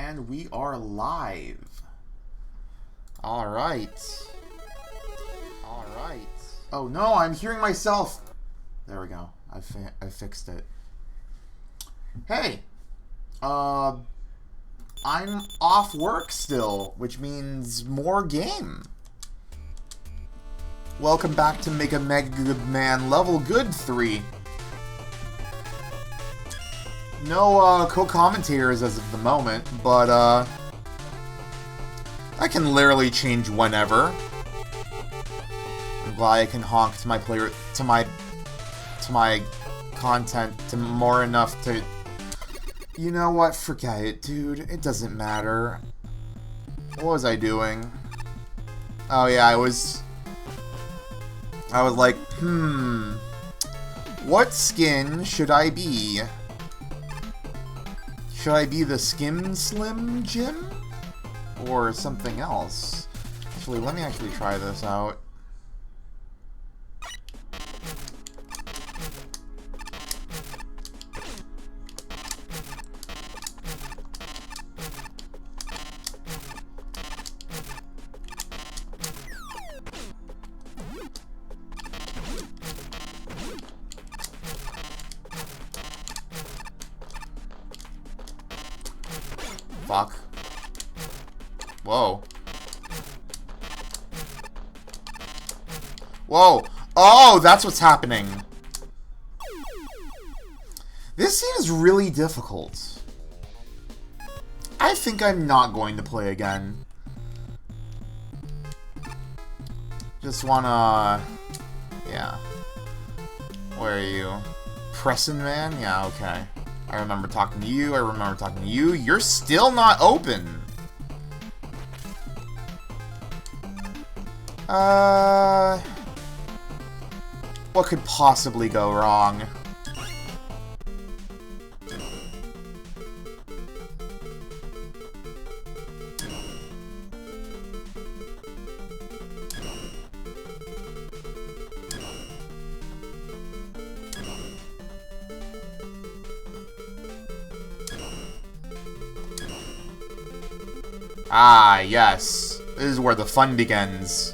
And we are live. Alright. Alright. Oh no, I'm hearing myself. There we go. I fixed it. Hey. I'm off work still, which means more game. Welcome back to MAGMML3 Level Good 3. No co-commentators as of the moment, but I can literally change whenever. I'm glad I can honk to my player, to my content, to more enough to. You know what? Forget it, dude. It doesn't matter. What was I doing? Oh yeah, I was like, what skin should I be? Should I be the Skim Slim Jim? Or something else? Actually, let me actually try this out. Fuck. Whoa. Whoa. Oh, that's what's happening. This seems really difficult. I think I'm not going to play again. Just wanna... Yeah. Where are you? Preston Man? Yeah, okay. I remember talking to you, You're still not open! What could possibly go wrong? Ah, yes. This is where the fun begins.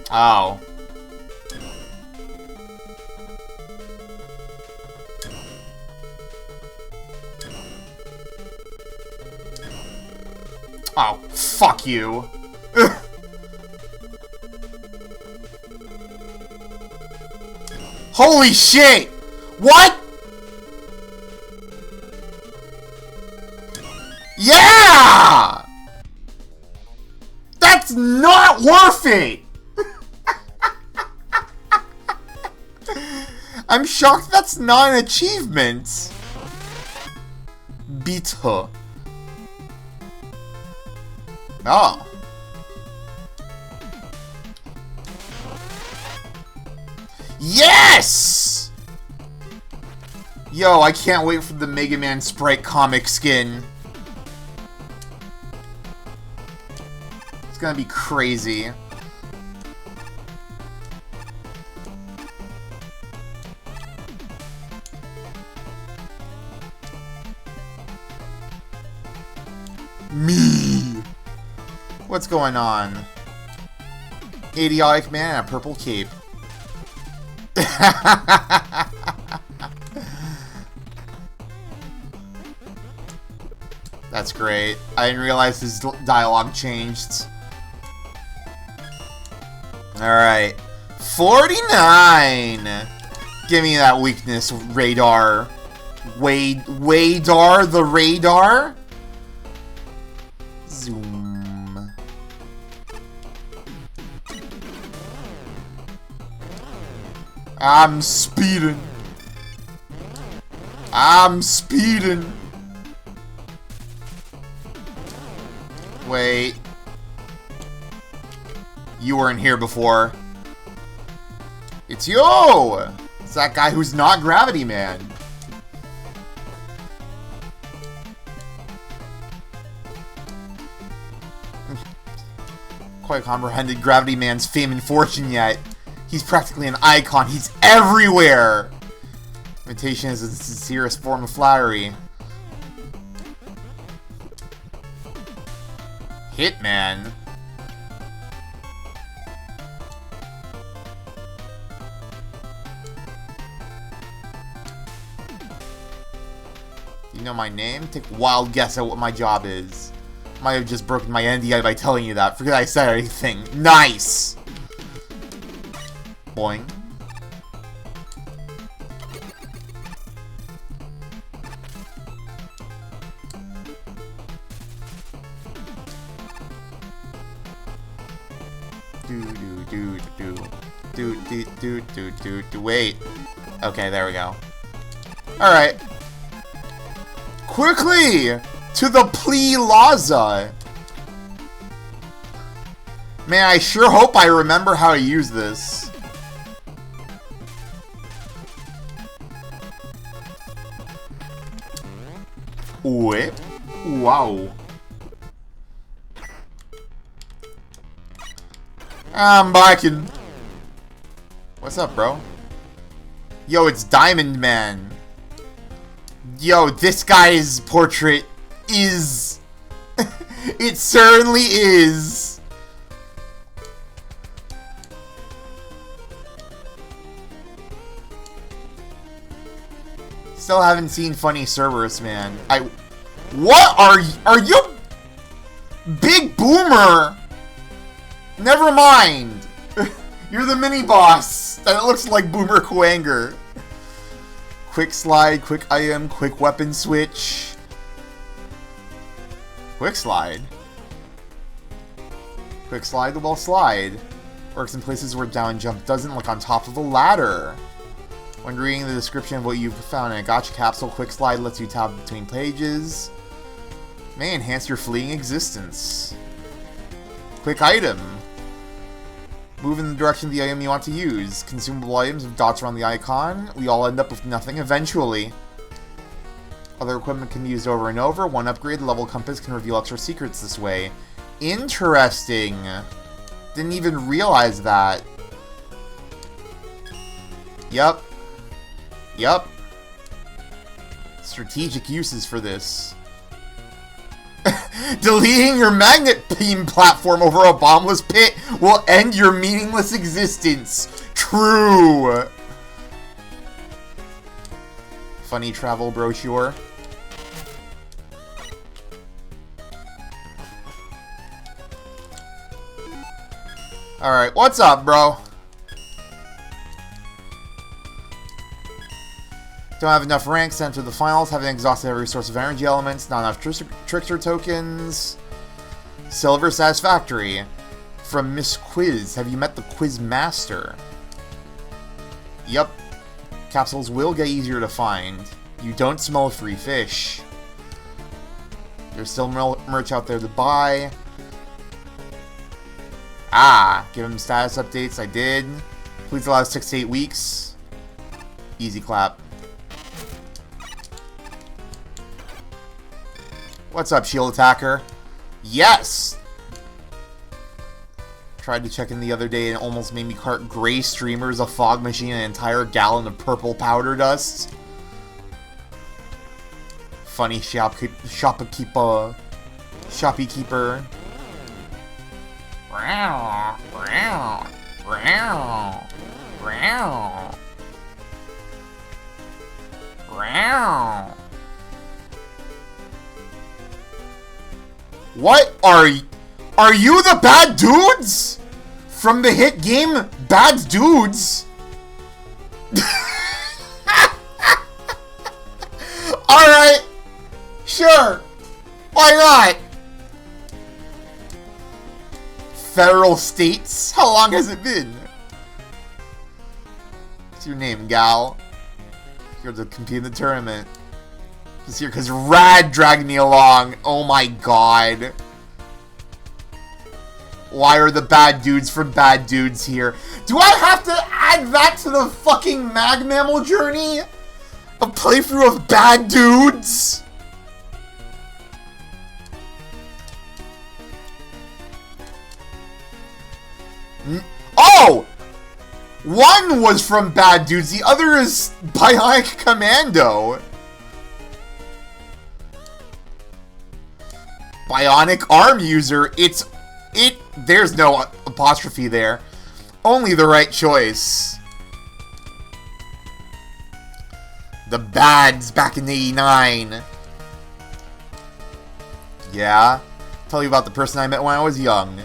Oh. Oh, fuck you. Holy shit! What? Yeah! That's not worth it! I'm shocked that's not an achievement. Bitte. Oh. Yes! Yo, I can't wait for the Mega Man Sprite comic skin. It's gonna be crazy. Me! What's going on? Idiotic man in a purple cape. That's great. I didn't realize his dialogue changed. Alright. 49! Give me that weakness, radar. Wadar the radar? Zoom. I'm speeding. I'm speeding. Wait. You weren't here before. It's you! It's that guy who's not Gravity Man. Quite comprehended Gravity Man's fame and fortune yet. He's practically an icon. He's everywhere! Imitation is the sincerest form of flattery. Hitman. You know my name? Take a wild guess at what my job is. Might have just broken my NDA by telling you that. Forget I said anything. Nice! Boing. Wait. Okay, there we go. Alright. Quickly! To the plaza! Man, I sure hope I remember how to use this. Wait. Wow. I'm backing. What's up, bro? Yo, it's Diamond Man. Yo, this guy's portrait is... it certainly is. Still haven't seen Funny Cerberus, man. What are you? Big Boomer! Never mind. You're the mini-boss. That looks like Boomer Kuwanger. Quick slide, quick item, quick weapon switch. Quick slide. Quick slide will slide. Works in places where down jump doesn't, like on top of a ladder. When reading the description of what you've found in a gacha capsule, quick slide lets you tab between pages. May enhance your fleeting existence. Quick item. Move in the direction of the item you want to use. Consumable items with dots around the icon. We all end up with nothing eventually. Other equipment can be used over and over. One upgrade, the level compass can reveal extra secrets this way. Interesting. Didn't even realize that. Yup. Yup. Strategic uses for this. Deleting your magnet beam platform over a bombless pit will end your meaningless existence. True. Funny travel brochure. Alright, what's up, bro? Don't have enough ranks to enter the finals, having exhausted every source of energy elements, not enough trickster tokens. Silver satisfactory. From Miss Quiz, have you met the Quiz Master? Yup. Capsules will get easier to find. You don't smell free fish. There's still merch out there to buy. Ah, give him status updates, I did. Please allow 6 to 8 weeks. Easy clap. What's up, shield attacker? Yes! Tried to check in the other day and it almost made me cart gray streamers, a fog machine, and an entire gallon of purple powder dust. Funny shopkeeper. What are you the bad dudes? From the hit game Bad Dudes? Alright. Sure. Why not? Federal States? How long has it been? What's your name, gal? Here to compete in the tournament. Just here because Rad dragged me along. Oh my god. Why are the bad dudes from Bad Dudes here? Do I have to add that to the fucking MAGMML journey? A playthrough of Bad Dudes? Oh! One was from Bad Dudes, the other is Bionic Commando. Bionic Arm User, there's no apostrophe there. Only the right choice. The Bads back in '89. Yeah? Tell you about the person I met when I was young.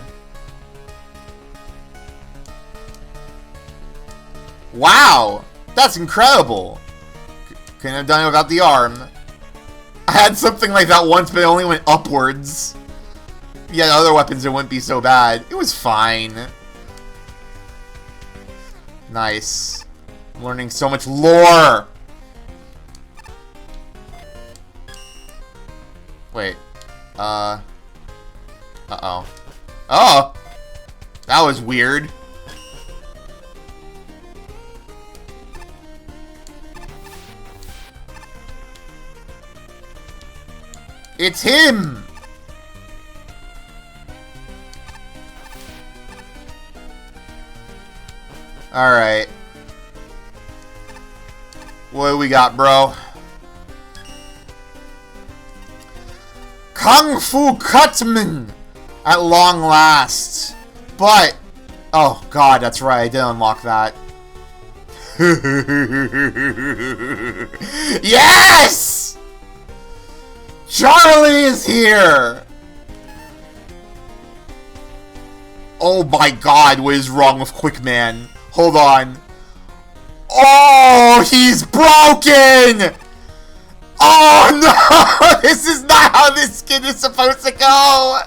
Wow! That's incredible! Couldn't have done it without the arm. I had something like that once, but it only went upwards. Yeah, other weapons, it wouldn't be so bad. It was fine. Nice. I'm learning so much lore! Wait. Uh-oh. Oh! That was weird. It's him! Alright. What do we got, bro? Kung Fu Cutman! At long last. But... oh, God, that's right. I did unlock that. Yes! Charlie is here! Oh my God, what is wrong with Quickman? Hold on. Oh, he's broken! Oh no! This is not how this skin is supposed to go!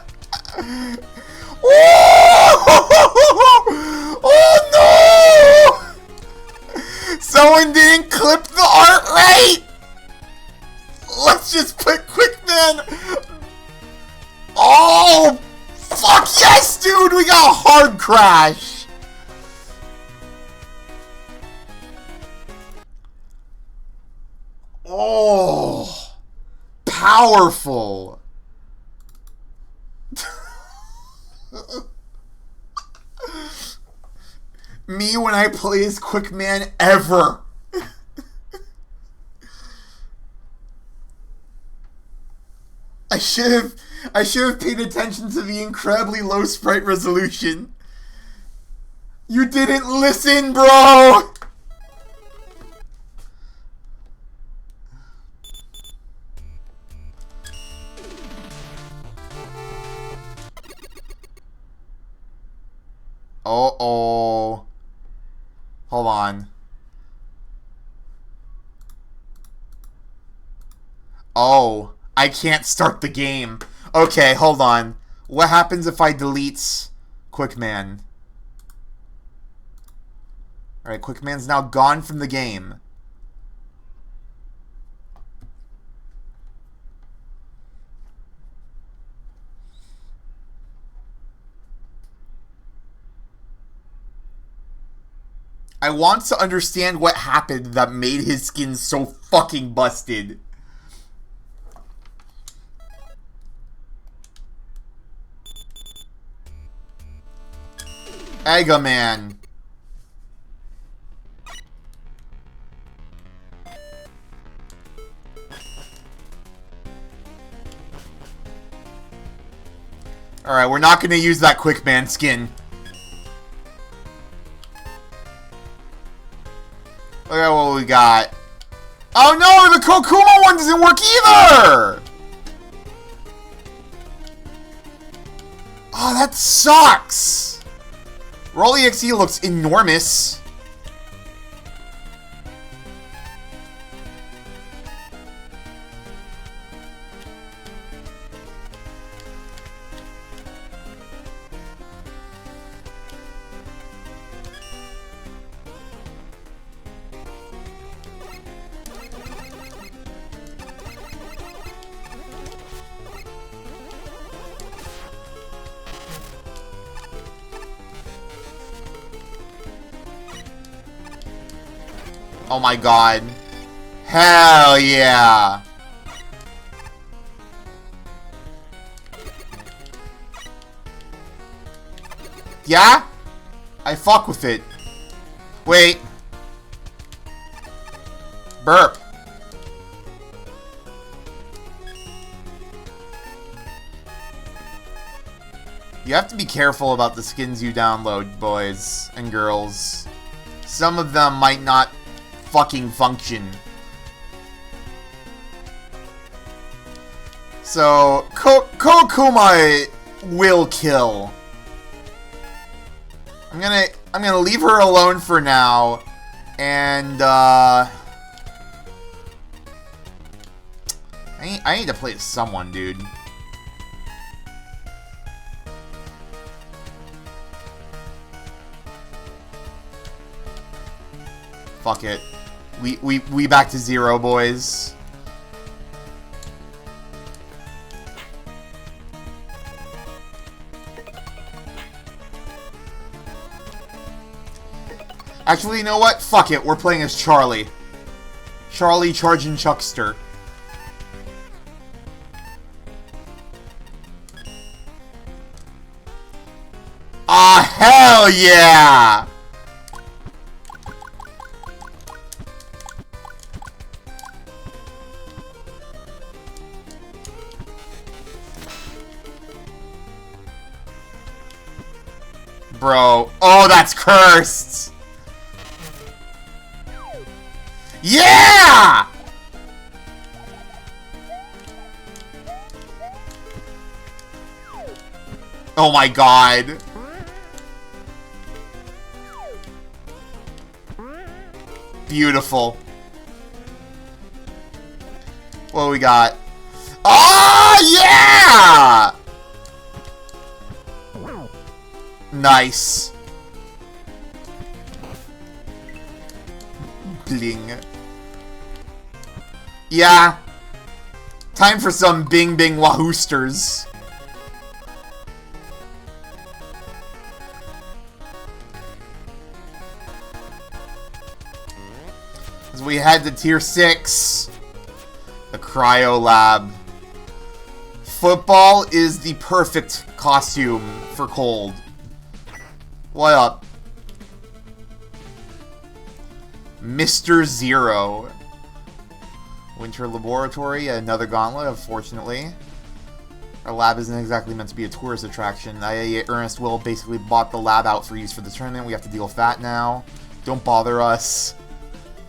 Oh no! Someone didn't clip the art right! Let's just put Quickman. Oh, fuck yes, dude! We got a hard crash. Oh, powerful. Me when I play as Quickman ever. I should have paid attention to the incredibly low sprite resolution. You didn't listen, bro! Uh-oh. Hold on. Oh. I can't start the game. Okay, hold on. What happens if I delete Quickman? Alright, Quickman's now gone from the game. I want to understand what happened that made his skin so fucking busted. Eggaman. Alright, we're not gonna use that Quickman skin. Look at what we got. Oh no, the Kokuma one doesn't work either! Oh, that sucks! Roll EXE looks enormous. Oh my god. Hell yeah. Yeah? I fuck with it. Wait. Burp. You have to be careful about the skins you download, boys and girls. Some of them might not fucking function. So, Kokuma will kill. I'm gonna leave her alone for now, and I need to play as someone, dude. Fuck it. We back to 0, boys. Actually, you know what? Fuck it. We're playing as Charlie. Charlie Chargin' Chuckster. Ah, hell yeah! Bro. Oh, that's cursed! Yeah! Oh my god. Beautiful. What do we got? Oh, yeah! Nice. Bling. Yeah. Time for some bing bing wahoosters. As we head to tier 6. The Cryo Lab. Football is the perfect costume for cold. What up? Mr. Zero. Winter Laboratory, another gauntlet, unfortunately. Our lab isn't exactly meant to be a tourist attraction. Ernest Will basically bought the lab out for use for the tournament. We have to deal with that now. Don't bother us.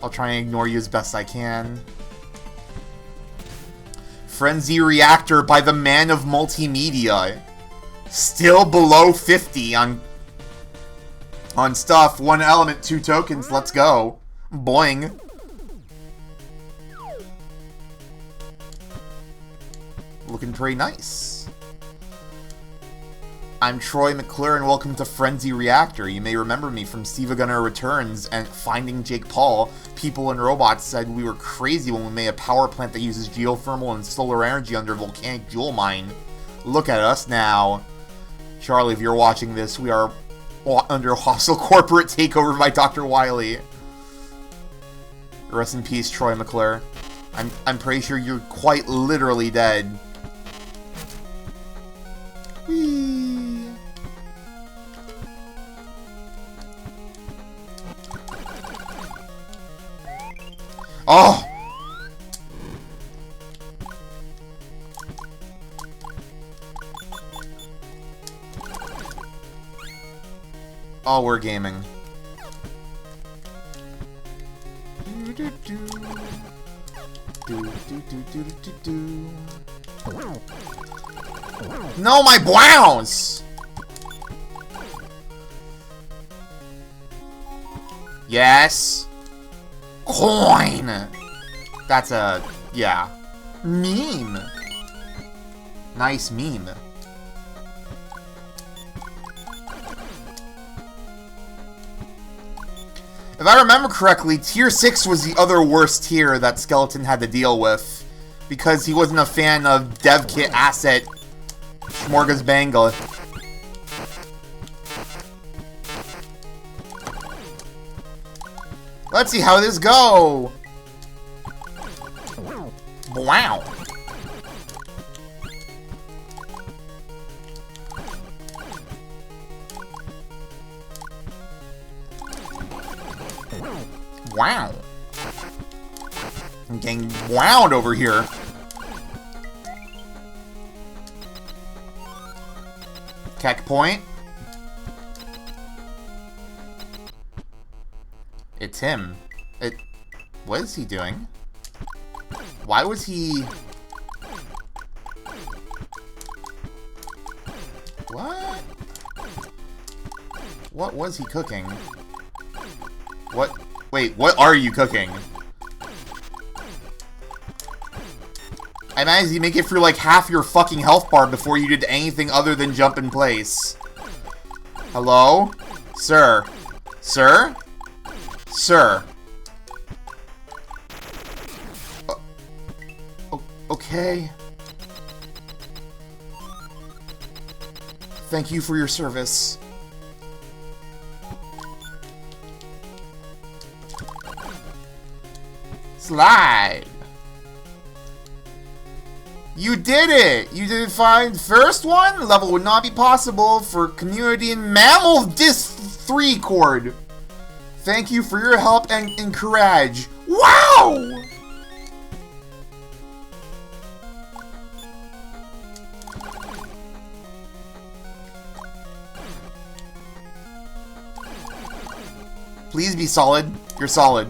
I'll try and ignore you as best I can. Frenzy Reactor by the Man of Multimedia. Still below 50 on stuff. 1 element, 2 tokens. Let's go. Boing. Looking pretty nice. I'm Troy McClure and welcome to Frenzy Reactor. You may remember me from Siva Gunner Returns and Finding Jake Paul. People and robots said we were crazy when we made a power plant that uses geothermal and solar energy under a volcanic jewel mine. Look at us now. Charlie, if you're watching this, we are under hostile corporate takeover by Dr. Wily. Rest in peace, Troy McClure. I'm pretty sure you're quite literally dead. Whee. Oh! Oh, we're gaming. No, my blouse! Yes. Coin! That's a... yeah. Meme. Nice meme. If I remember correctly, Tier 6 was the other worst tier that Skeleton had to deal with. Because he wasn't a fan of DevKit asset Smorgasbanga. Let's see how this go! Wow. Wow. I'm getting wowed over here. Keck point. It's him. What is he doing? Why was he... What? What was he cooking? What? Wait, what are you cooking? I imagine you make it through like half your fucking health bar before you did anything other than jump in place. Hello? Sir? Sir? Sir? Okay. Thank you for your service. Slide. You did it! You did find first one? Level would not be possible for community in Mammal Disc 3 chord. Thank you for your help and courage. Wow! Please be solid. You're solid.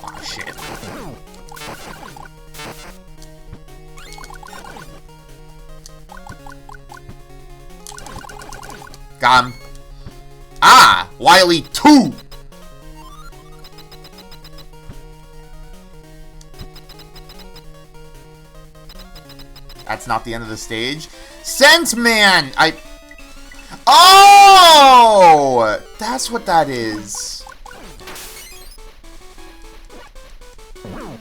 Oh, shit. Got him. Ah! Wily 2! That's not the end of the stage. Scent Man! Oh! That's what that is.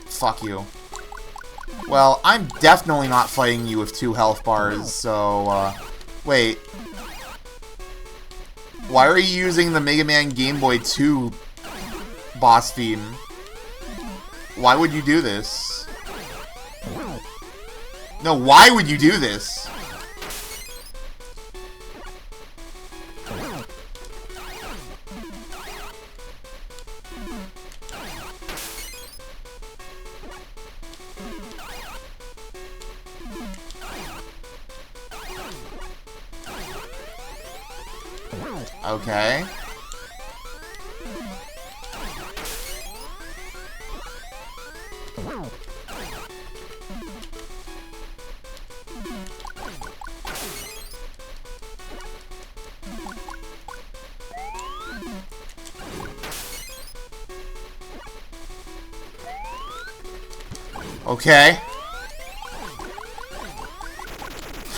Fuck you. Well, I'm definitely not fighting you with 2 health bars, so, wait. Why are you using the Mega Man Game Boy 2 boss theme? Why would you do this? No, why would you do this? Okay. Okay.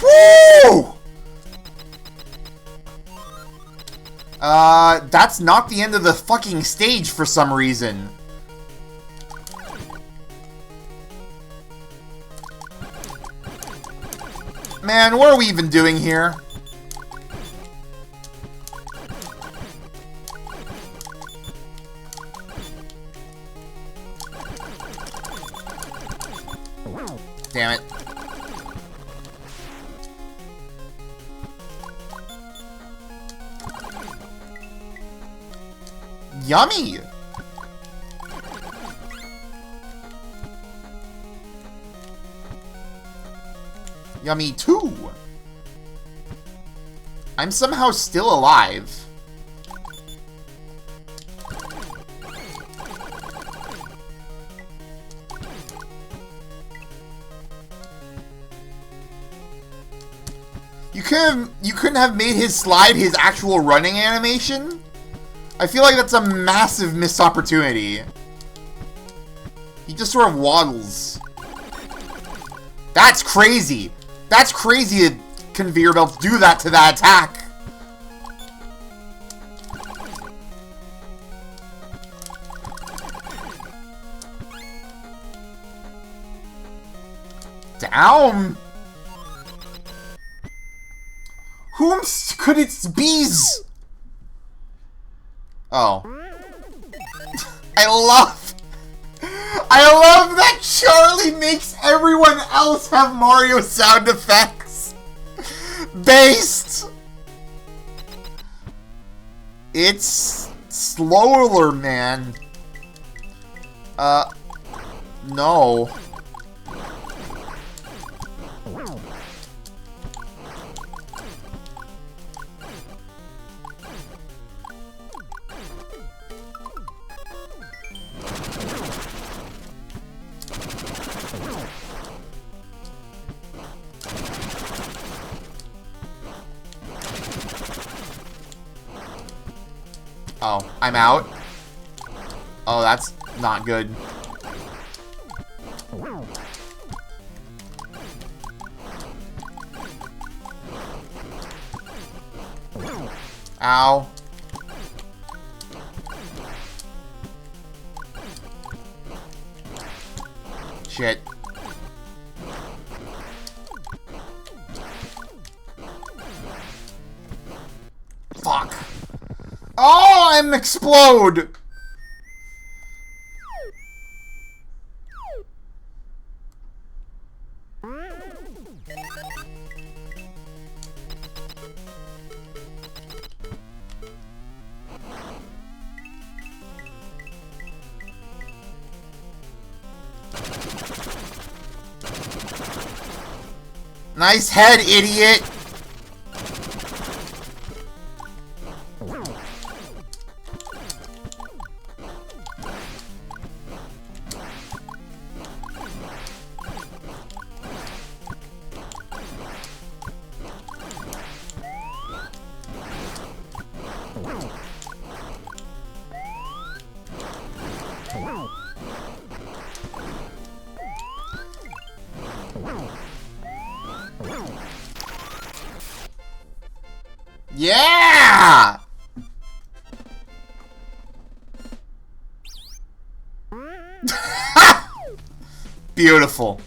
Woo! That's not the end of the fucking stage for some reason. Man, what are we even doing here? Damn it. Yummy! Yummy too! I'm somehow still alive. You couldn't have made his slide his actual running animation? I feel like that's a massive missed opportunity. He just sort of waddles. That's crazy! That's crazy that conveyor belts do that to that attack! Down! Whom could it be? I love that Charlie makes everyone else have Mario sound effects. Based. It's slower, man. No. Oh, I'm out. Oh, that's not good. Ow. Shit. Fuck. Oh, I'm explode! Nice head, idiot! Yeah! Beautiful.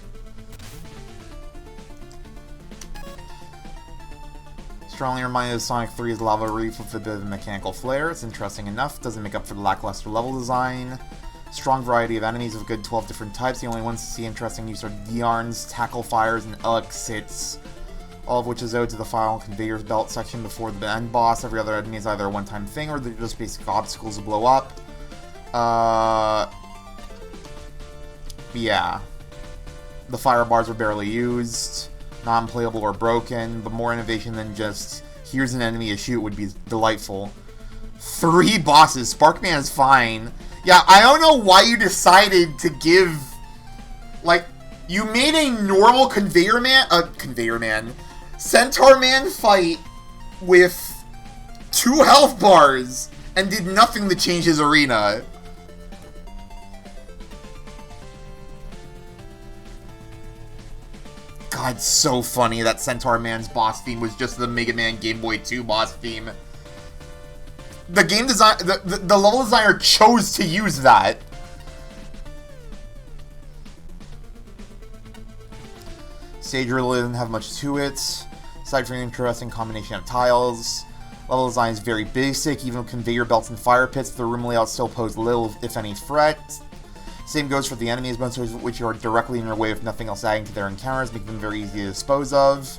Strongly reminded of Sonic 3's Lava Reef with a bit of mechanical flair. It's interesting enough, doesn't make up for the lackluster level design. Strong variety of enemies of a good 12 different types. The only ones to see interesting use are Yarns, Tackle Fires, and Exits. All of which is owed to the final conveyor belt section before the end boss. Every other enemy is either a one-time thing or they're just basic obstacles to blow up. Yeah. The fire bars are barely used, non-playable or broken, but more innovation than just, here's an enemy to shoot would be delightful. 3 bosses. Sparkman is fine. Yeah, I don't know why you decided to give, like, you made a normal Centaur Man fight with 2 health bars and did nothing to change his arena. God, so funny that Centaur Man's boss theme was just the Mega Man Game Boy 2 boss theme. The game design, the level designer chose to use that. Stage really doesn't have much to it, aside from an interesting combination of tiles. Level design is very basic, even with conveyor belts and fire pits, the room layout still pose little, if any, threat. Same goes for the enemies, most of which are directly in your way with nothing else adding to their encounters, making them very easy to dispose of.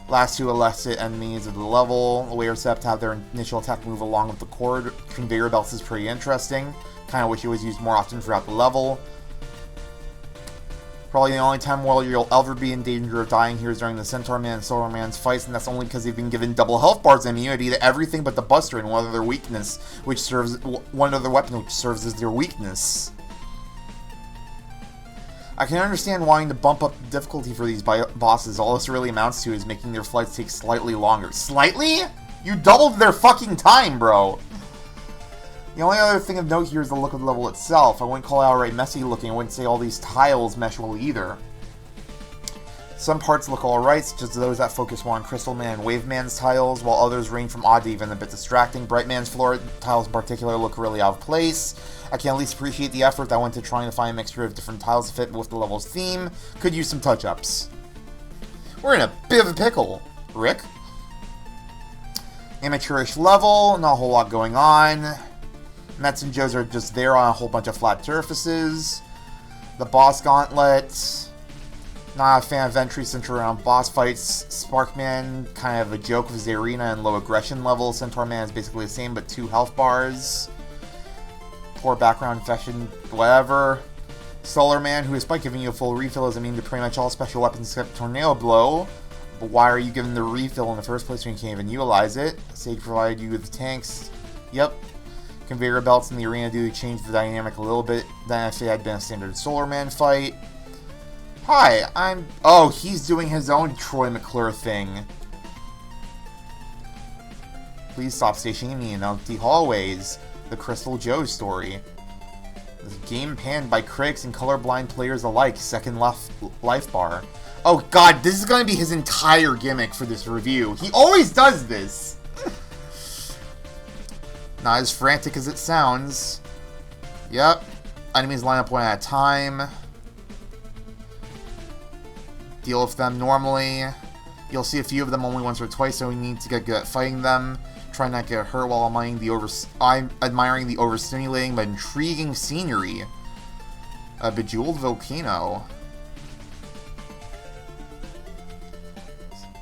Last 2 illicit enemies of the level, the way are set up to have their initial attack move along with the cord. Conveyor belts is pretty interesting, kind of wish it was used more often throughout the level. Probably the only time where you'll ever be in danger of dying here is during the Centaur Man and Solar Man's fights, and that's only because they've been given double health bars and immunity to everything but the Buster and one other weapon which serves as their weakness. I can understand wanting to bump up the difficulty for these bosses. All this really amounts to is making their flights take slightly longer. Slightly? You doubled their fucking time, bro! The only other thing of note here is the look of the level itself. I wouldn't call it outright messy looking. I wouldn't say all these tiles mesh well either. Some parts look alright, such as those that focus more on Crystal Man and Wave Man's tiles, while others range from odd to even a bit distracting. Bright Man's floor tiles in particular look really out of place. I can at least appreciate the effort that went to trying to find a mixture of different tiles to fit with the level's theme. Could use some touch-ups. We're in a bit of a pickle, Rick. Amateurish level, not a whole lot going on. Mets and Joes are just there on a whole bunch of flat surfaces. The boss gauntlet. Not a fan of entries centered around boss fights. Sparkman, kind of a joke with the arena and low aggression level. Centaur Man is basically the same, but 2 health bars. Poor background infection, whatever. Solar Man, who despite giving you a full refill is immune to pretty much all special weapons except Tornado Blow. But why are you given the refill in the first place when you can't even utilize it? Sage provided you with the tanks. Yep. Conveyor belts in the arena do change the dynamic a little bit than if it had been a standard Solar Man fight. Hi, I'm... Oh, he's doing his own Troy McClure thing. Please stop stationing me in empty hallways. The Crystal Joe story. This game panned by critics and colorblind players alike. Second life bar. Oh god, this is going to be his entire gimmick for this review. He always does this. Not as frantic as it sounds. Yep. Enemies line up one at a time. Deal with them normally. You'll see a few of them only once or twice, so you need to get good at fighting them. Try not to get hurt while admiring the overstimulating but intriguing scenery. A bejeweled volcano.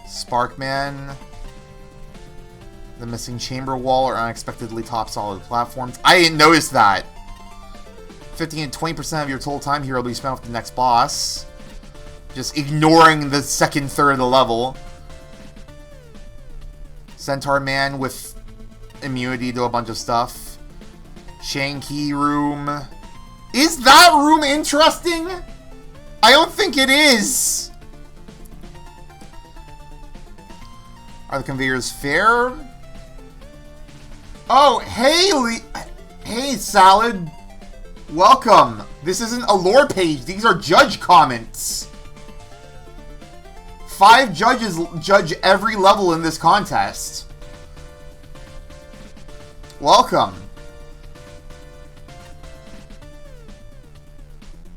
Sparkman. The missing chamber wall or unexpectedly top solid platforms. I didn't notice that. 15 and 20% of your total time here will be spent with the next boss. Just ignoring the second third of the level. Centaur Man with immunity to a bunch of stuff. Shanky room. Is that room interesting? I don't think it is. Are the conveyors fair? Oh, hey, Salad. Welcome. This isn't a lore page. These are judge comments. 5 judges judge every level in this contest. Welcome.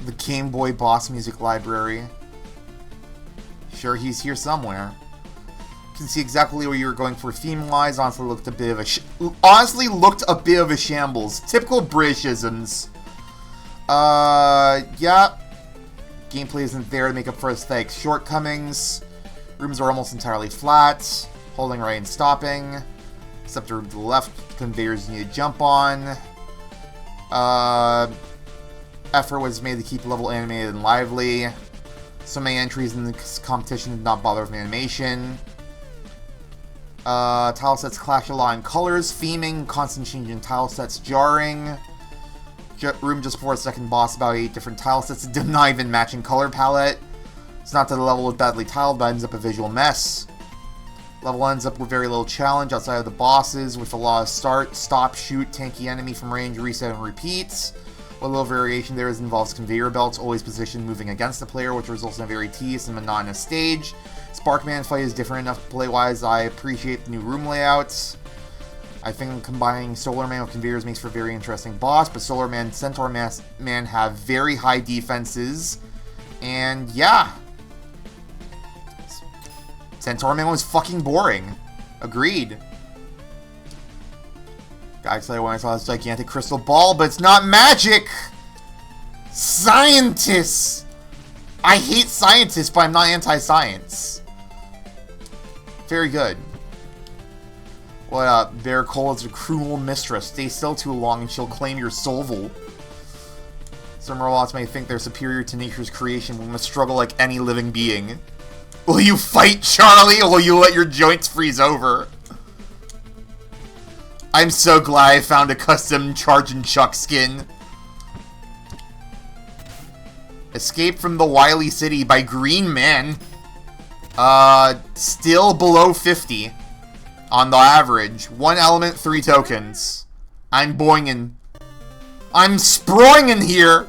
The Game Boy Boss Music Library. Sure, he's here somewhere. You can see exactly what you were going for theme-wise. Honestly, looked a bit of a shambles. Typical Britishisms. Yeah. Gameplay isn't there to make up for aesthetic shortcomings. Rooms are almost entirely flat. Holding right and stopping. Except to the left, conveyors you need to jump on. Effort was made to keep the level animated and lively. So many entries in the competition did not bother with animation. Tile sets clash a lot in colors. Theming, constant change in tile sets, jarring. Room just before a second boss, about 8 different tile sets. It did not even match in color palette. It's not that the level is badly tiled, but ends up a visual mess. Level ends up with very little challenge outside of the bosses, with a lot of start, stop, shoot, tanky enemy from range, reset, and repeat. What little variation there is involves conveyor belts, always positioned moving against the player, which results in a very tedious and monotonous stage. Sparkman fight is different enough play-wise. I appreciate the new room layouts. I think combining Solar Man with conveyors makes for a very interesting boss, but Solar Man and Centaur Man have very high defenses. And yeah. Centaur Man was fucking boring. Agreed. Got excited when I saw this gigantic crystal ball, but it's not magic! Scientists! I hate scientists, but I'm not anti-science. Very good. What up? Bear Cole is a cruel mistress. Stay still too long and she'll claim your soul. Some robots may think they're superior to nature's creation, but must struggle like any living being. Will you fight, Charlie, or will you let your joints freeze over? I'm so glad I found a custom Charge and Chuck skin. Escape from the Wily City by Green Man. Still below 50 on the average. 1 element, 3 tokens. I'm boingin'. I'm sproingin' here.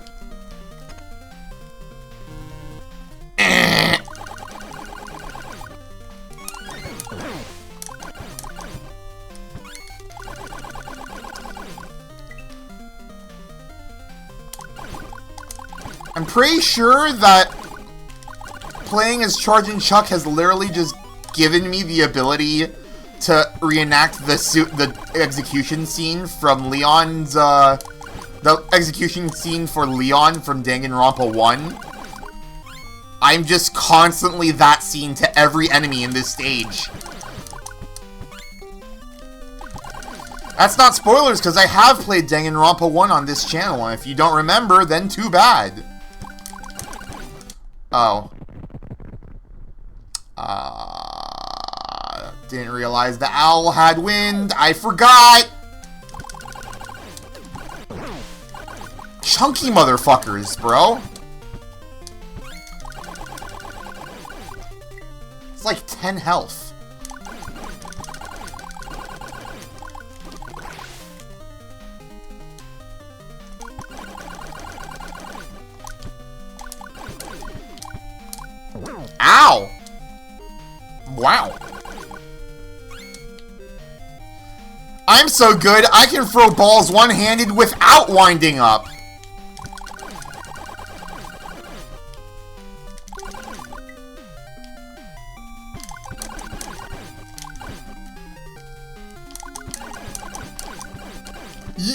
I'm pretty sure that playing as Charge and Chuck has literally just given me the ability to reenact the execution scene from Leon's The execution scene for Leon from Danganronpa 1. I'm just constantly that scene to every enemy in this stage. That's not spoilers, because I have played Danganronpa 1 on this channel, and if you don't remember, then too bad. Oh. Didn't realize the owl had wind. I forgot! Chunky motherfuckers, bro. It's like 10 health. Ow! Wow. I'm so good, I can throw balls one-handed without winding up.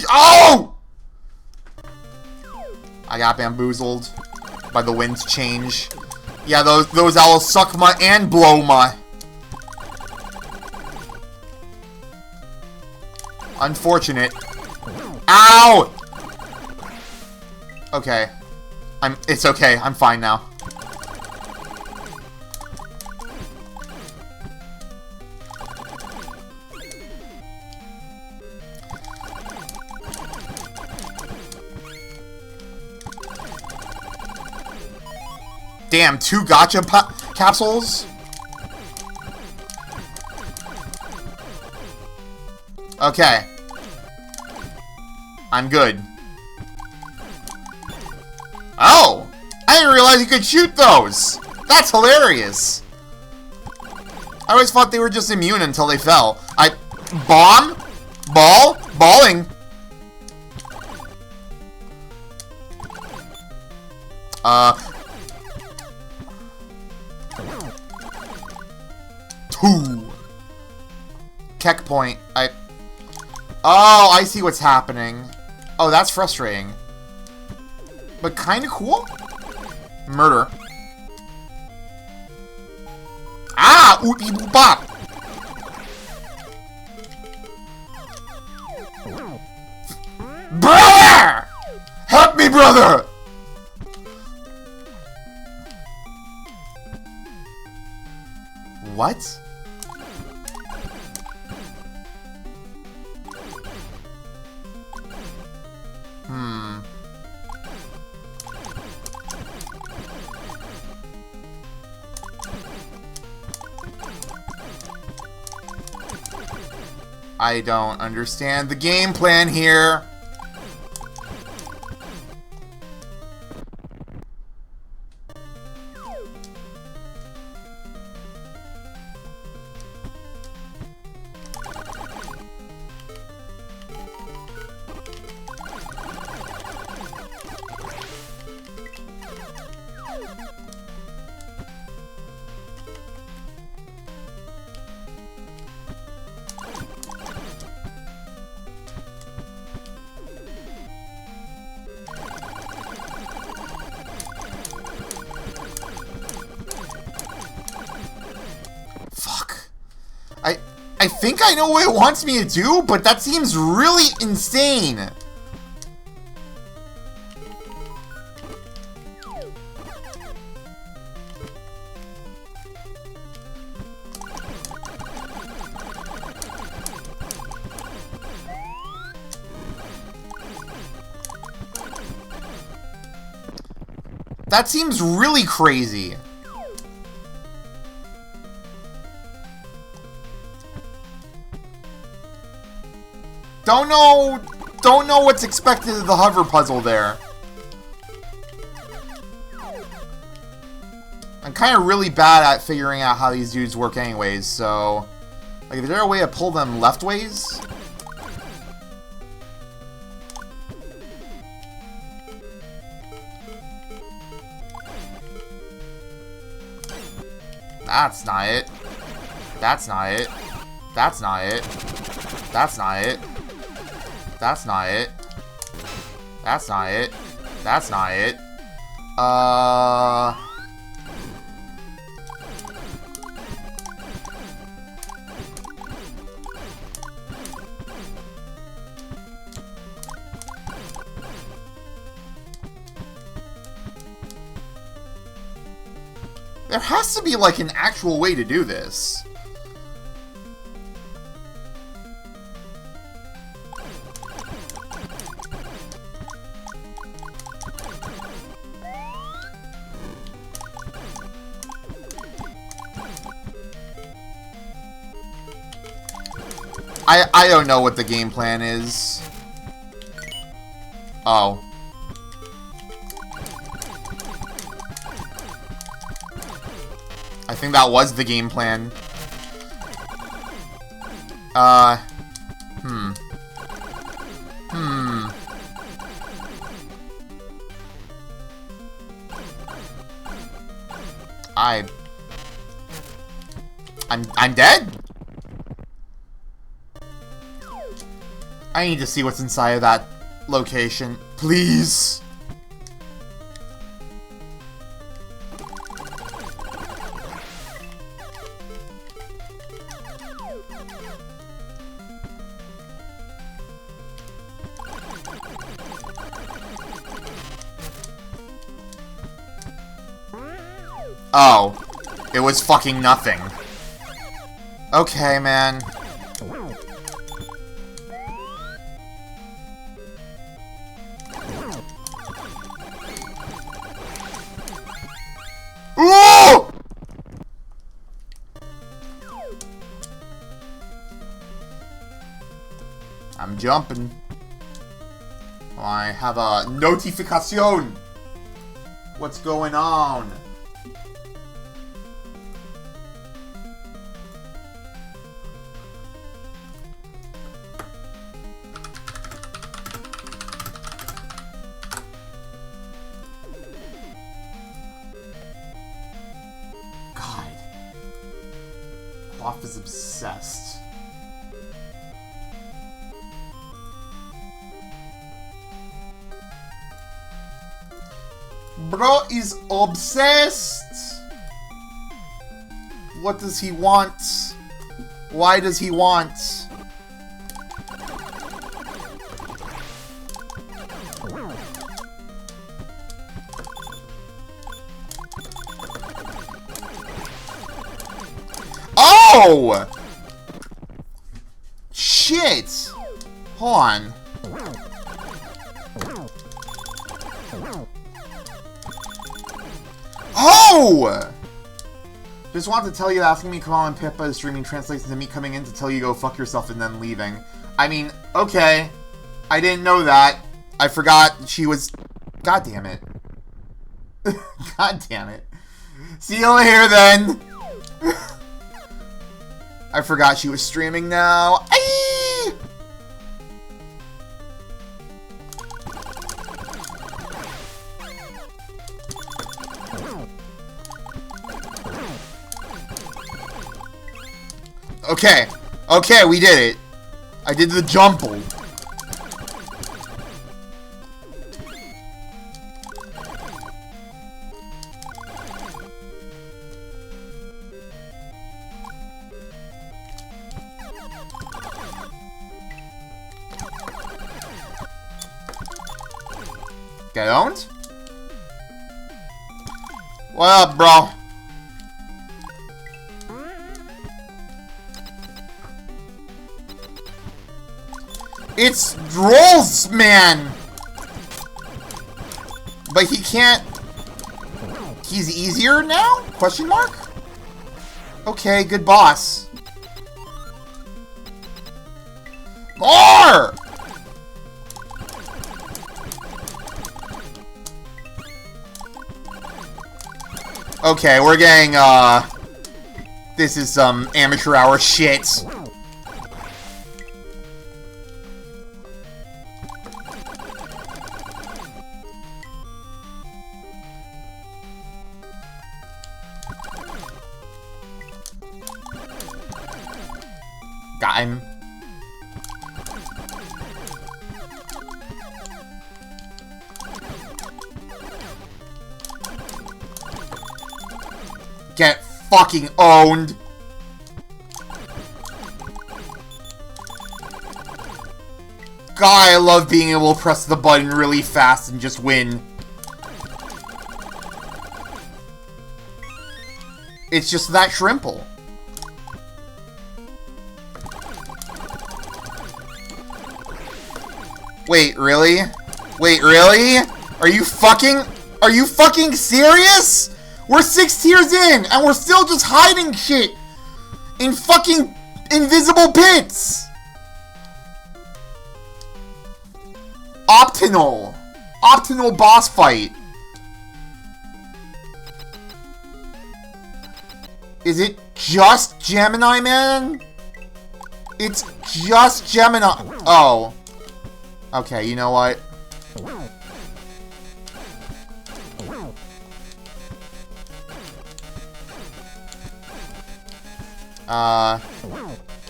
Oh! I got bamboozled by the wind's change. Yeah, those owls suck my and blow my. Unfortunate. Ow! Okay. It's okay. I'm fine now. Damn, 2 gotcha capsules? Okay. I'm good. Oh! I didn't realize you could shoot those! That's hilarious! I always thought they were just immune until they fell. Bomb? Ball? Balling? Two. Keck point. Oh, I see what's happening. Oh, that's frustrating. But kinda cool? Murder. Ah! Oopie boop bop! Brother! Help me, brother! What? I don't understand the game plan here. I think I know what it wants me to do, but that seems really insane. That seems really crazy. Don't know what's expected of the hover puzzle there. I'm kind of really bad at figuring out how these dudes work anyways, so... Like, is there a way to pull them leftways? That's not it. That's not it. That's not it. That's not it. That's not it. That's not it. That's not it. There has to be, like, an actual way to do this. I don't know what the game plan is. Oh. I think that was the game plan. I'm dead? I need to see what's inside of that location. Please! Oh. It was fucking nothing. Okay, man. Ooh! I'm jumping. I have a notification. What's going on? Cloth is obsessed. Bro is obsessed! What does he want? Why does he want? Oh! Shit! Hold on. Oh! Just wanted to tell you that asking me come on Pippa is streaming translates into me coming in to tell you go fuck yourself and then leaving. I mean, okay. I didn't know that. I forgot she was... God damn it. God damn it. See you later then. I forgot she was streaming now. Aye! Okay. Okay, we did it. I did the jumble. Get owned? What up, bro? It's Drolls, man! But he can't... He's easier now? Question mark? Okay, good boss. More! Okay, we're getting, this is some amateur hour shit. Got him. fucking owned. God, I love being able to press the button really fast and just win. It's just that shrimple. Wait, really? Wait, really? Are you fucking serious? We're 6 tiers in, and we're still just hiding shit in fucking invisible pits. Optional boss fight. Is it just Gemini Man? It's just Gemini. Oh. Okay, you know what?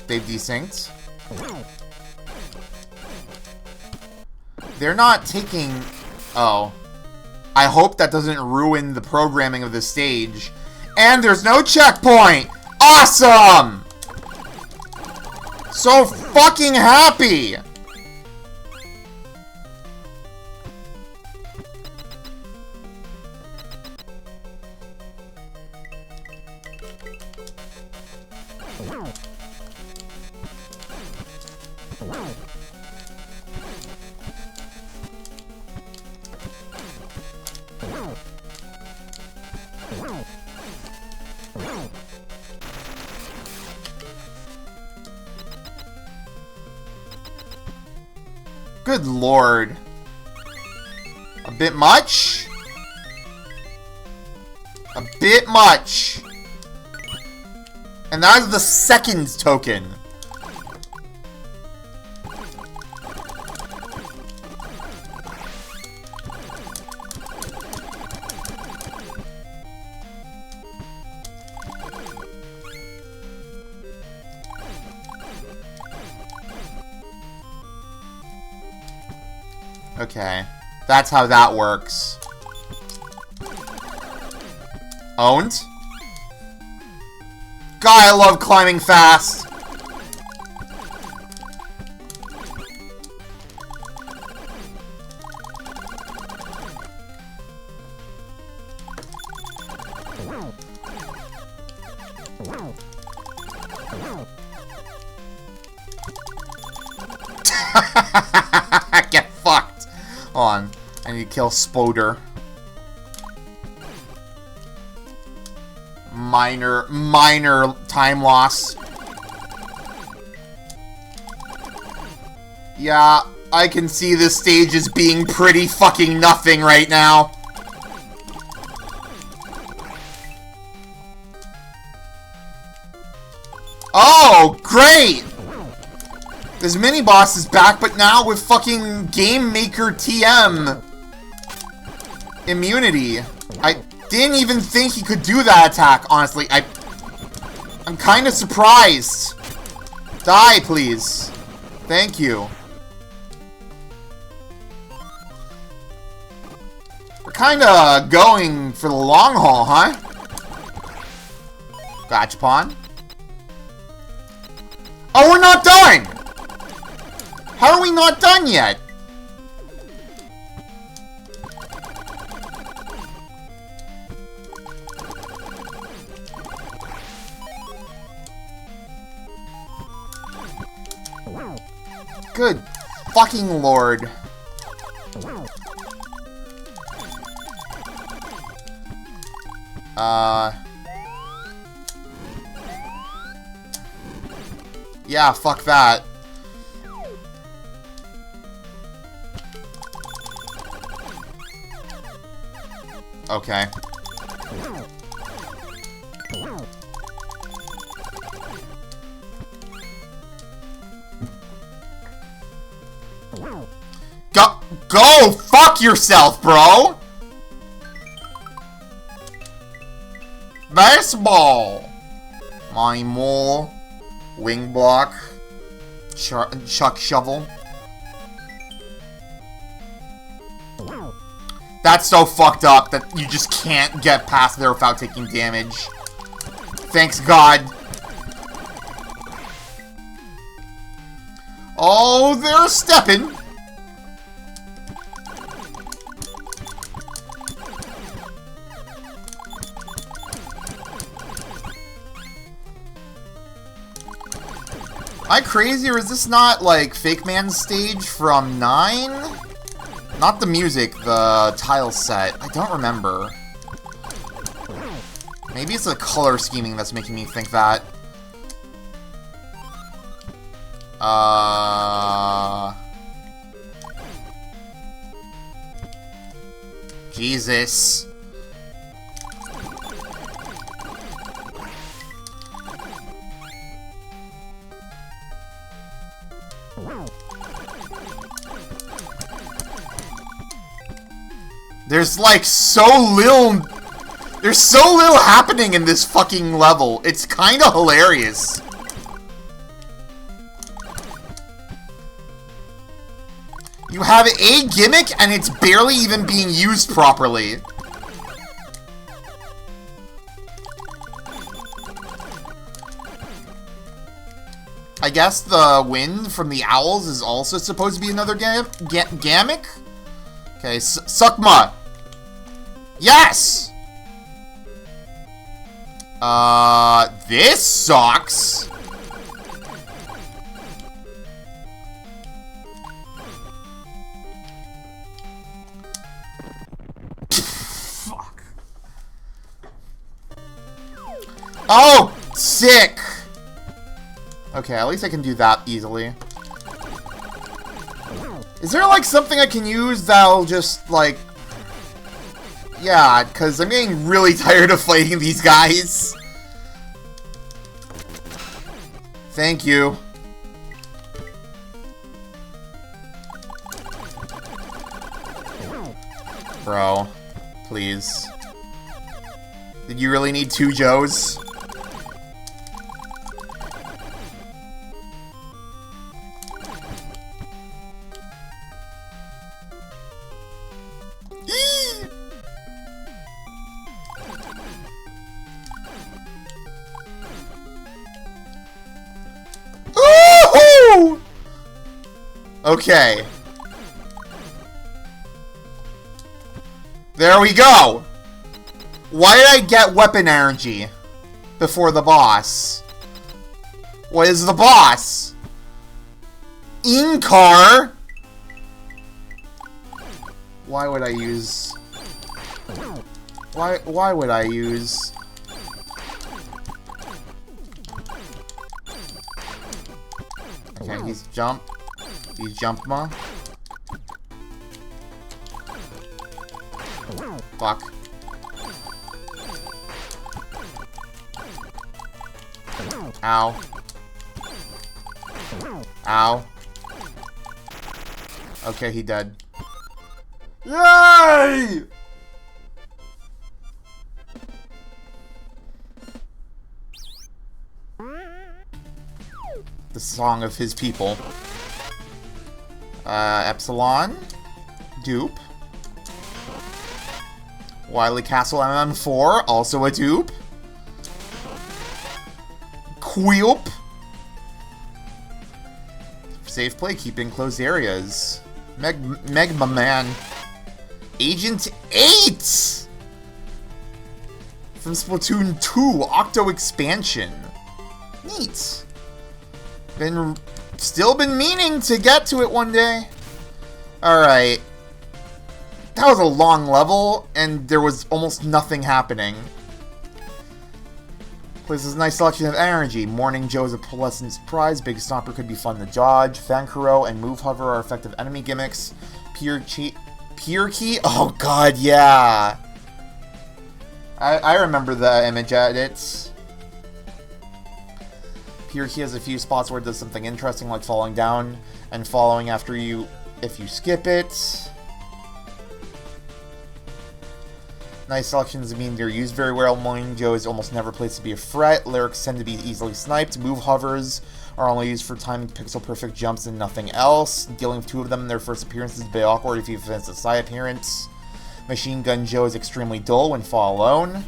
They've desynced. They're not taking... Oh. I hope that doesn't ruin the programming of the stage. And there's no checkpoint! Awesome! So fucking happy! Good lord. A bit much? A bit much. And that is the second token. Okay, that's how that works. Owned? God, I love climbing fast. Get fucked. Hold on. I need to kill Spoder. Minor time loss. Yeah, I can see this stage as being pretty fucking nothing right now. Oh, great! This mini-boss is back, but now with fucking Game Maker TM immunity. I didn't even think he could do that attack, honestly. I'm kind of surprised. Die, please. Thank you. We're kind of going for the long haul, huh? Gachapon. Oh, we're not done! How are we not done yet? Good fucking lord. Yeah, fuck that. Okay. Go fuck yourself, bro! Baseball! My mole. Wing block. Chuck shovel. That's so fucked up that you just can't get past there without taking damage. Thanks God. Oh, they're stepping. Am I crazy, or is this not, like, Fake Man's stage from 9? Not the music, the tile set. I don't remember. Maybe it's the color scheming that's making me think that. Jesus. There's like so little happening in this fucking level. It's kind of hilarious. You have a gimmick and it's barely even being used properly. I guess the wind from the owls is also supposed to be another gimmick? Okay, Sukma. Yes! This sucks. Fuck. Oh! Sick! Okay, at least I can do that easily. Is there, like, something I can use that'll just, like... Yeah, because I'm getting really tired of fighting these guys. Thank you. Bro, please. Did you really need 2 Joes? Okay. There we go! Why did I get weapon energy before the boss? What is the boss? In-car? Why would I use... Why would I use... Okay, he's jump. He's Jumpma. Fuck. Ow. Ow. Okay, he dead. Yay! The song of his people. Epsilon. Dupe. Wily Castle MM4, also a dupe. Queelp. Safe play, keep in closed areas. MAGMML3. Agent 8! From Splatoon 2, Octo Expansion. Neat. Still been meaning to get to it one day. Alright. That was a long level, and there was almost nothing happening. Places a nice selection of energy. Morning Joe is a pleasant surprise. Big Stomper could be fun to dodge. Fankuro and Move Hover are effective enemy gimmicks. Pure Key? Oh god, yeah! I remember the image edits. Pure Key has a few spots where it does something interesting, like falling down and following after you if you skip it. Nice selections mean they're used very well. Morning Joe is almost never placed to be a threat. Lyrics tend to be easily sniped. Move hovers are only used for timing pixel-perfect jumps and nothing else. Dealing with 2 of them in their first appearance is a bit awkward if you fence a side appearance. Machine Gun Joe is extremely dull when fall alone.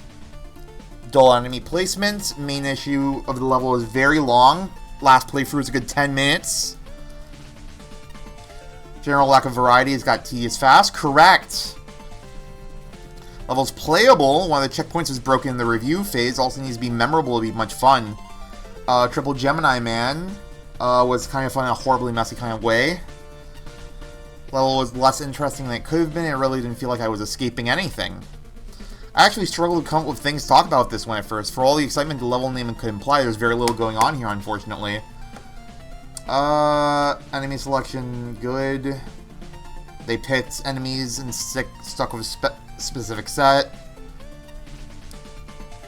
Dull enemy placement. Main issue of the level is very long. Last playthrough is a good 10 minutes. General lack of variety has got tedious fast. Correct. Level's playable. One of the checkpoints is broken in the review phase. Also needs to be memorable to be much fun. Triple Gemini Man was kind of fun in a horribly messy kind of way. Level was less interesting than it could have been. It really didn't feel like I was escaping anything. I actually struggled to come up with things to talk about with this one at first. For all the excitement the level name could imply, there's very little going on here, unfortunately. Enemy selection, good. They picked enemies and stuck with a specific set.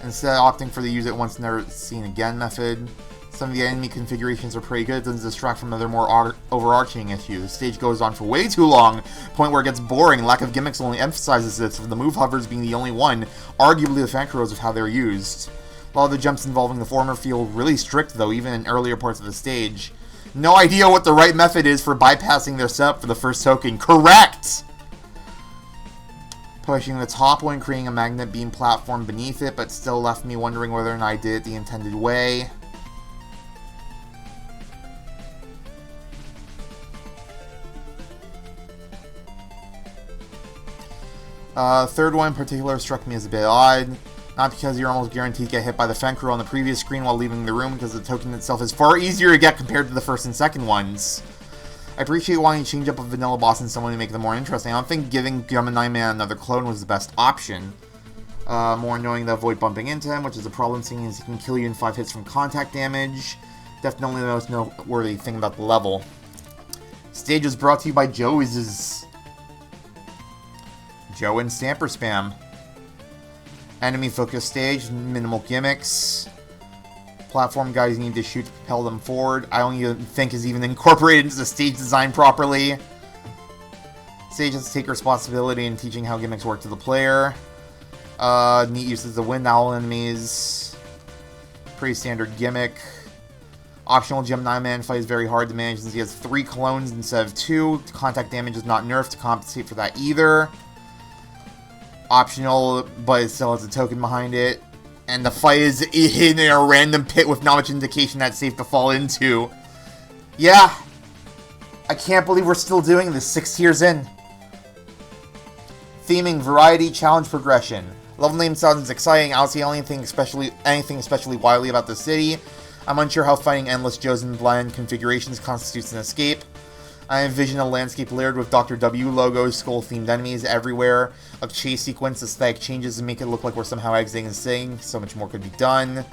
Instead of opting for the use it once never seen again method. Some of the enemy configurations are pretty good. It doesn't distract from other more overarching issues. The stage goes on for way too long, point where it gets boring. Lack of gimmicks only emphasizes this, with the move hovers being the only one, arguably the fancuros of how they're used. A lot of the jumps involving the former feel really strict though, even in earlier parts of the stage. No idea what the right method is for bypassing their setup for the first token. Correct! Pushing the top one, creating a magnet beam platform beneath it, but still left me wondering whether or not I did it the intended way. Third one in particular struck me as a bit odd. Not because you're almost guaranteed to get hit by the Fenkuro on the previous screen while leaving the room, because the token itself is far easier to get compared to the first and second ones. I appreciate wanting to change up a vanilla boss in some way to make them more interesting. I don't think giving Gemini Man another clone was the best option. More knowing to avoid bumping into him, which is a problem seeing as he can kill you in 5 hits from contact damage. Definitely the most noteworthy thing about the level. Stage was brought to you by Joe's. Joe and Stamper Spam. Enemy focused stage, minimal gimmicks. Platform guys need to shoot to propel them forward. I don't even think is even incorporated into the stage design properly. Stage has to take responsibility in teaching how gimmicks work to the player. Neat uses of wind owl enemies. Pretty standard gimmick. Optional Gemini Man fight is very hard to manage since he has 3 clones instead of 2. Contact damage is not nerfed to compensate for that either. Optional, but it still has a token behind it. And the fight is hidden in a random pit with not much indication that's safe to fall into. Yeah. I can't believe we're still doing this 6 years in. Theming, variety, challenge, progression. Level name sounds exciting. I don't see anything especially wily about the city. I'm unsure how fighting endless Joes and bland configurations constitutes an escape. I envision a landscape layered with Dr. W logos, skull-themed enemies everywhere, a chase sequence, aesthetic changes to make it look like we're somehow exiting and staying. So much more could be done.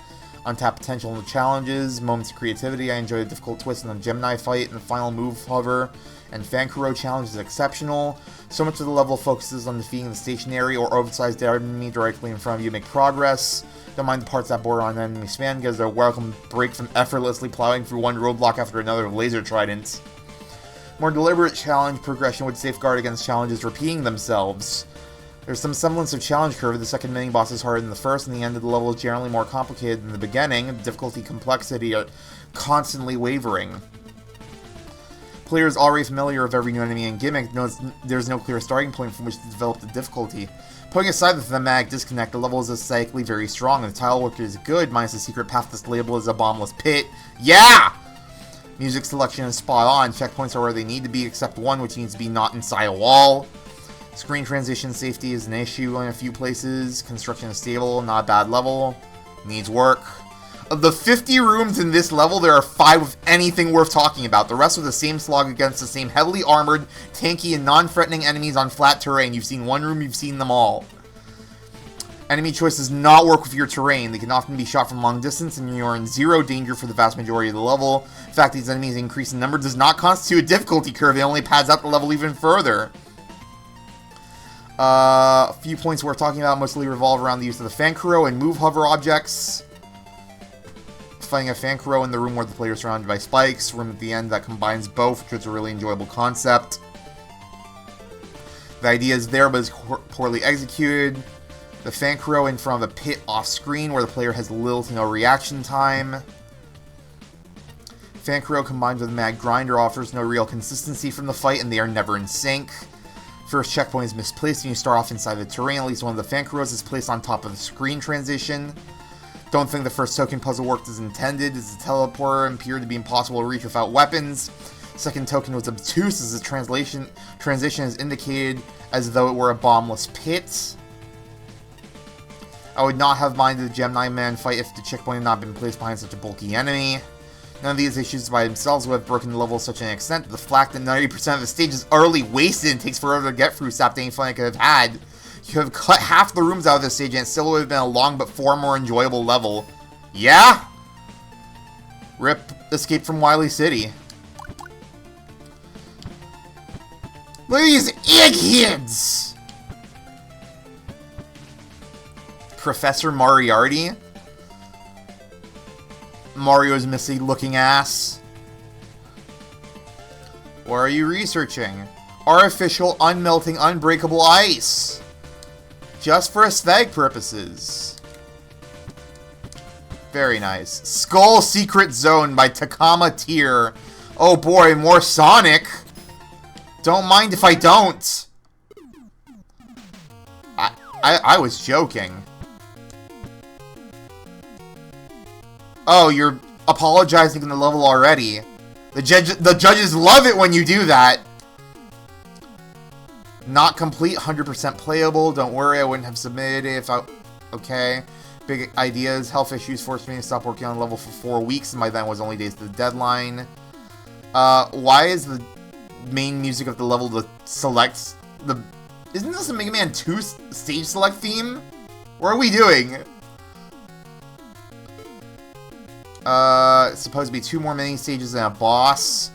Untapped potential in the challenges, moments of creativity. I enjoy the difficult twist in the Gemini fight, and the final move hover and Fankuro challenge is exceptional. So much of the level focuses on defeating the stationary or oversized enemy directly in front of you to make progress. Don't mind the parts that border on enemy spam, because they're a welcome break from effortlessly plowing through one roadblock after another with laser tridents. More deliberate challenge progression would safeguard against challenges repeating themselves. There's some semblance of challenge curve. The second mini-boss is harder than the first, and the end of the level is generally more complicated than the beginning. The difficulty complexity are constantly wavering. Players already familiar with every new enemy and gimmick knows there's no clear starting point from which to develop the difficulty. Putting aside the thematic disconnect, the level is aesthetically very strong, and the tile work is good, minus the secret path that's labeled as a bombless pit. Yeah! Music selection is spot on. Checkpoints are where they need to be, except one, which needs to be not inside a wall. Screen transition safety is an issue in a few places. Construction is stable, not a bad level. Needs work. Of the 50 rooms in this level, there are 5 with anything worth talking about. The rest with the same slog against the same heavily armored, tanky, and non-threatening enemies on flat terrain. You've seen one room, you've seen them all. Enemy choice does not work with your terrain. They can often be shot from long distance, and you are in 0 danger for the vast majority of the level. The fact these enemies increase in number does not constitute a difficulty curve. It only pads out the level even further. A few points worth talking about mostly revolve around the use of the Fankuro and move hover objects. Fighting a Fankuro in the room where the player is surrounded by spikes. Room at the end that combines both, which is a really enjoyable concept. The idea is there, but is poorly executed. The Fankuro in front of a pit off-screen where the player has little to no reaction time. Fankuro combined with Mag Grinder offers no real consistency from the fight, and they are never in sync. First checkpoint is misplaced and you start off inside the terrain. At least one of the Fankuros is placed on top of the screen transition. Don't think the first token puzzle worked as intended, as the teleporter appeared to be impossible to reach without weapons. Second token was obtuse, as the transition is indicated as though it were a bombless pit. I would not have minded the Gem 9-man fight if the checkpoint had not been placed behind such a bulky enemy. None of these issues by themselves would have broken the level to such an extent, but the fact that 90% of the stage is utterly wasted and takes forever to get through sapped any fun I could have had. You could have cut half the rooms out of this stage and it still would have been a long but far more enjoyable level. Yeah? Rip Escape from Wily City. Look at these eggheads! Professor Moriarty? Mario's messy looking ass. What are you researching? Artificial, unmelting, unbreakable ice. Just for aesthetic purposes. Very nice. Skull Secret Zone by Takama Tier. Oh boy, more Sonic. Don't mind if I don't. I was joking. Oh, you're apologizing in the level already. The judges love it when you do that. Not complete, 100% playable. Don't worry, I wouldn't have submitted it if I... Okay. Big ideas. Health issues forced me to stop working on the level for 4 weeks, and by then was only days to the deadline. Why is the main music of the level the select... Isn't this a Mega Man 2 stage select theme? What are we doing? It's supposed to be 2 more mini stages and a boss.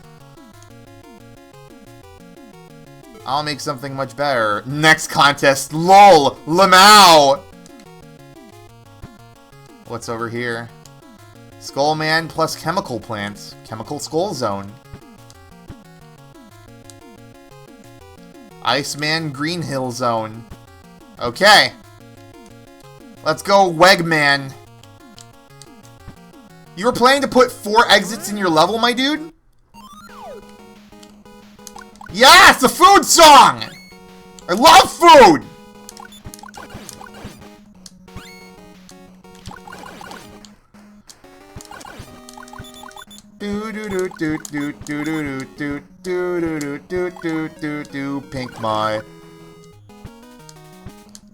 I'll make something much better. Next contest, LOL! Lamau! What's over here? Skullman plus Chemical Plant. Chemical Skull Zone. Iceman Green Hill Zone. Okay. Let's go, Wegman. You were planning to put 4 exits in your level, my dude? Yeah, it's a food song! I love food! Do do do do do do do do do do do do do do Pink my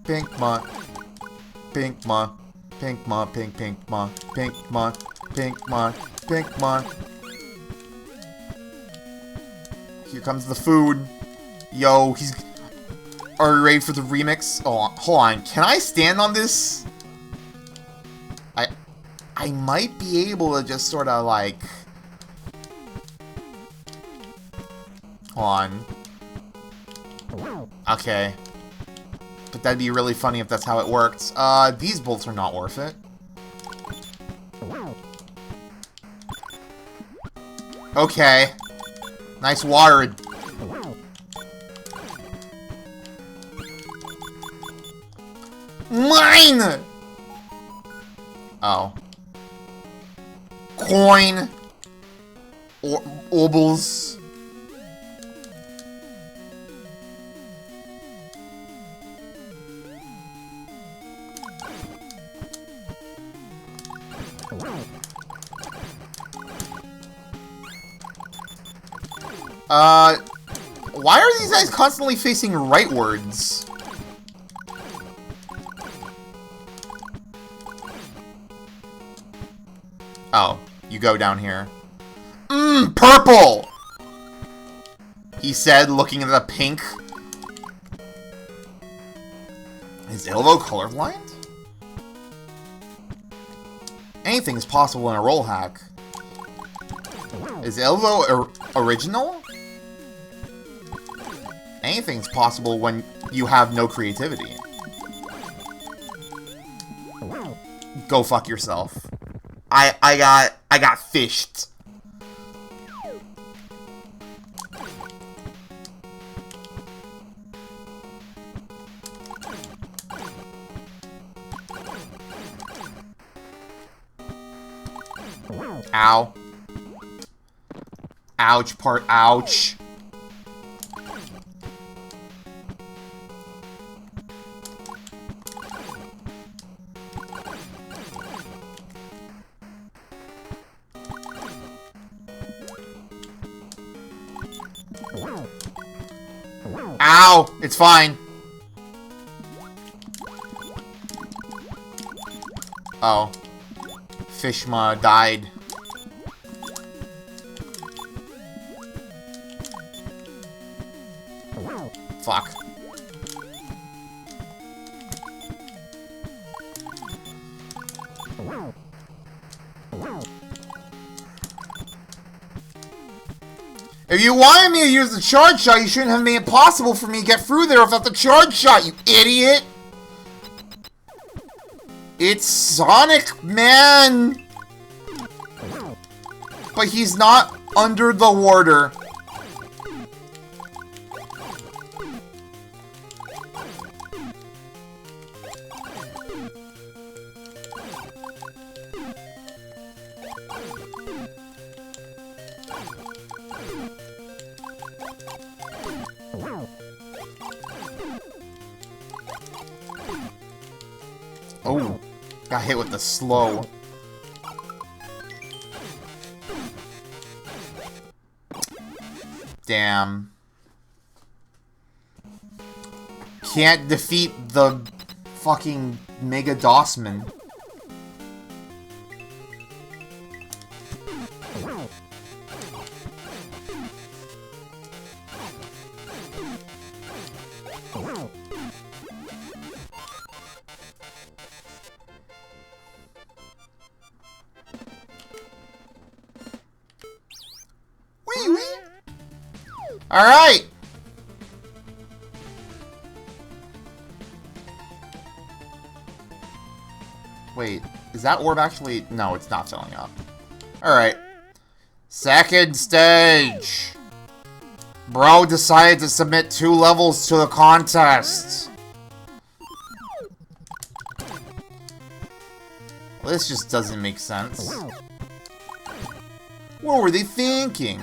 Pink my Pink my Pink my Pink Pink my Pink my Pink my Pink my. Here comes the food. Yo, he's... Are we ready for the remix? Oh, hold on. Can I stand on this? I might be able to just sort of like... Hold on. Okay. But that'd be really funny if that's how it worked. These bolts are not worth it. Okay. Nice water. Mine! Oh. Coin. Orbals. Why are these guys constantly facing rightwards? Oh, you go down here. Purple! He said, looking at the pink. Is Ilvo colorblind? Anything's possible in a roll hack. Is Ilvo original? Anything's possible when you have no creativity. Go fuck yourself. I got fished. Ow. Ouch part, ouch. Ow! It's fine. Oh. Fishma died. Fuck. If you wanted me to use the charge shot, you shouldn't have made it possible for me to get through there without the charge shot, you idiot! It's Sonic, man! But he's not under the water. Oh, got hit with the slow. Damn. Can't defeat the fucking Mega Dossman. Alright! Wait, is that orb actually... No, it's not filling up. Alright. Second stage! Bro decided to submit 2 levels to the contest. Well, this just doesn't make sense. What were they thinking?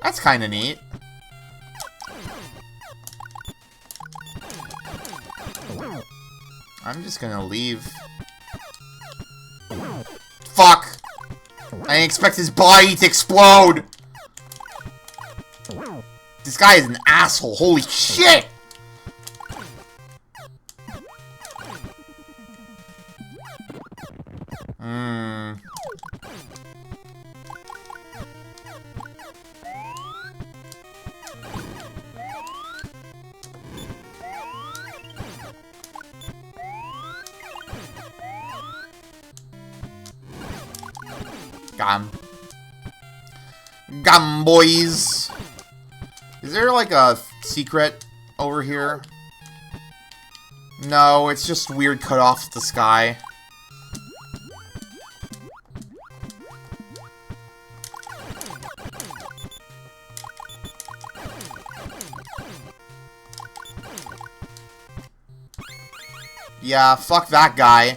That's kinda neat. I'm just gonna leave. Fuck! I didn't expect his body to explode! This guy is an asshole, holy shit! Gum boys. Is there like a secret over here? No, it's just weird cut off the sky. Yeah, fuck that guy.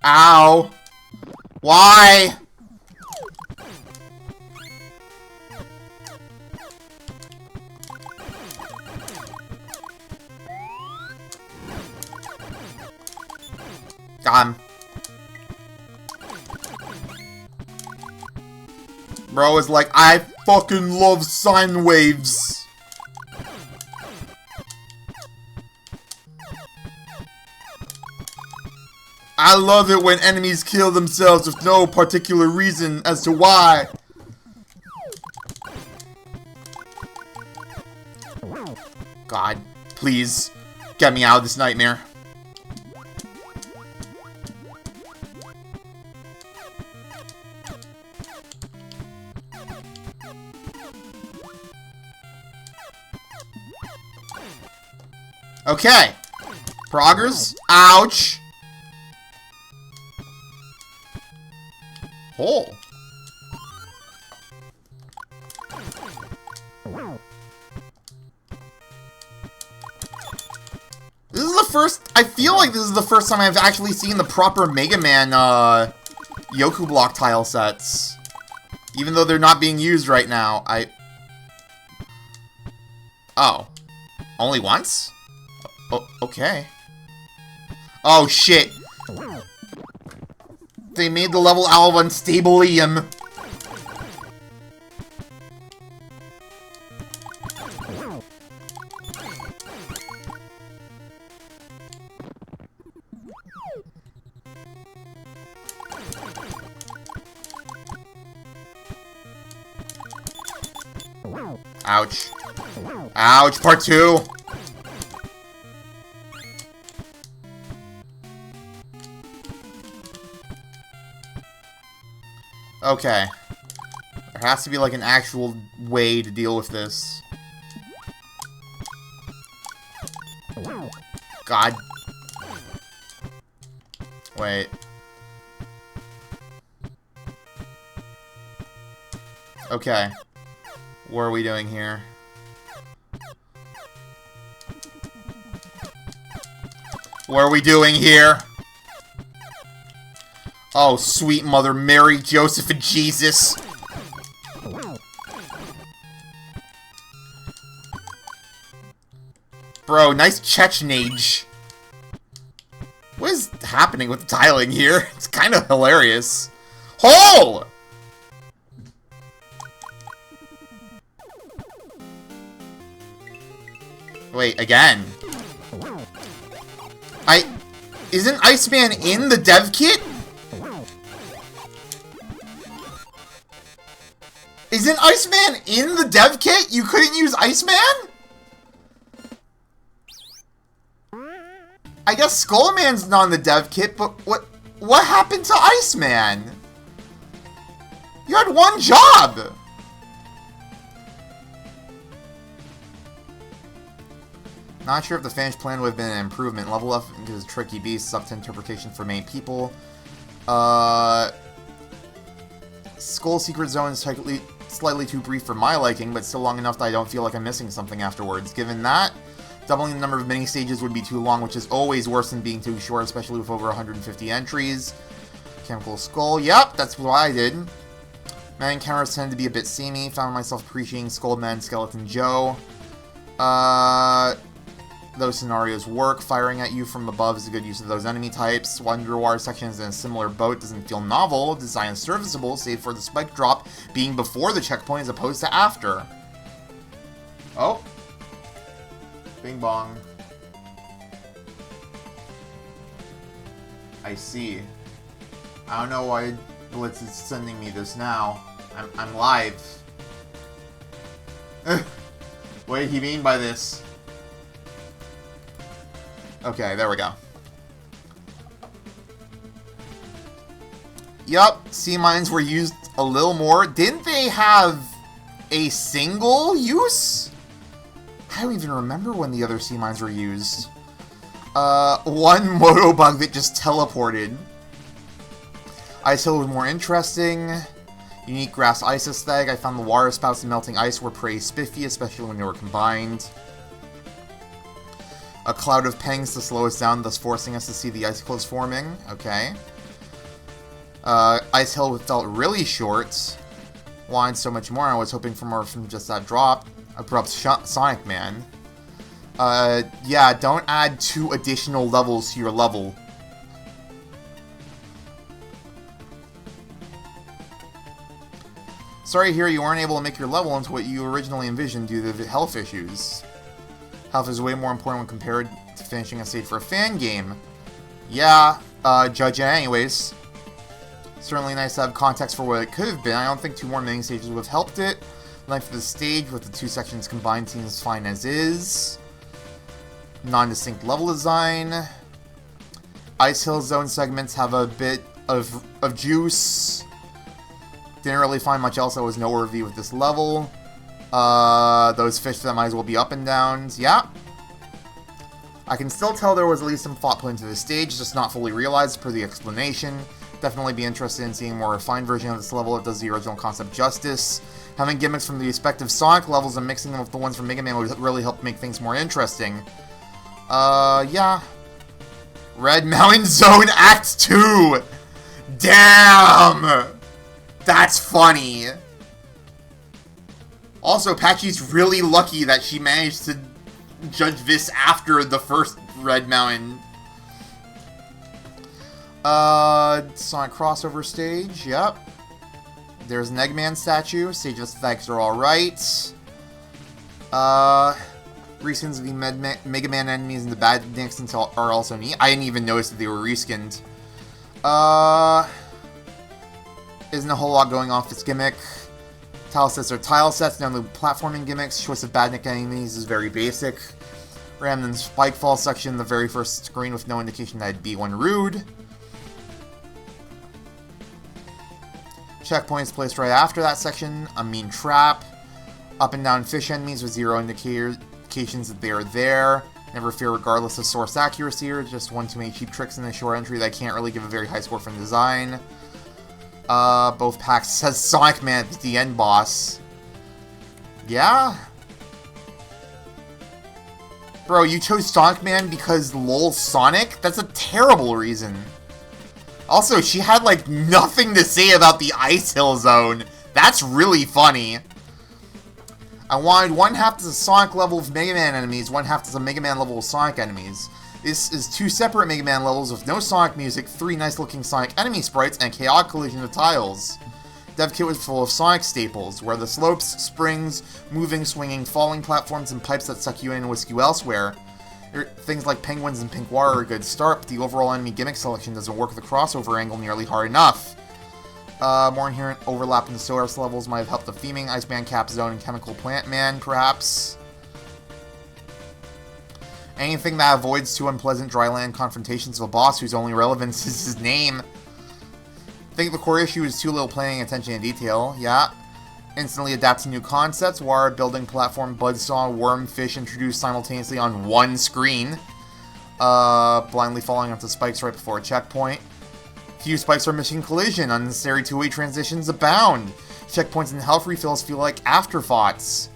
Ow. Why? Got him. Bro is like, I fucking love sine waves. I love it when enemies kill themselves with no particular reason as to why. God, please, get me out of this nightmare. Okay. Progress. Ouch. Hole. This is the first... I feel like this is the first time I've actually seen the proper Mega Man, Yoku block tile sets. Even though they're not being used right now, Oh. Only once? Oh, okay. Oh, shit. They made the level out of unstabilium. Ouch. Ouch, part 2! Okay. There has to be, like, an actual way to deal with this. God. Wait. Okay. What are we doing here? What are we doing here? Oh, sweet Mother Mary, Joseph, and Jesus. Bro, nice Chechnage. What is happening with the tiling here? It's kind of hilarious. Hole! Wait, again. Isn't Iceman in the dev kit? Isn't Iceman in the dev kit? You couldn't use Iceman? I guess Skullman's not in the dev kit, but what happened to Iceman? You had one job! Not sure if the finished plan would have been an improvement. Level up into this tricky beast, up to interpretation for main people. Skull Secret Zone is slightly too brief for my liking, but still long enough that I don't feel like I'm missing something afterwards. Given that, doubling the number of mini-stages would be too long, which is always worse than being too short, especially with over 150 entries. Chemical Skull, yep, that's what I did. Man encounters tend to be a bit samey. Found myself appreciating Skullman, Skeleton Joe. Those scenarios work. Firing at you from above is a good use of those enemy types. Underwater sections in a similar boat doesn't feel novel. Design is serviceable, save for the spike drop being before the checkpoint as opposed to after. Oh. Bing bong. I see. I don't know why Blitz is sending me this now. I'm live. What did he mean by this? Okay, there we go. Yup, sea mines were used a little more. Didn't they have a single use? I don't even remember when the other sea mines were used. One moto bug that just teleported. Ice Hill was more interesting. Unique grass ice aesthetic. I found the water spouts and melting ice were pretty spiffy, especially when they were combined. A cloud of pangs to slow us down, thus forcing us to see the icicles forming. Okay. Ice Hill felt really short. Wanted so much more. I was hoping for more from just that drop. Abrupt Sonic Man. Yeah, don't add 2 additional levels to your level. Sorry to hear you weren't able to make your level into what you originally envisioned due to the health issues. Health is way more important when compared to finishing a stage for a fan game. Yeah, judge it anyways. Certainly nice to have context for what it could have been. I don't think 2 more mini stages would have helped it. Length of the stage with the 2 sections combined seems fine as is. Non-distinct level design. Ice Hill Zone segments have a bit of juice. Didn't really find much else that was noteworthy with this level. Those fish that might as well be up and downs. Yeah. I can still tell there was at least some thought put into the stage, just not fully realized per the explanation. Definitely be interested in seeing a more refined version of this level that does the original concept justice. Having gimmicks from the respective Sonic levels and mixing them with the ones from Mega Man would really help make things more interesting. Yeah. Red Mountain Zone Act 2! Damn! That's funny. Also, Patchy's really lucky that she managed to judge this after the first Red Mountain. Sonic crossover stage, yep. There's an Eggman statue. Stage effects are alright. Reskins of the Mega Man enemies and the Badniks are also neat. I didn't even notice that they were reskinned. Isn't a whole lot going off its gimmick. Tile sets are tile sets, none of the platforming gimmicks. Choice of Badnik enemies is very basic. Ram and Spike Fall section, the very first screen with no indication that it'd be one rude. Checkpoints placed right after that section. A mean trap. Up and down fish enemies with zero indications that they are there. Never fear regardless of source accuracy, or just one too many cheap tricks in the short entry that can't really give a very high score from design. Both packs says Sonic Man at the end boss. Yeah? Bro, you chose Sonic Man because lol Sonic? That's a terrible reason. Also, she had, like, nothing to say about the Ice Hill Zone. That's really funny. I wanted one half as a Sonic level of Mega Man enemies, one half as a Mega Man level of Sonic enemies. This is two separate Mega Man levels with no Sonic music, 3 nice-looking Sonic enemy sprites, and a chaotic collision of tiles. Dev kit was full of Sonic staples, where the slopes, springs, moving, swinging, falling platforms, and pipes that suck you in and whisk you elsewhere. Things like penguins and pink water are a good start, but the overall enemy gimmick selection doesn't work with the crossover angle nearly hard enough. More inherent overlap in the Source levels might have helped the theming, Iceman, Cap Zone, and Chemical Plant Man, perhaps. Anything that avoids too unpleasant dryland confrontations of a boss whose only relevance is his name. I think the core issue is too little paying attention to detail, yeah. Instantly adapts to new concepts, wire, building, platform, buzzsaw, worm, fish introduced simultaneously on one screen. Blindly falling onto spikes right before a checkpoint. Few spikes are missing collision, unnecessary two-way transitions abound. Checkpoints and health refills feel like afterthoughts.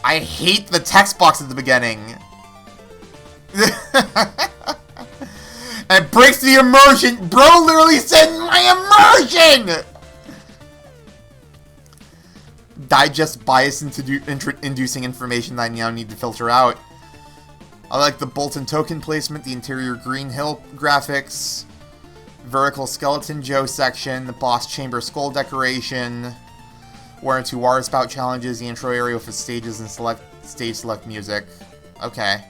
I hate the text box at the beginning. It breaks the immersion. Bro literally said my immersion! Digest bias inducing information that I now need to filter out. I like the bolt and token placement, the interior green hill graphics, vertical skeleton Joe section, the boss chamber skull decoration, 1 or 2 water spout challenges, the intro area with the stages and stage select music. Okay.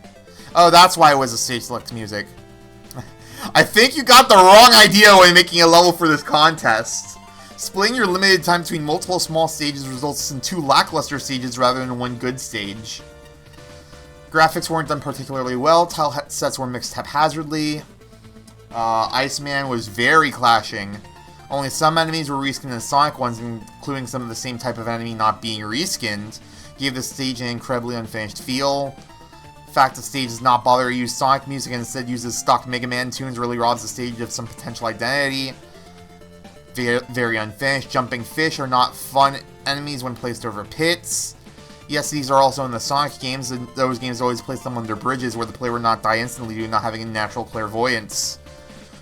Oh, that's why it was a stage select music. I think you got the wrong idea when making a level for this contest. Splitting your limited time between multiple small stages results in 2 lackluster stages rather than 1 good stage. Graphics weren't done particularly well, tile sets were mixed haphazardly. Iceman was very clashing. Only some enemies were reskinned as Sonic ones, including some of the same type of enemy not being reskinned, gave the stage an incredibly unfinished feel. The fact the stage does not bother to use Sonic music and instead uses stock Mega Man tunes really robs the stage of some potential identity. Very unfinished. Jumping fish are not fun enemies when placed over pits. Yes, these are also in the Sonic games, and those games always place them under bridges where the player would not die instantly due to not having a natural clairvoyance.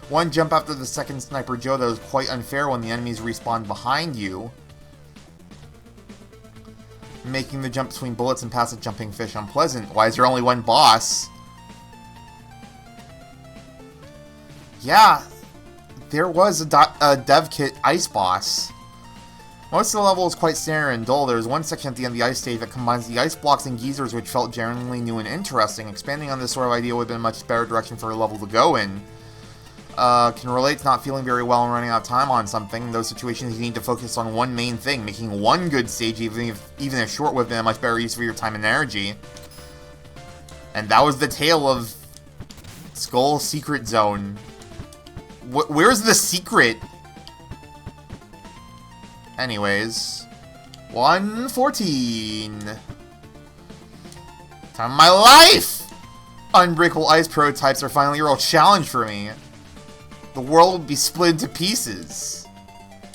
One jump after the second Sniper Joe that was quite unfair when the enemies respawn behind you, making the jump between bullets and past a jumping fish unpleasant. Why is there only 1 boss? Yeah, there was a dev kit ice boss. Most of the level is quite standard and dull. There's one section at the end of the ice stage that combines the ice blocks and geysers, which felt genuinely new and interesting. Expanding on this sort of idea would have been a much better direction for a level to go in. Can relate to not feeling very well and running out of time on something. In those situations, you need to focus on one main thing, making one good stage, even if short, would have been a much better use for your time and energy. And that was the tale of Skull Secret Zone. Where's the secret? Anyways, 114. Time of my life! Unbreakable ice prototypes are finally a real challenge for me. The world will be split into pieces.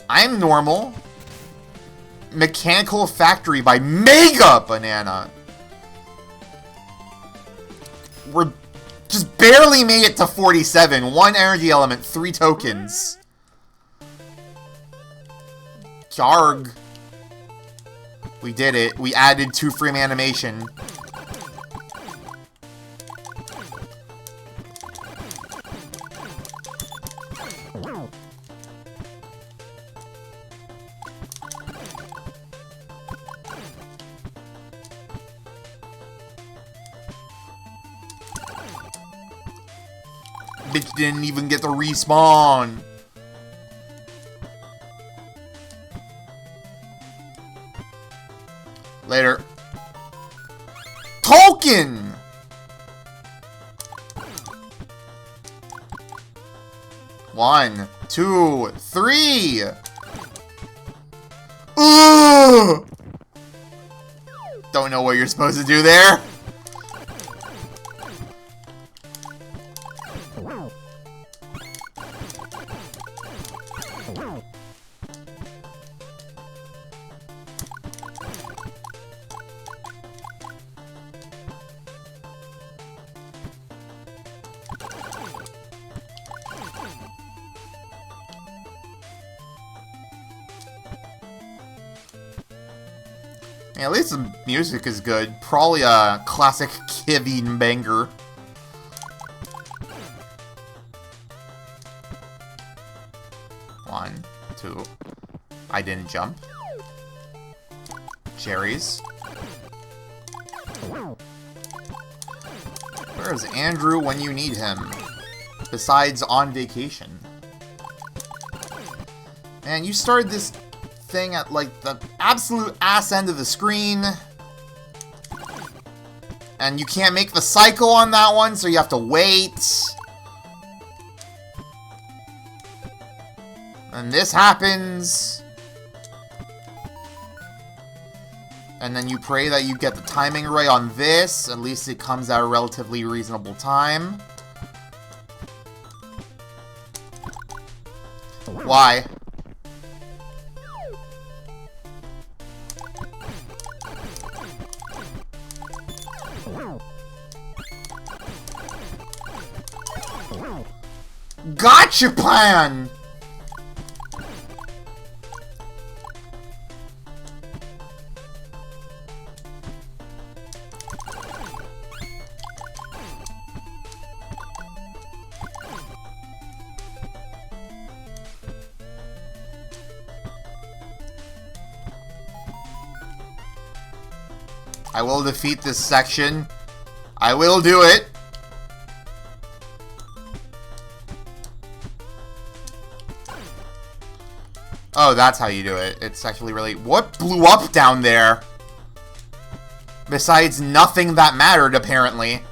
I'm normal. Mechanical Factory by Mega Banana. We're just barely made it to 47. 1 energy element, 3 tokens. Jarg. We did it. We added 2 frame animation. bitch didn't even get to respawn. Later. Tolkien! One, two, three! Ugh! Don't know what you're supposed to do there. Yeah, at least the music is good. Probably a classic Kevin banger. One, two. I didn't jump. Cherries. Where's Andrew when you need him? Besides on vacation. Man, you started this thing at like the absolute ass end of the screen. And you can't make the cycle on that one, so you have to wait. And this happens. And then you pray that you get the timing right on this. At least it comes at a relatively reasonable time. Why? Gotcha plan! I will defeat this section. I will do it. Oh, that's how you do it. It's actually really... What blew up down there? Besides nothing that mattered, apparently.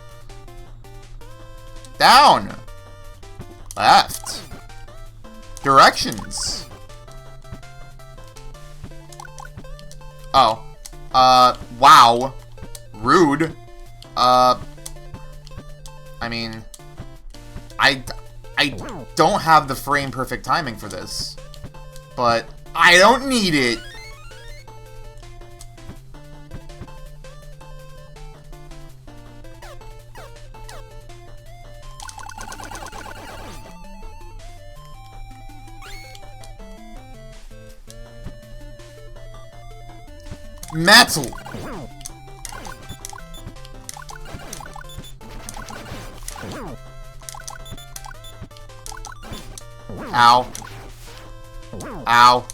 Down. Left. Directions. Oh. Wow. Rude. I mean... I don't have the frame-perfect timing for this. But I don't need it. Metal. Ow. Ow.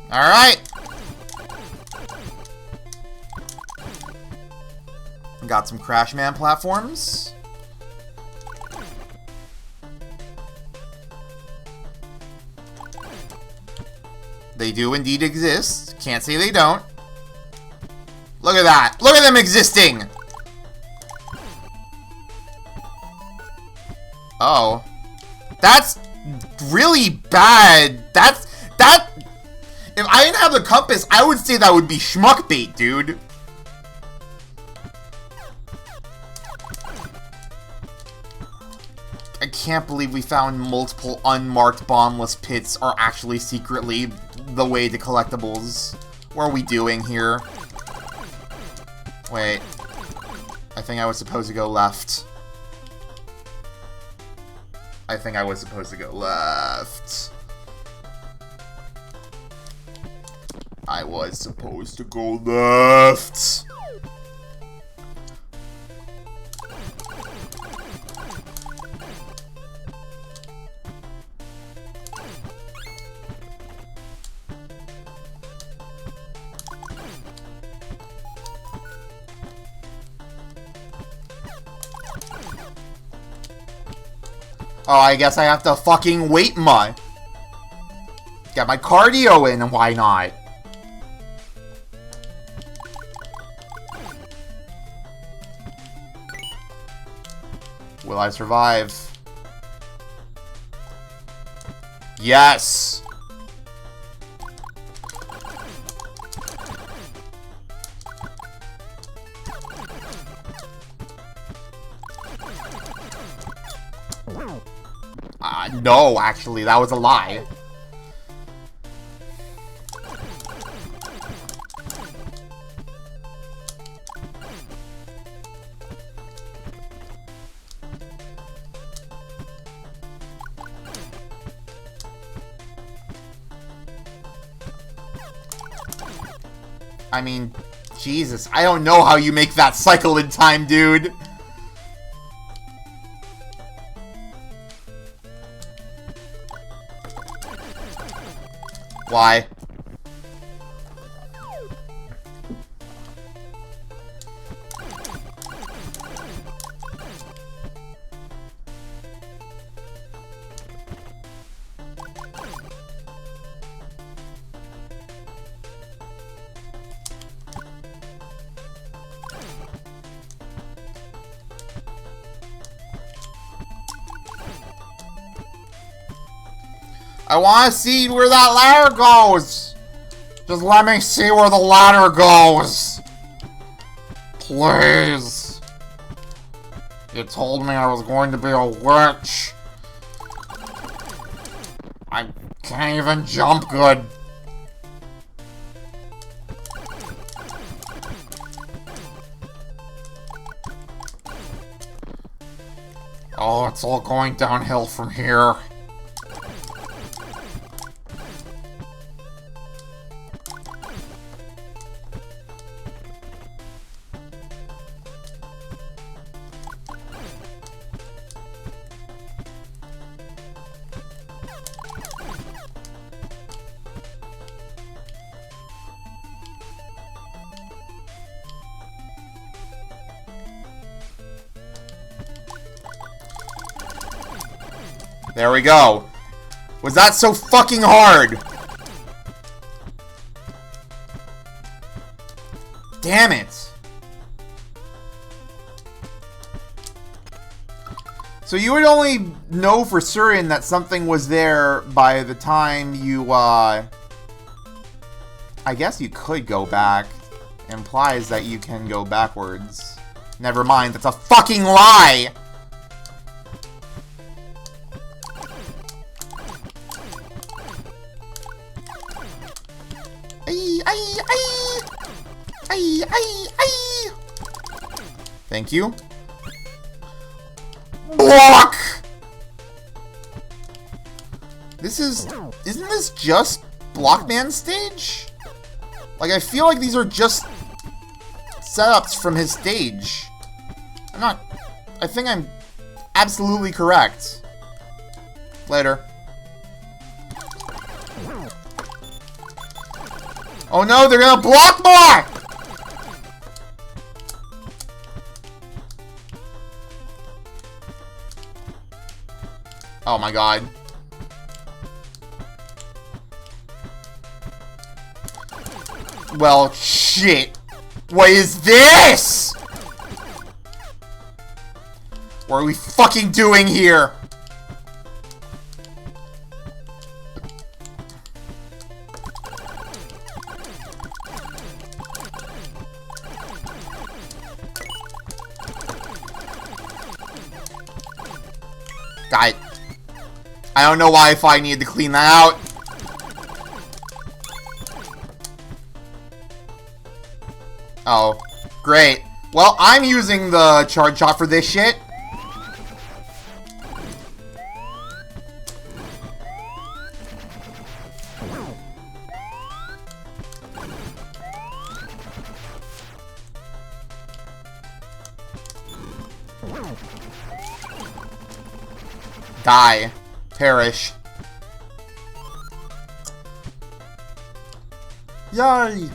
Alright. Got some Crashman platforms. They do indeed exist. Can't say they don't. Look at that. Look at them existing! Oh. That's really bad. If I didn't have the compass, I would say that would be schmuck bait, dude. I can't believe we found multiple unmarked bombless pits are actually secretly the way to collectibles. What are we doing here? Wait. I think I was supposed to go left. I think I was supposed to go left. I was supposed to go left. Oh, I guess I have to fucking wait get my cardio in, and why not? Will I survive? Yes! No, actually, that was a lie. I mean, Jesus, I don't know how you make that cycle in time, dude. Why? I want to see where that ladder goes! Just let me see where the ladder goes! Please! You told me I was going to be a witch! I can't even jump good! Oh, it's all going downhill from here. There we go. Was that so fucking hard? Damn it. So you would only know for certain that something was there by the time you, I guess you could go back. It implies that you can go backwards. Never mind, that's a fucking lie! Thank you. Block! Isn't this just Blockman's stage? Like, I feel like these are just setups from his stage. I think I'm absolutely correct. Later. Oh no, they're gonna block more! Oh my god. Well, shit. What is this? What are we fucking doing here? Got it. I don't know why if I needed to clean that out. Oh, great. Well, I'm using the charge shot for this shit. Die. Perish. Yay!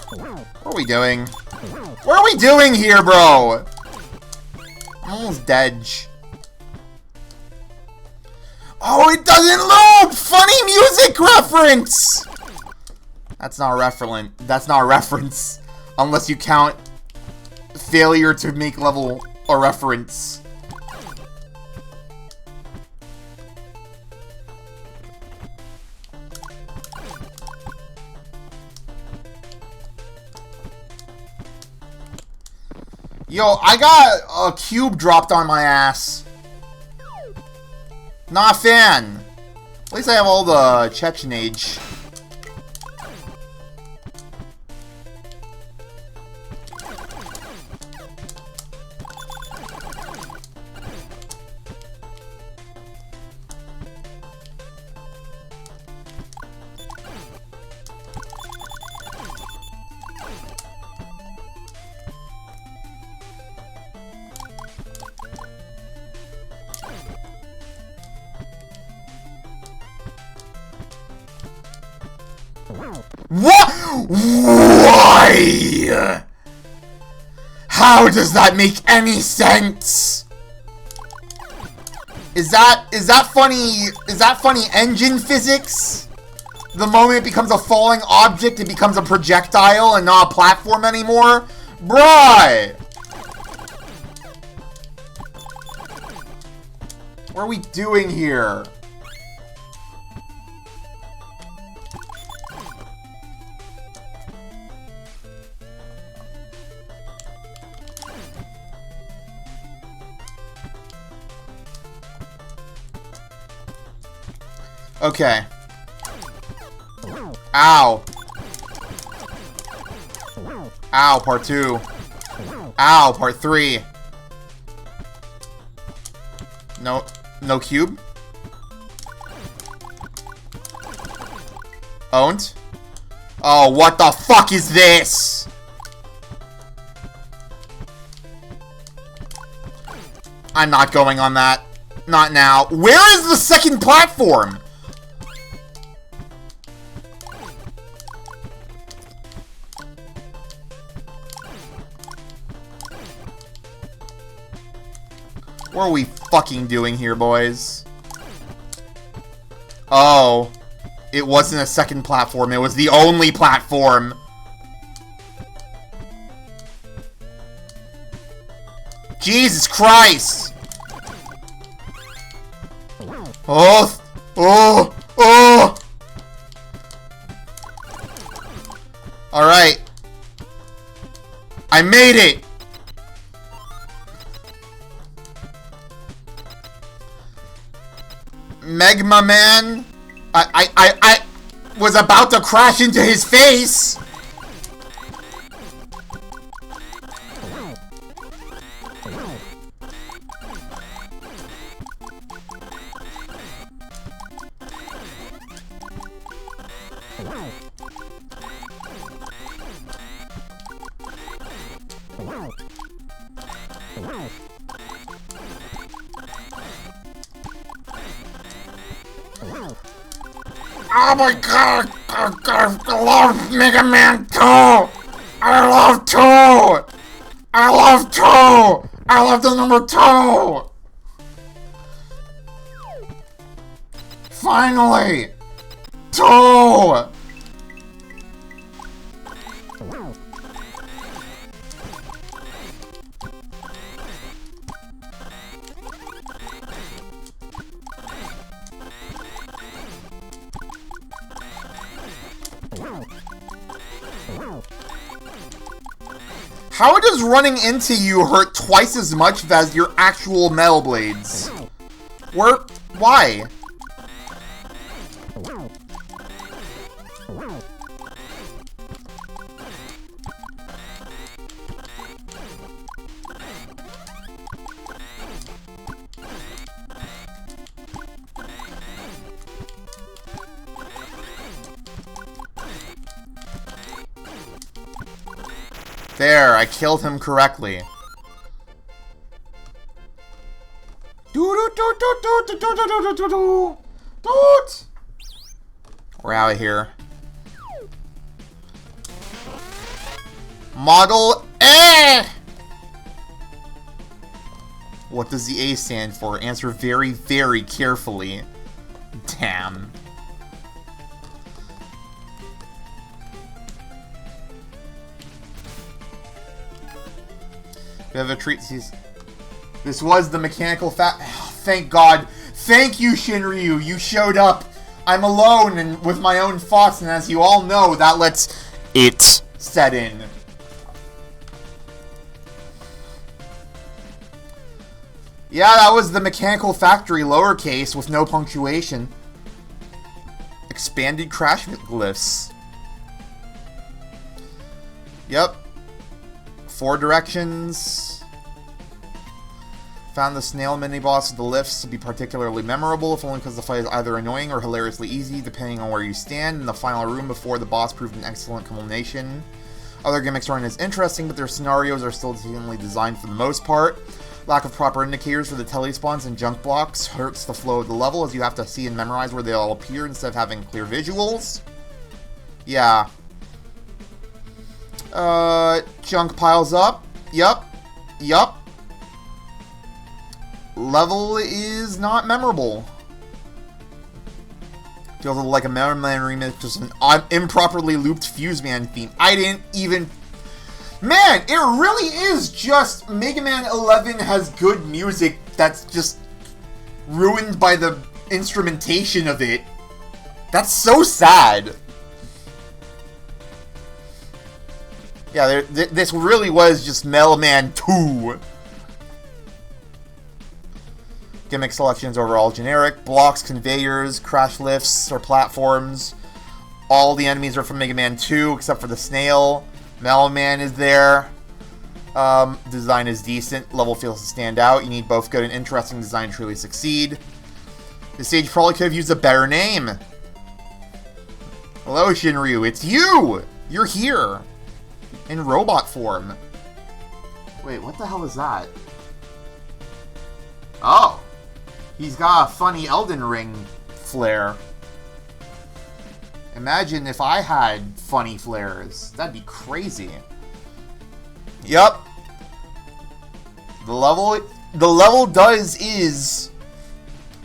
What are we doing? What are we doing here, bro? I'm almost dead. Oh, it doesn't loop! Funny music reference! That's not a reference. That's not a reference. Unless you count failure to make level a reference. Yo, I got a cube dropped on my ass. Not a fan. At least I have all the Chechen age. What? Why? How does that make any sense? Is that funny? Is that funny engine physics? The moment it becomes a falling object, it becomes a projectile and not a platform anymore? Bruh! What are we doing here? Okay. Ow. Ow, part 2. Ow, part 3. No cube? Owned? Oh, what the fuck is this? I'm not going on that. Not now. Where is the second platform? What are we fucking doing here, boys? Oh. It wasn't a second platform. It was the only platform. Jesus Christ! Oh! Oh! Oh! Alright. I made it! MAGMML3? I was about to crash into his face! Oh my god! I love Mega Man 2! I love 2! I love 2! I love the number 2! Finally! 2! How does running into you hurt twice as much as your actual metal blades? Why? There, I killed him correctly. We're out of here. Model A! What does the A stand for? Answer very, very carefully. Damn. We have a treat. This was the mechanical thank God. Thank you, Shinryu. You showed up. I'm alone and with my own thoughts, and as you all know, that lets it set in. Yeah, that was the mechanical factory, lowercase, with no punctuation. Expanded crash glyphs. Yep. 4 directions. Found the snail mini-boss of the lifts to be particularly memorable, if only because the fight is either annoying or hilariously easy, depending on where you stand. In the final room before the boss proved an excellent culmination. Other gimmicks aren't as interesting, but their scenarios are still decently designed for the most part. Lack of proper indicators for the telespawns and junk blocks hurts the flow of the level, as you have to see and memorize where they all appear instead of having clear visuals. Yeah. Junk piles up. Yup. Level is not memorable. Feels like a Mega Man remix, just an improperly looped Fuse Man theme. I didn't even... Man, it really is just Mega Man 11 has good music that's just ruined by the instrumentation of it. That's so sad. Yeah, this really was just Mega Man 2. Gimmick selections overall generic. Blocks, conveyors, crash lifts, or platforms. All the enemies are from Mega Man 2 except for the snail. Mega Man is there. Design is decent. Level feels to stand out. You need both good and interesting design to truly succeed. This stage probably could have used a better name. Hello, Shinryu. It's you! You're here. In robot form. Wait, what the hell is that? Oh. He's got a funny Elden Ring flair. Imagine if I had funny flares. That'd be crazy. Yup. The level is...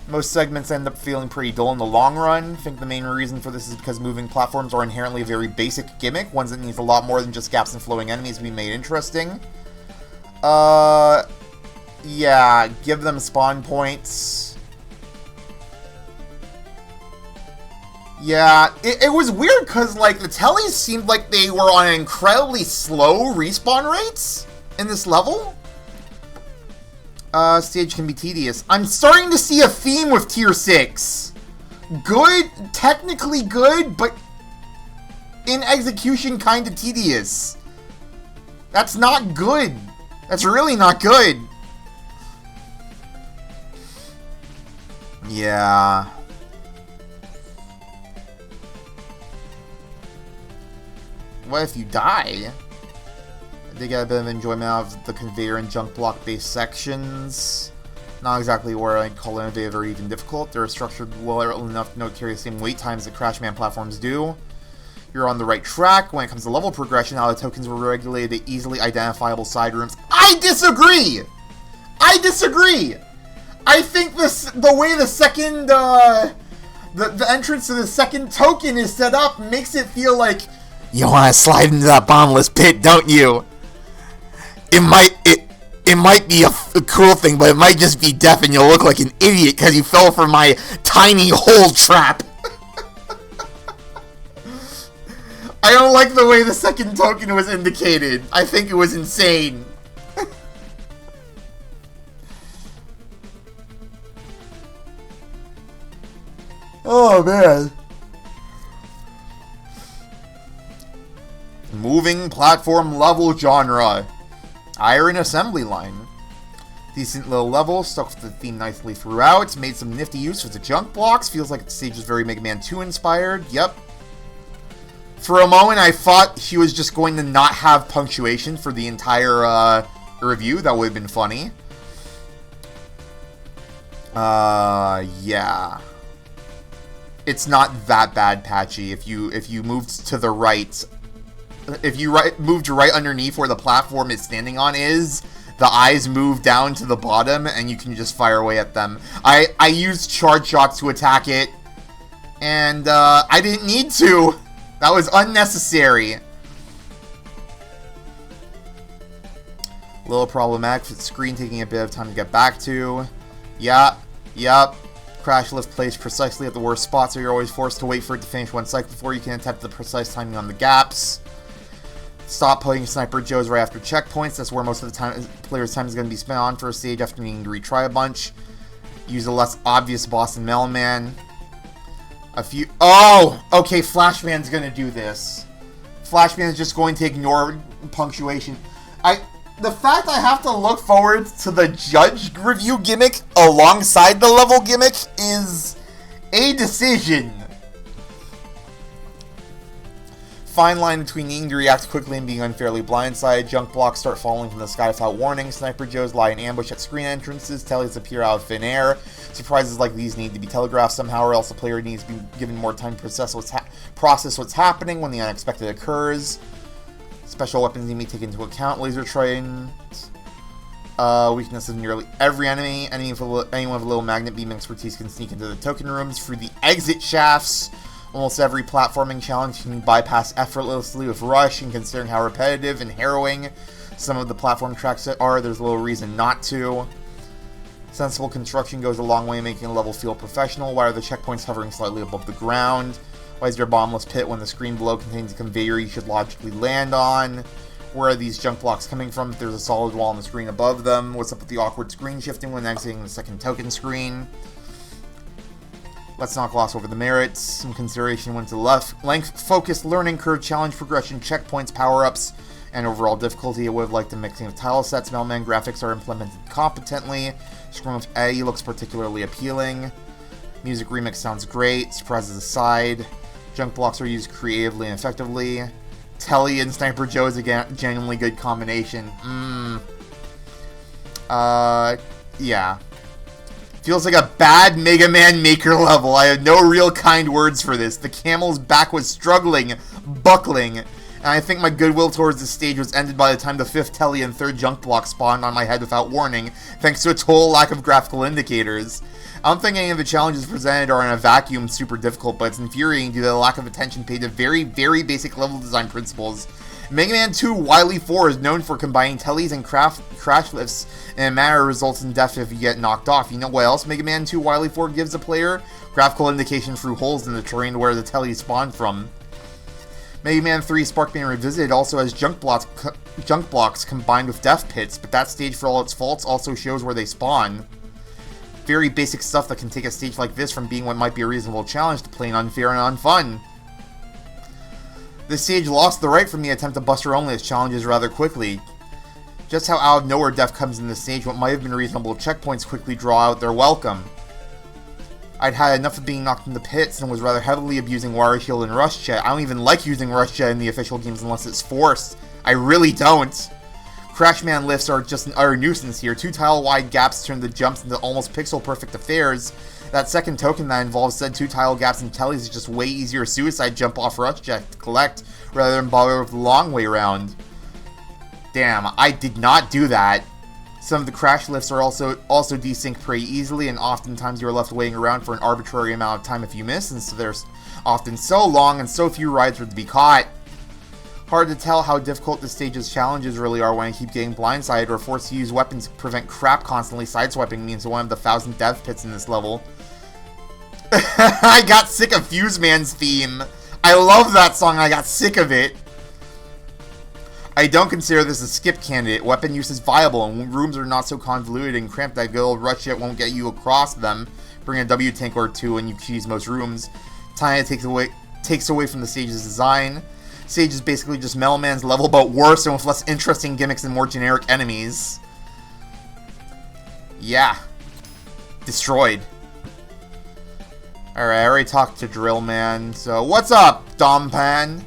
Most segments end up feeling pretty dull in the long run. I think the main reason for this is because moving platforms are inherently a very basic gimmick, ones that needs a lot more than just gaps and flowing enemies to be made interesting. Yeah, give them spawn points. Yeah, it was weird because, like, the tellies seemed like they were on incredibly slow respawn rates in this level. Stage can be tedious. I'm starting to see a theme with Tier 6. Good, technically good, but in execution kind of tedious. That's not good. That's really not good. Yeah. What if you die? I did get a bit of enjoyment out of the conveyor and junk block based sections. Not exactly where I'd call innovative or even difficult. They're structured well enough to not carry the same wait times that Crash Man platforms do. You're on the right track. When it comes to level progression, how the tokens were regulated to easily identifiable side rooms. I disagree! I disagree! I think the way the second, the entrance to the second token is set up makes it feel like you want to slide into that bottomless pit, don't you? It might be a cool thing, but it might just be death and you'll look like an idiot because you fell for my tiny hole trap. I don't like the way the second token was indicated. I think it was insane. Oh, man. Moving platform level genre. Iron assembly line. Decent little level, stuck with the theme nicely throughout. It's made some nifty use with the junk blocks. Feels like the stage is very Mega Man 2 inspired. Yep. For a moment, I thought she was just going to not have punctuation for the entire review. That would have been funny. Yeah. It's not that bad, Patchy. If you moved to the right if you moved right underneath where the platform it's standing on is, the eyes move down to the bottom, and you can just fire away at them. I used charge shots to attack it, and I didn't need to. That was unnecessary. A little problematic for the screen taking a bit of time to get back to. Yup. Crash lift placed precisely at the worst spot, so you're always forced to wait for it to finish one cycle before you can attempt the precise timing on the gaps. Stop putting Sniper Joes right after checkpoints. That's where most of the time player's time is going to be spent on for a stage after needing to retry a bunch. Use a less obvious boss than Mailman. Oh! Okay, Flashman's going to do this. Flashman is just going to ignore punctuation. The fact I have to look forward to the judge review gimmick alongside the level gimmick is a decision. Fine line between needing to react quickly and being unfairly blindsided. Junk blocks start falling from the sky without warning. Sniper Joes lie in ambush at screen entrances. Tellies appear out of thin air. Surprises like these need to be telegraphed somehow, or else the player needs to be given more time to process what's happening when the unexpected occurs. Special weapons need to be taken into account. Laser train. Weakness of nearly every enemy. Anyone with a little magnet beam expertise can sneak into the token rooms through the exit shafts. Almost every platforming challenge can be bypassed effortlessly with Rush, and considering how repetitive and harrowing some of the platform tracks are, there's little reason not to. Sensible construction goes a long way in making a level feel professional. Why are the checkpoints hovering slightly above the ground? Why is there a bottomless pit when the screen below contains a conveyor you should logically land on? Where are these junk blocks coming from if there's a solid wall on the screen above them? What's up with the awkward screen shifting when exiting the second token screen? Let's not gloss over the merits. Some consideration went to length-focused learning curve, challenge progression, checkpoints, power-ups, and overall difficulty. I would have liked the mixing of tile sets. Mailman graphics are implemented competently. Scrum of A looks particularly appealing. Music remix sounds great. Surprises aside. Junk blocks are used creatively and effectively. Telly and Sniper Joe is a genuinely good combination. Yeah. Feels like a bad Mega Man Maker level. I have no real kind words for this. The camel's back was struggling, buckling, and I think my goodwill towards this stage was ended by the time the 5th Telly and 3rd junk block spawned on my head without warning, thanks to a total lack of graphical indicators. I don't think any of the challenges presented are in a vacuum super difficult, but it's infuriating due to the lack of attention paid to very, very basic level design principles. Mega Man 2 Wily 4 is known for combining tellies and crash lifts in a manner that results in death if you get knocked off. You know what else Mega Man 2 Wily 4 gives the player? Graphical indication through holes in the terrain where the tellies spawn from. Mega Man 3 Sparkman Revisited also has junk blocks combined with death pits, but that stage, for all its faults, also shows where they spawn. Very basic stuff that can take a stage like this from being what might be a reasonable challenge to plain unfair and unfun. This stage lost the right from the attempt to buster only its challenges rather quickly. Just how out of nowhere death comes in this stage, what might have been reasonable checkpoints quickly draw out their welcome. I'd had enough of being knocked in the pits and was rather heavily abusing Wire Shield and Rush Jet. I don't even like using Rush Jet in the official games unless it's forced. I really don't. Crashman lifts are just an utter nuisance here. 2 tile-wide gaps turn the jumps into almost pixel-perfect affairs. That second token that involves said 2 tile gaps and tellies is just way easier suicide jump off Rush Jet to collect, rather than bother with the long way around. Damn, I did not do that. Some of the crash lifts are also desync pretty easily, and oftentimes you're left waiting around for an arbitrary amount of time if you miss, and so there's often so long and so few rides for it to be caught. Hard to tell how difficult this stage's challenges really are when I keep getting blindsided or forced to use weapons to prevent crap constantly sideswiping me into one of the 1,000 death pits in this level. I got sick of Fuse Man's theme. I love that song, I got sick of it. I don't consider this a skip candidate. Weapon use is viable, and rooms are not so convoluted and cramped that good old Rush Jet won't get you across them. Bring a W tank or two and you cheese most rooms. Time takes away from the stage's design. Stage is basically just Metal Man's level, but worse and with less interesting gimmicks and more generic enemies. Yeah. Destroyed. Alright, I already talked to Drill Man, so what's up, Dompan?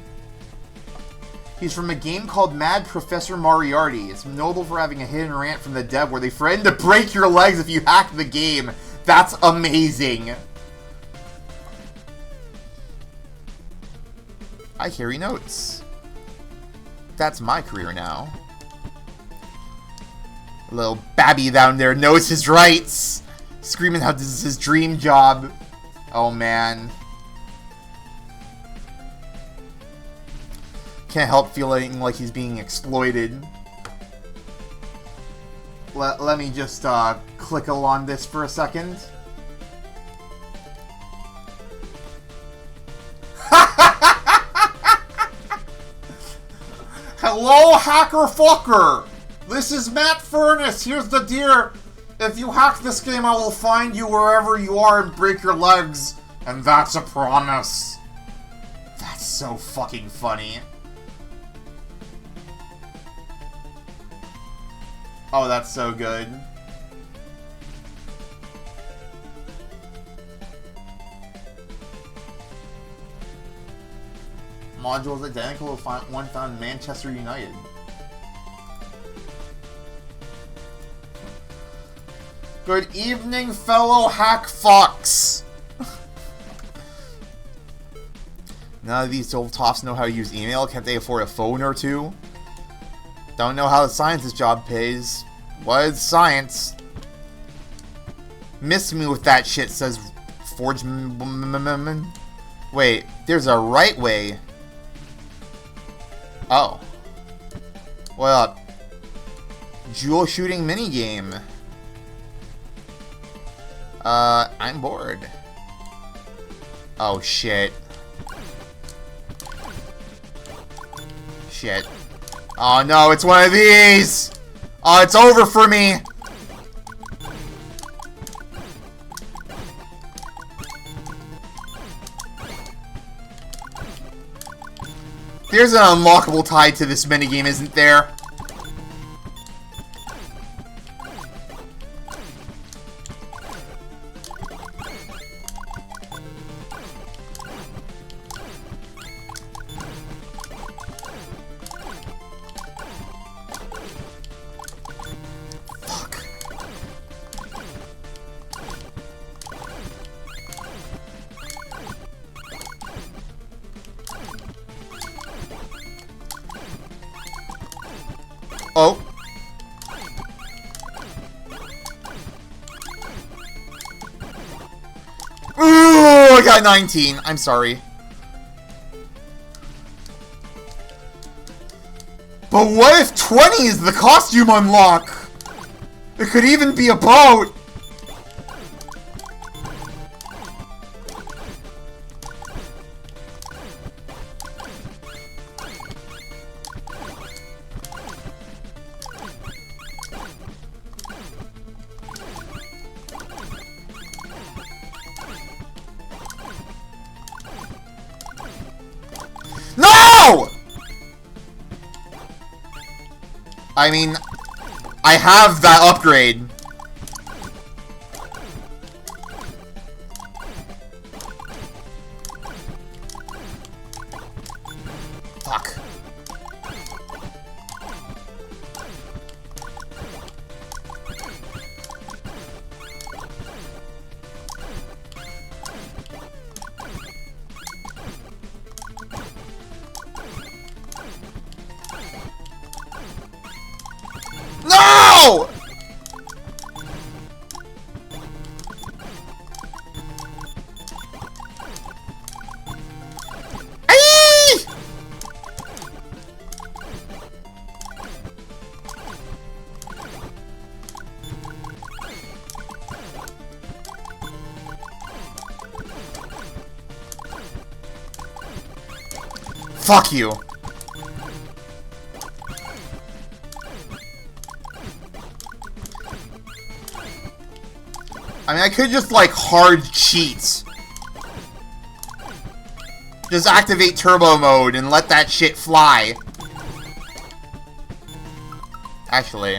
He's from a game called Mad Professor Moriarty. It's notable for having a hidden rant from the dev where they threaten to break your legs if you hack the game. That's amazing. I carry notes. That's my career now. Little Babby down there knows his rights. Screaming how this is his dream job. Oh, man. Can't help feeling like he's being exploited. Let me just clickle on this for a second. Hello, hacker fucker! This is Matt Furnace. Here's the deal. If you hack this game, I will find you wherever you are and break your legs. And that's a promise. That's so fucking funny. Oh, that's so good. Module is identical to one found in Manchester United. Good evening, fellow hack fucks. None of these old toffs know how to use email. Can't they afford a phone or two? Don't know how the scientist job pays. What is science? Miss me with that shit, says Forge. Wait, there's a right way. Oh. What up? Jewel shooting minigame. I'm bored. Oh, shit. Shit. Oh, no, it's one of these! Oh, it's over for me! There's an unlockable tied to this minigame, isn't there? Oh. Ooh, I got 19. I'm sorry. But what if 20 is the costume unlock? It could even be a boat. No! I mean, I have that upgrade. Fuck. No! Aye! Fuck you. I mean, I could just, like, hard cheat. Just activate turbo mode and let that shit fly. Actually.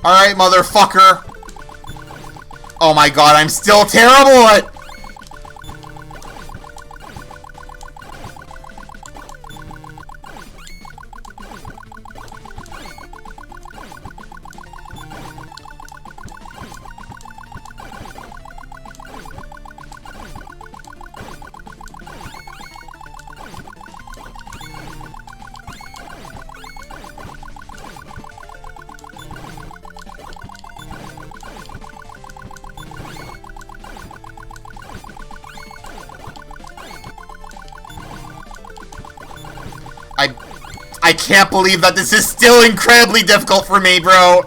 Alright, motherfucker. Oh my god, I'm still terrible at... I can't believe that this is still incredibly difficult for me, bro.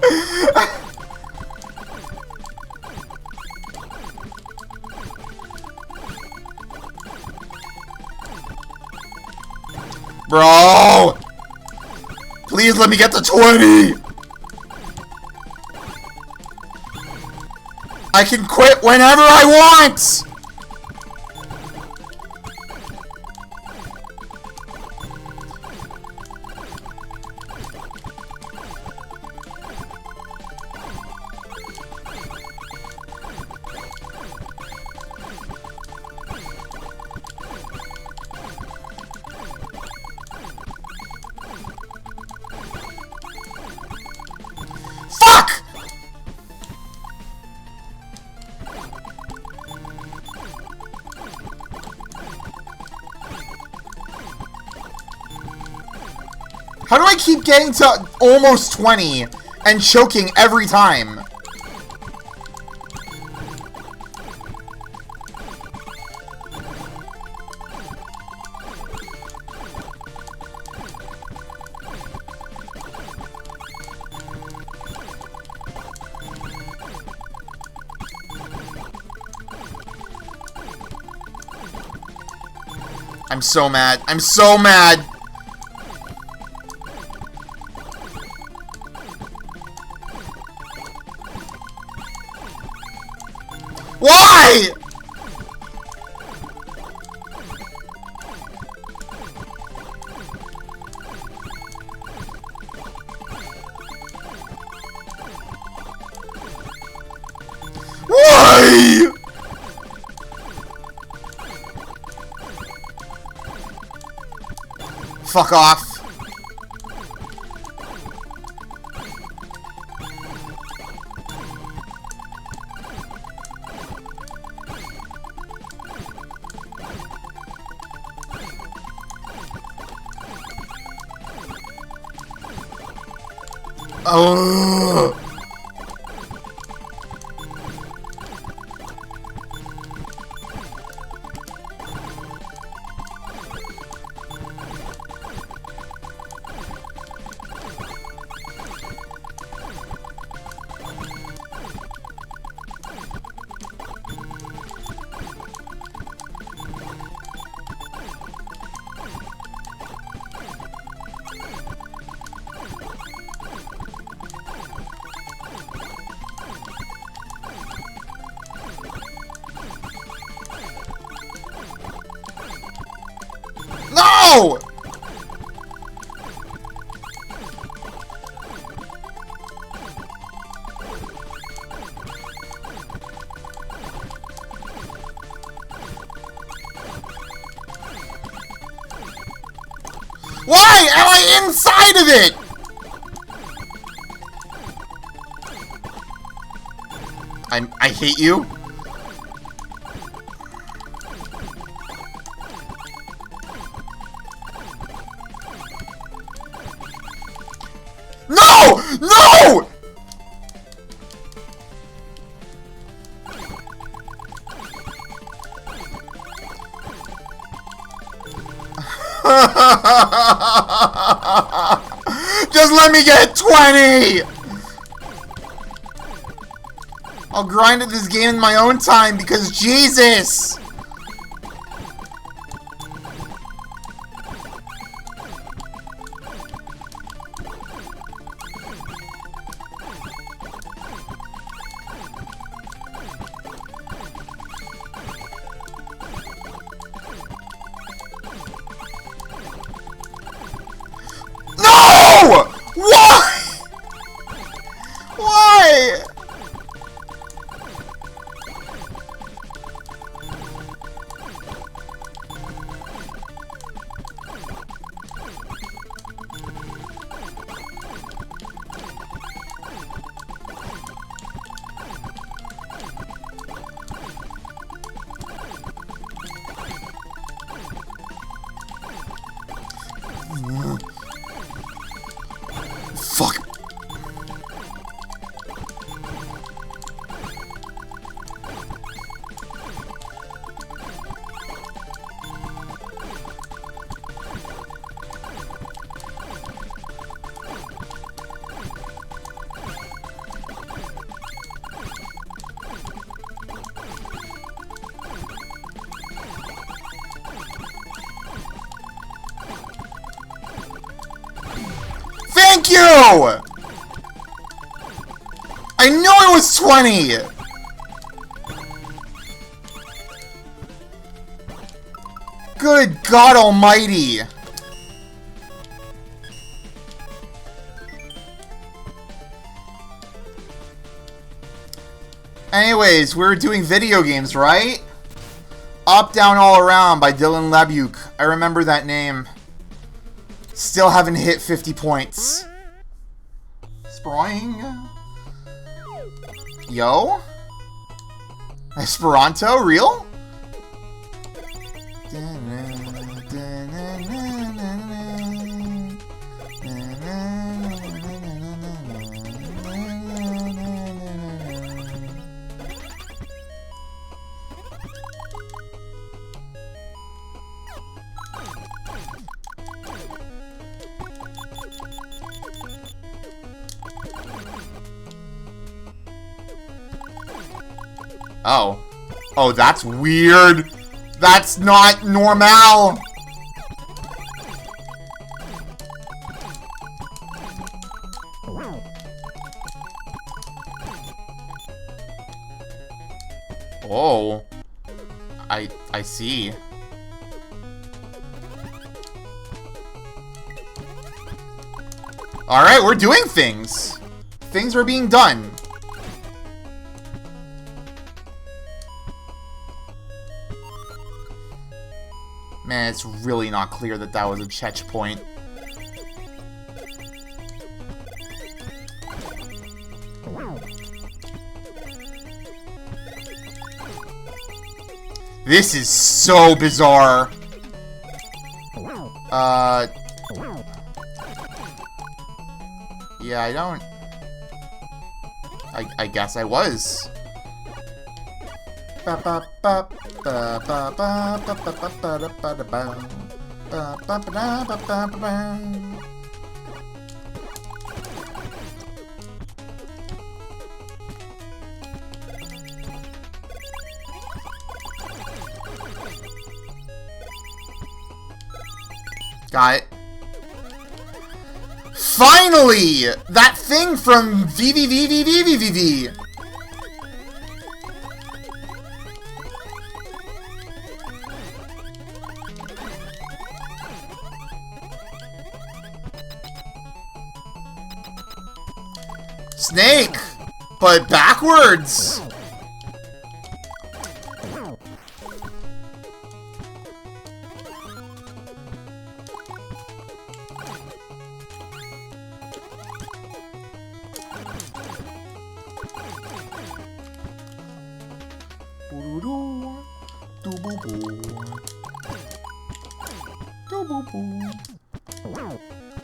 Bro! Please let me get to 20! I can quit whenever I want! Fuck! How do I keep getting to almost 20 and choking every time? I'm so mad. I'm so mad. Why? Why? Fuck off. Oh. No! Why am I inside of it? I hate you. No! No! Just let me get 20! I'll grind at this game in my own time because Jesus! No! Why? Why? Fuck. Thank you! I knew it was 20! Good God almighty! Anyways, we're doing video games, right? Up, Down, All Around by Dylan Lebuk. I remember that name. Still haven't hit 50 points. Spring. Yo? Esperanto? Real? Oh. Oh, that's weird. That's not normal. Oh. I see. Alright, we're doing things. Things are being done. Man, it's really not clear that that was a checkpoint. This is so bizarre. Yeah, I don't... I guess I was. Got it. Finally! That thing from VVVVVVVV! Snake! But backwards!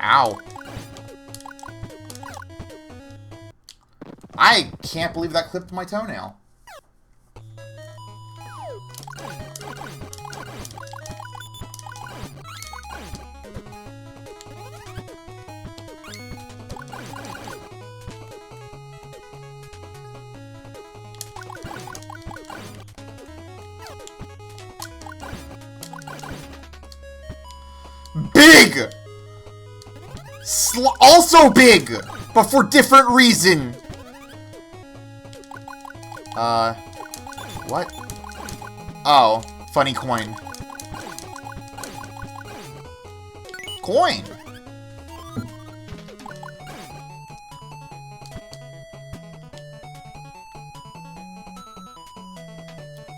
Ow. I can't believe that clipped my toenail. Big! Also big! But for different reason! What? Oh, funny coin. Coin!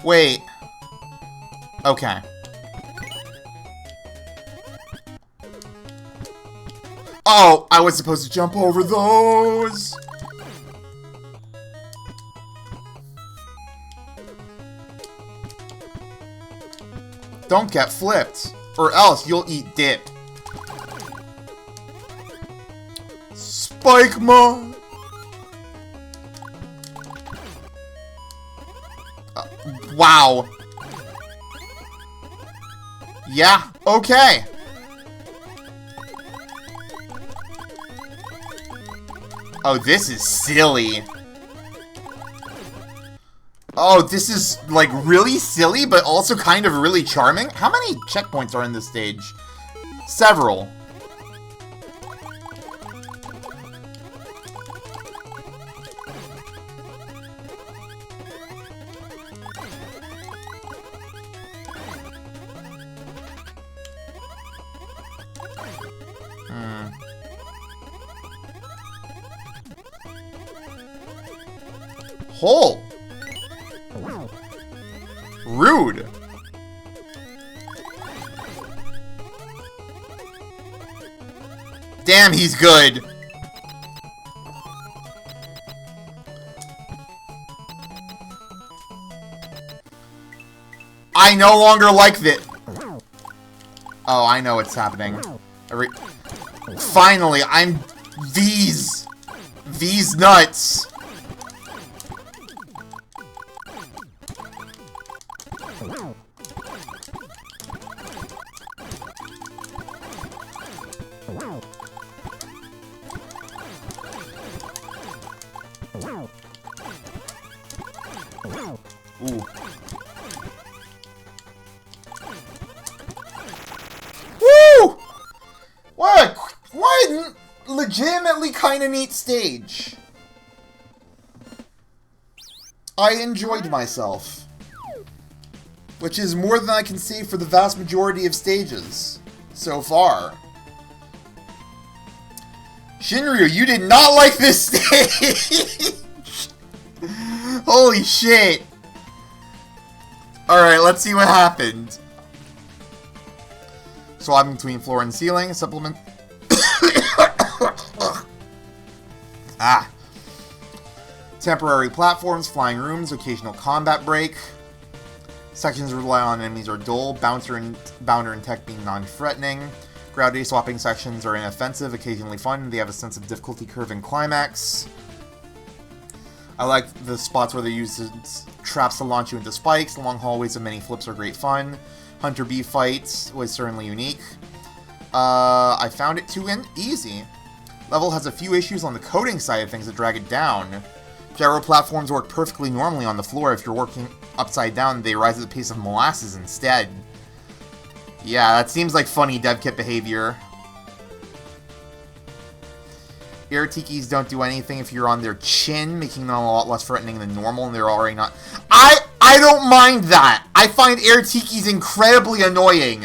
Wait. Okay. Oh, I was supposed to jump over those! Don't get flipped, or else you'll eat dip. Spike-ma! Wow. Yeah, okay. Oh, this is silly. Oh, this is, like, really silly, but also kind of really charming. How many checkpoints are in this stage? Several. hole. Rude. Damn, he's good. I no longer like this. Oh, I know what's happening. Finally, I'm these nuts. Ooh. Woo! What a legitimately kind of neat stage. I enjoyed myself. Which is more than I can say for the vast majority of stages so far. Shinryu, you did not like this stage! Holy shit! Alright, let's see what happened. Swapping between floor and ceiling, supplement... Ah. Temporary platforms, flying rooms, occasional combat break. Sections rely on enemies are dull, Bounder and Tech being non-threatening. Gravity swapping sections are inoffensive, occasionally fun. They have a sense of difficulty curve and climax. I like the spots where they use traps to launch you into spikes. The long hallways of many flips are great fun. Hunter Bee fights was certainly unique. I found it too easy. Level has a few issues on the coding side of things that drag it down. Gyro platforms work perfectly normally on the floor. If you're working upside down, they rise at the pace of molasses instead. Yeah, that seems like funny dev kit behavior. Air tikis don't do anything if you're on their chin, making them a lot less threatening than normal, and they're already not... I don't mind that! I find air tikis incredibly annoying.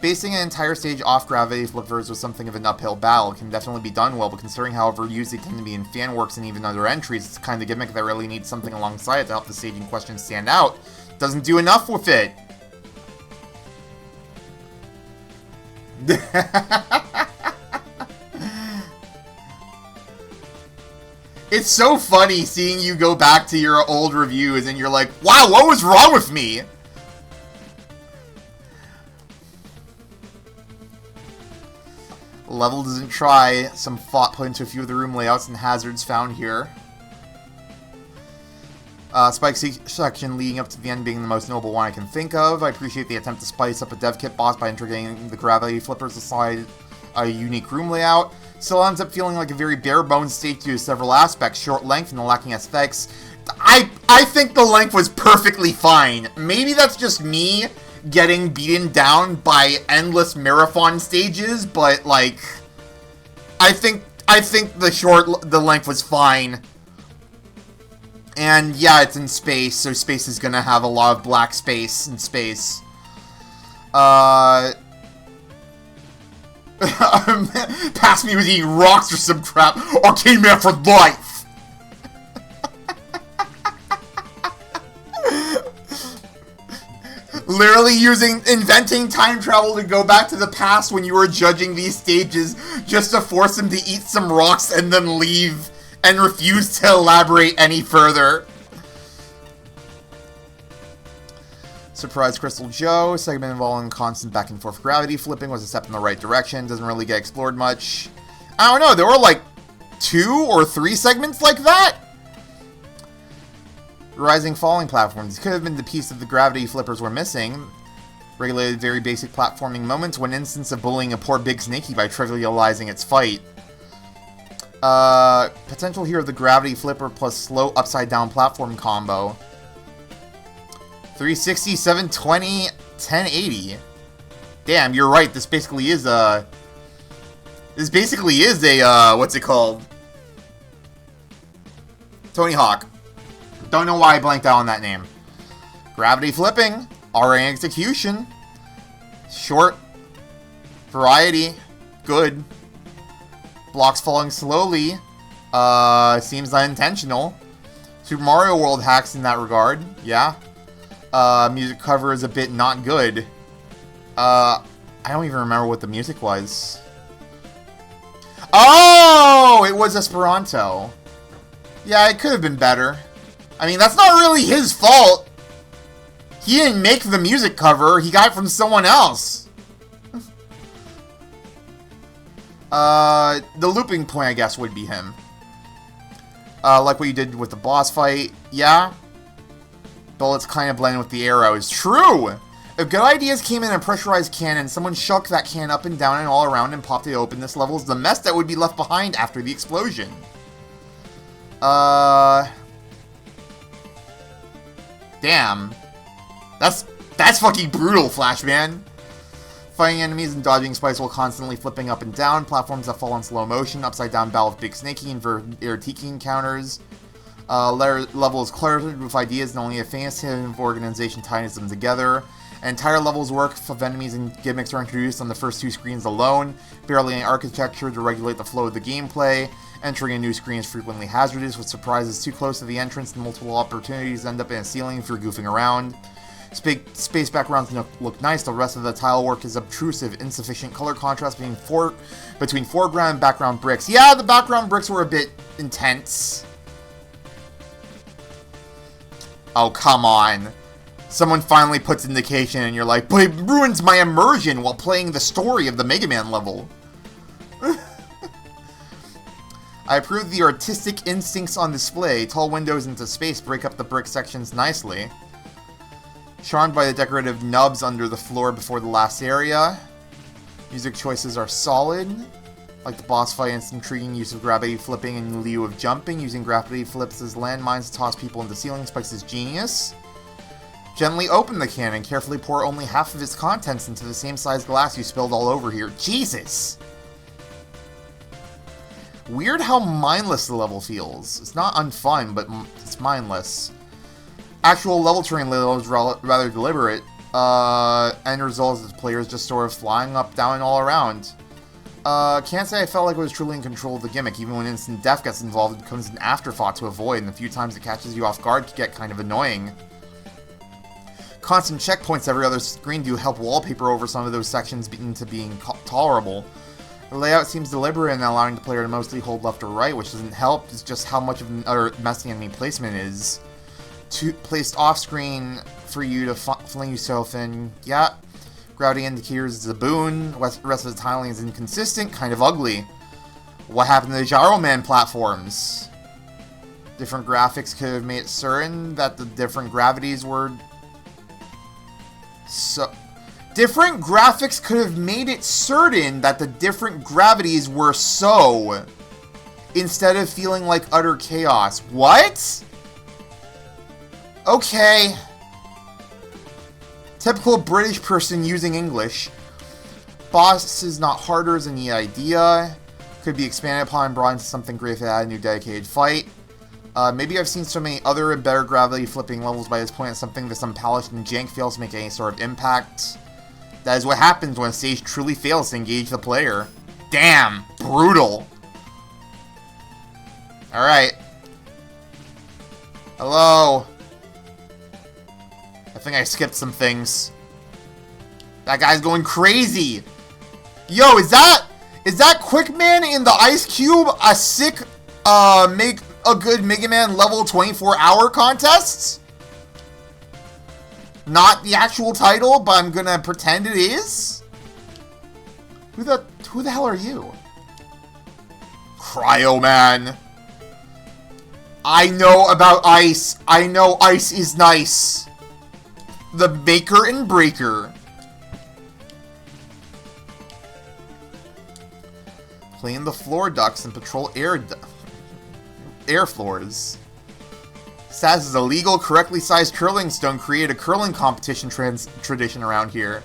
Basing an entire stage off gravity flippers was something of an uphill battle. It can definitely be done well, but considering how overused they tend to be in fan works and even other entries, it's the kind of gimmick that really needs something alongside it to help the stage in question stand out. Doesn't do enough with it. It's so funny seeing you go back to your old reviews and you're like, wow, what was wrong with me? Level doesn't try. Some thought put into a few of the room layouts and hazards found here. Spike section leading up to the end being the most notable one I can think of. I appreciate the attempt to spice up a dev kit boss by integrating the gravity flippers aside a unique room layout. Still ends up feeling like a very bare bones stage due to several aspects, short length and the lacking aesthetics. I think the length was perfectly fine. Maybe that's just me getting beaten down by endless marathon stages, but like I think the length was fine. And yeah, it's in space, so space is gonna have a lot of black space in space. Pass me with eating rocks or some crap. Arcade Man for life! Literally inventing time travel to go back to the past when you were judging these stages just to force him to eat some rocks and then leave and refuse to elaborate any further. Surprise Crystal Joe, segment involving constant back and forth gravity flipping was a step in the right direction, doesn't really get explored much. I don't know, there were like 2 or 3 segments like that? Rising falling platforms. Could have been the piece that the gravity flippers were missing. Regulated very basic platforming moments. One instance of bullying a poor big snakey by trivializing its fight. Potential here of the gravity flipper plus slow upside down platform combo. 360, 720, 1080. Damn, you're right. This basically is a... what's it called? Tony Hawk. Don't know why I blanked out on that name. Gravity flipping. RA execution. Short. Variety. Good. Blocks falling slowly. Seems unintentional. Super Mario World hacks in that regard. Yeah. Music cover is a bit not good. I don't even remember what the music was. Oh! It was Esperanto. Yeah, it could have been better. I mean, that's not really his fault. He didn't make the music cover. He got it from someone else. The looping point, I guess, would be him. Like what you did with the boss fight. Yeah. Bullets kind of blend with the arrows. True! If good ideas came in a pressurized cannon, someone shook that can up and down and all around and popped it open, this level's the mess that would be left behind after the explosion. Damn. That's fucking brutal, Flashman. Fighting enemies and dodging spikes while constantly flipping up and down. Platforms that fall in slow motion. Upside down battle with Big Snaky and Air Tiki encounters. Level is cluttered with ideas and only a faintest hint of organization ties them together. Entire level's work of enemies and gimmicks are introduced on the first two screens alone. Barely any architecture to regulate the flow of the gameplay. Entering a new screen is frequently hazardous, with surprises too close to the entrance and multiple opportunities end up in a ceiling if you're goofing around. Space backgrounds look nice, the rest of the tile work is obtrusive, insufficient color contrast between foreground and background bricks. Yeah, the background bricks were a bit intense. Oh, come on. Someone finally puts indication and you're like, but it ruins my immersion while playing the story of the Mega Man level. I approve the artistic instincts on display. Tall windows into space break up the brick sections nicely. Charmed by the decorative nubs under the floor before the last area. Music choices are solid. Like the boss fight, its intriguing use of gravity flipping in lieu of jumping. Using gravity flips as landmines to toss people into ceiling spikes is genius. Gently open the can and carefully pour only half of its contents into the same size glass you spilled all over here. Jesus! Weird how mindless the level feels. It's not unfun, but it's mindless. Actual level terrain level is rather deliberate. End result is the players just sort of flying up, down, and all around. Can't say I felt like I was truly in control of the gimmick. Even when instant death gets involved, it becomes an afterthought to avoid, and the few times it catches you off guard can get kind of annoying. Constant checkpoints every other screen do help wallpaper over some of those sections into being tolerable. The layout seems deliberate in allowing the player to mostly hold left or right, which doesn't help. It's just how much of an utter messy enemy placement is. Placed off-screen for you to fling yourself in. Yeah. Gravity indicators is a boon. Rest of the tiling is inconsistent, kind of ugly. What happened to the Gyro Man platforms? Different graphics could have made it certain that the different gravities were... Different graphics could have made it certain that the different gravities were so, instead of feeling like utter chaos. What? Okay. Typical British person using English. Boss is not harder than the idea. Could be expanded upon and brought into something great if it had a new dedicated fight. Maybe I've seen so many other and better gravity flipping levels by this point that something this unpolished and jank fails to make any sort of impact. That is what happens when a stage truly fails to engage the player. Damn! Brutal! Alright. Hello? I think I skipped some things. That guy's going crazy! Yo, is that Quickman in the Ice Cube a sick, make a good Mega Man level 24-hour contest? Not the actual title, but I'm gonna pretend it is? Who the hell are you? Cryo Man. I know about ice. I know ice is nice. The maker and breaker. Clean the floor ducts and patrol air floors. Status is illegal. Correctly sized curling stone create a curling competition tradition around here.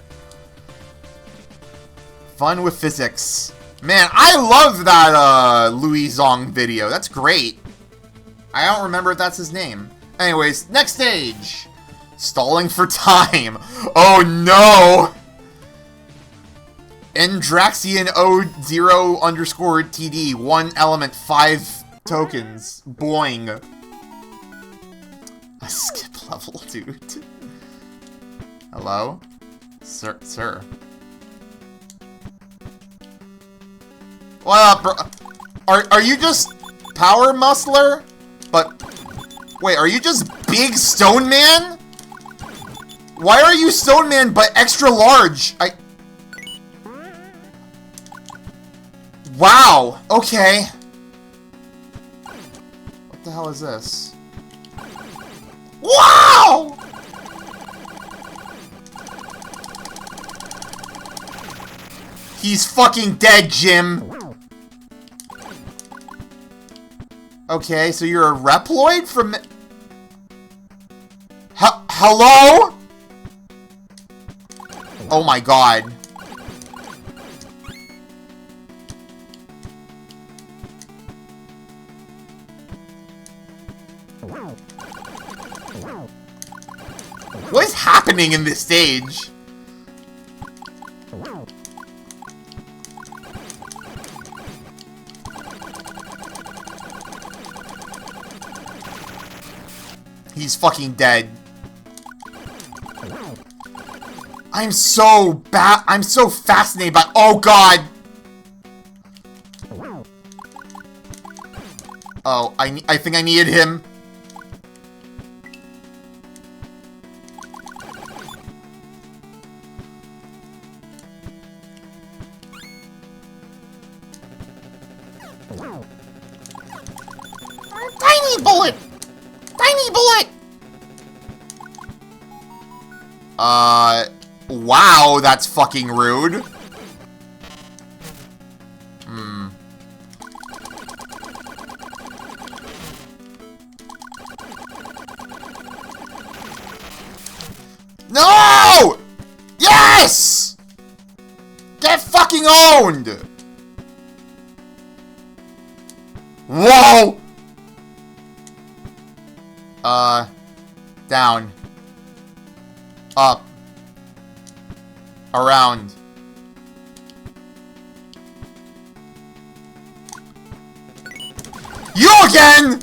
Fun with physics. Man, I love that Louis Zong video. That's great. I don't remember if that's his name. Anyways, next stage. Stalling for time. Oh no! Ndraxian O0 underscore TD. 1 element, 5 tokens. Boing. A skip level, dude. Hello? Sir. What up, bro? Are you just Power Muscler? But, wait, are you just Big Stone Man? Why are you Stone Man but extra large? Wow, okay. What the hell is this? Wow! He's fucking dead, Jim. Okay, so you're a Reploid from... Hello? Oh my god. What is happening in this stage? He's fucking dead. I'm so fascinated by— oh god! Oh, I think I needed him. Tiny bullet! Tiny bullet! Wow, that's fucking rude. No! Yes! Get fucking owned! Whoa! Down. Up. Around. You again!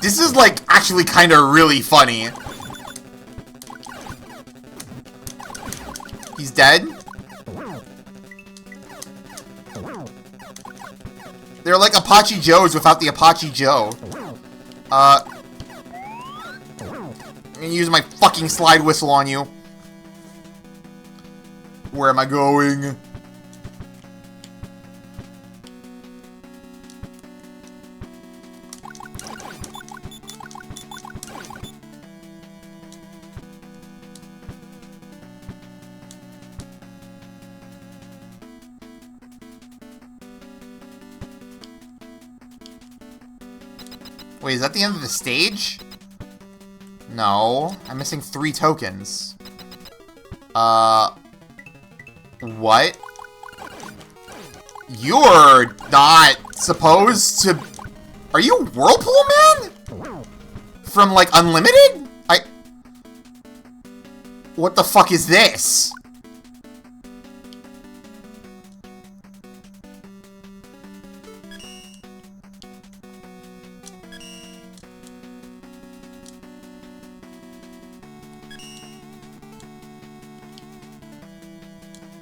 This is, like, actually kind of really funny. He's dead? They're like Apache Joes without the Apache Joe. I'm gonna use my fucking slide whistle on you. Where am I going? Wait, is that the end of the stage? No. I'm missing 3 tokens. What? You're not supposed to... Are you Whirlpool Man? From, like, Unlimited? What the fuck is this?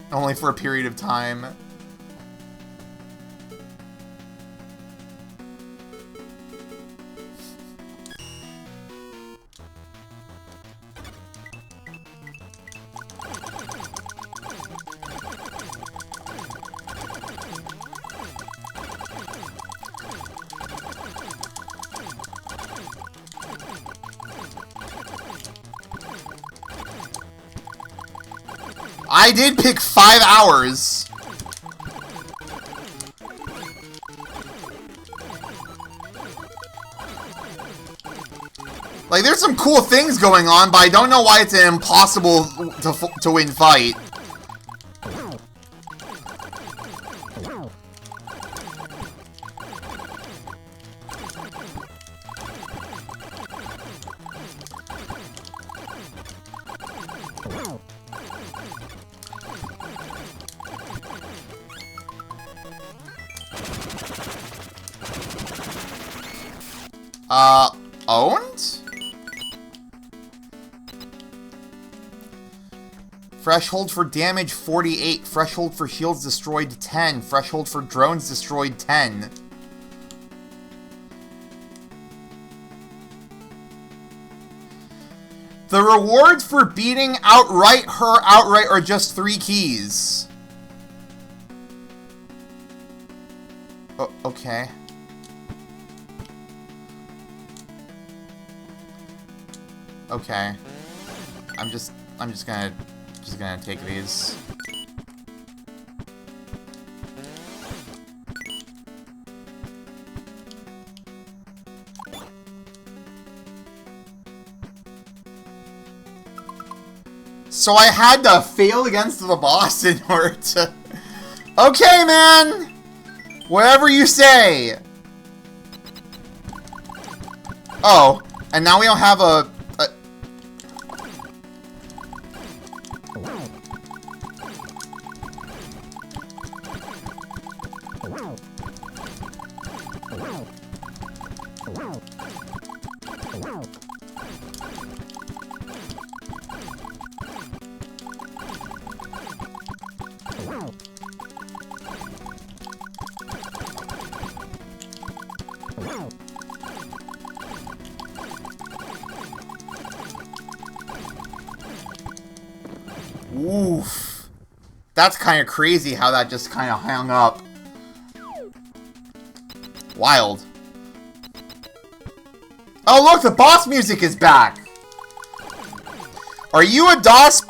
Only for a period of time. I did pick 5 hours. Like, there's some cool things going on, but I don't know why it's an impossible to win fight. Owned? Threshold for damage, 48. Threshold for shields destroyed, 10. Threshold for drones destroyed, 10. The rewards for beating her outright are just 3 keys. Oh, okay. Okay. I'm just gonna take these. So I had to fail against the boss in order to... Okay, man! Whatever you say! Oh, and now we don't have a... Oof. That's kind of crazy how that just kind of hung up. Wild. Oh, look, the boss music is back! Are you a DOS?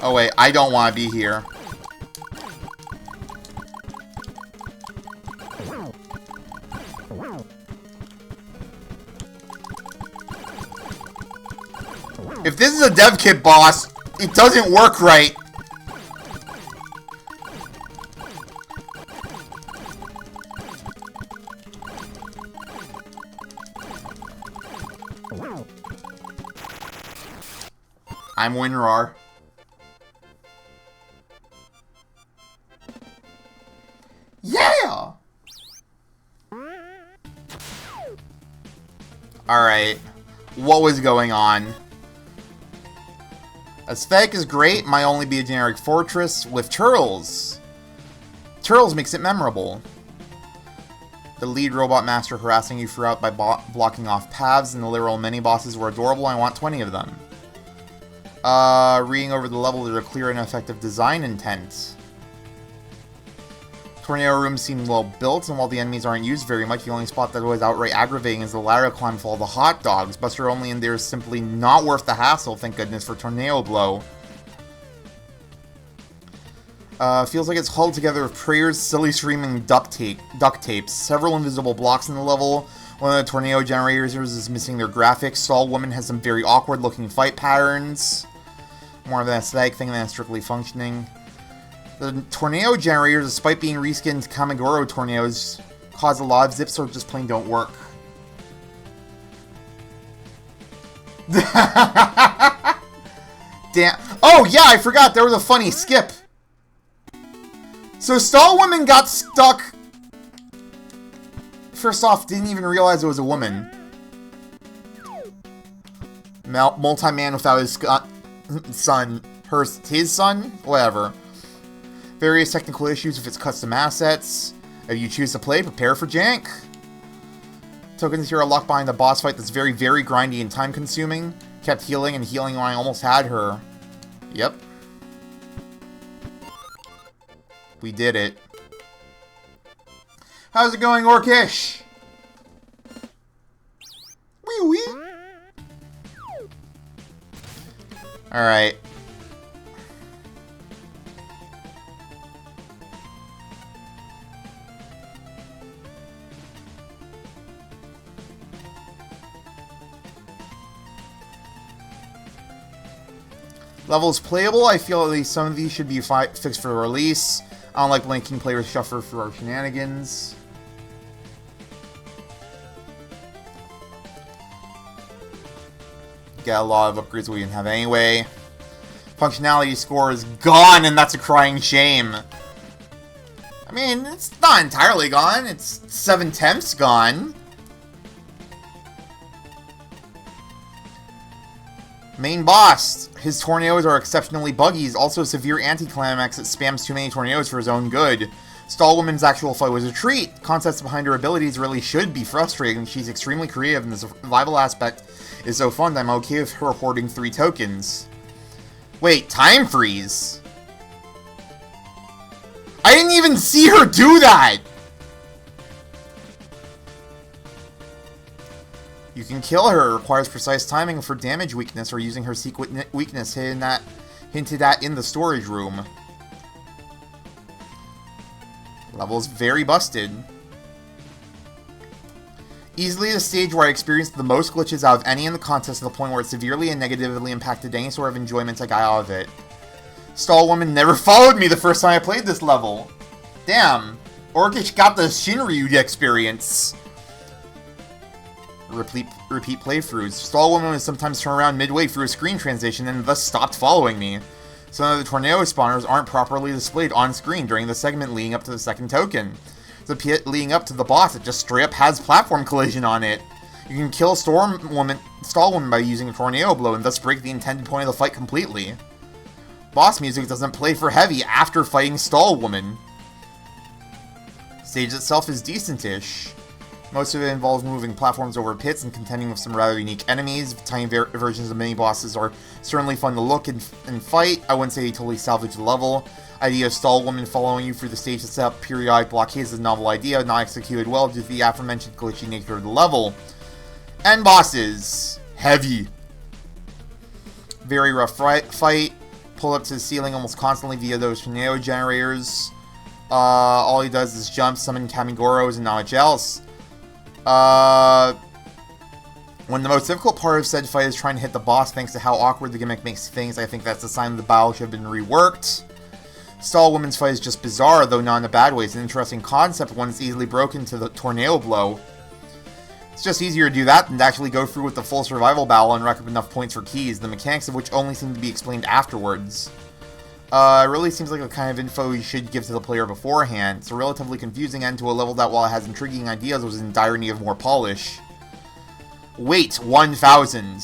Oh, wait, I don't want to be here. If this is a dev kit boss, it doesn't work right. I'm WinRAR. Yeah! Alright. What was going on? Aesthetic is great, might only be a generic fortress with turtles. Turtles makes it memorable. The lead robot master harassing you throughout by blocking off paths, and the literal mini-bosses were adorable. I want 20 of them. Reading over the level, there's a clear and effective design intent. Tornado rooms seem well built, and while the enemies aren't used very much, the only spot that was outright aggravating is the ladder climb full of the hot dogs. Buster only in there is simply not worth the hassle, thank goodness for Tornado Blow. Feels like it's huddled together with prayers, silly streaming duct tapes. Several invisible blocks in the level. One of the tornado generators is missing their graphics. Stall Woman has some very awkward looking fight patterns. More of an aesthetic thing than strictly functioning. The tornado generators, despite being reskinned Kamigoro tornadoes, cause a lot of zips or just plain don't work. Damn. Oh yeah, I forgot there was a funny skip. So Stall Woman got stuck. First off, didn't even realize it was a woman. Multi-man without his son. His son? Whatever. Various technical issues with its custom assets. If you choose to play, prepare for jank. Tokens here are locked behind the boss fight that's very, very grindy and time-consuming. Kept healing and healing when I almost had her. Yep. We did it. How's it going, Orcish? Wee wee. Alright. Level is playable. I feel at least some of these should be fixed for release. I don't like blanking players suffer for our shenanigans. Get a lot of upgrades we didn't have anyway. Functionality score is gone, and that's a crying shame. I mean, it's not entirely gone. It's 7/10 gone. Main boss. His tornadoes are exceptionally buggy. He's also a severe anti-climax that spams too many tornadoes for his own good. Stall Woman's actual fight was a treat. Concepts behind her abilities really should be frustrating. She's extremely creative, and the survival aspect is so fun that I'm okay with her hoarding 3 tokens. Wait, time freeze? I didn't even see her do that! You can kill her. It requires precise timing for damage weakness or using her secret weakness hinted at in the storage room. Level's very busted. Easily the stage where I experienced the most glitches out of any in the contest to the point where it severely and negatively impacted any sort of enjoyment I got out of it. Stall Woman never followed me the first time I played this level. Damn. Orcish got the Shinryu experience. Repeat playthroughs. Stall Woman would sometimes turn around midway through a screen transition and thus stopped following me. Some of the tornado spawners aren't properly displayed on screen during the segment leading up to the second token. The pit leading up to the boss, it just straight up has platform collision on it. You can kill Stall Woman by using a tornado blow and thus break the intended point of the fight completely. Boss music doesn't play for heavy after fighting Stall Woman. Stage itself is decent-ish. Most of it involves moving platforms over pits and contending with some rather unique enemies. Tiny versions of mini-bosses are certainly fun to look and fight. I wouldn't say they totally salvage the level. Idea of Stall Woman following you through the stage to set up periodic blockades is a novel idea, not executed well due to the aforementioned glitchy nature of the level. End bosses. Heavy. Very rough fight. Pull up to the ceiling almost constantly via those tornado generators. All he does is jump, summon Kamigoros, and not much else. When the most difficult part of said fight is trying to hit the boss thanks to how awkward the gimmick makes things, I think that's a sign the battle should have been reworked. Stall Woman's fight is just bizarre, though not in a bad way. It's an interesting concept, one that's easily broken to the tornado blow. It's just easier to do that than to actually go through with the full survival battle and rack up enough points for keys, the mechanics of which only seem to be explained afterwards. It really seems like the kind of info you should give to the player beforehand. It's a relatively confusing end to a level that, while it has intriguing ideas, was in dire need of more polish. Wait, 1000.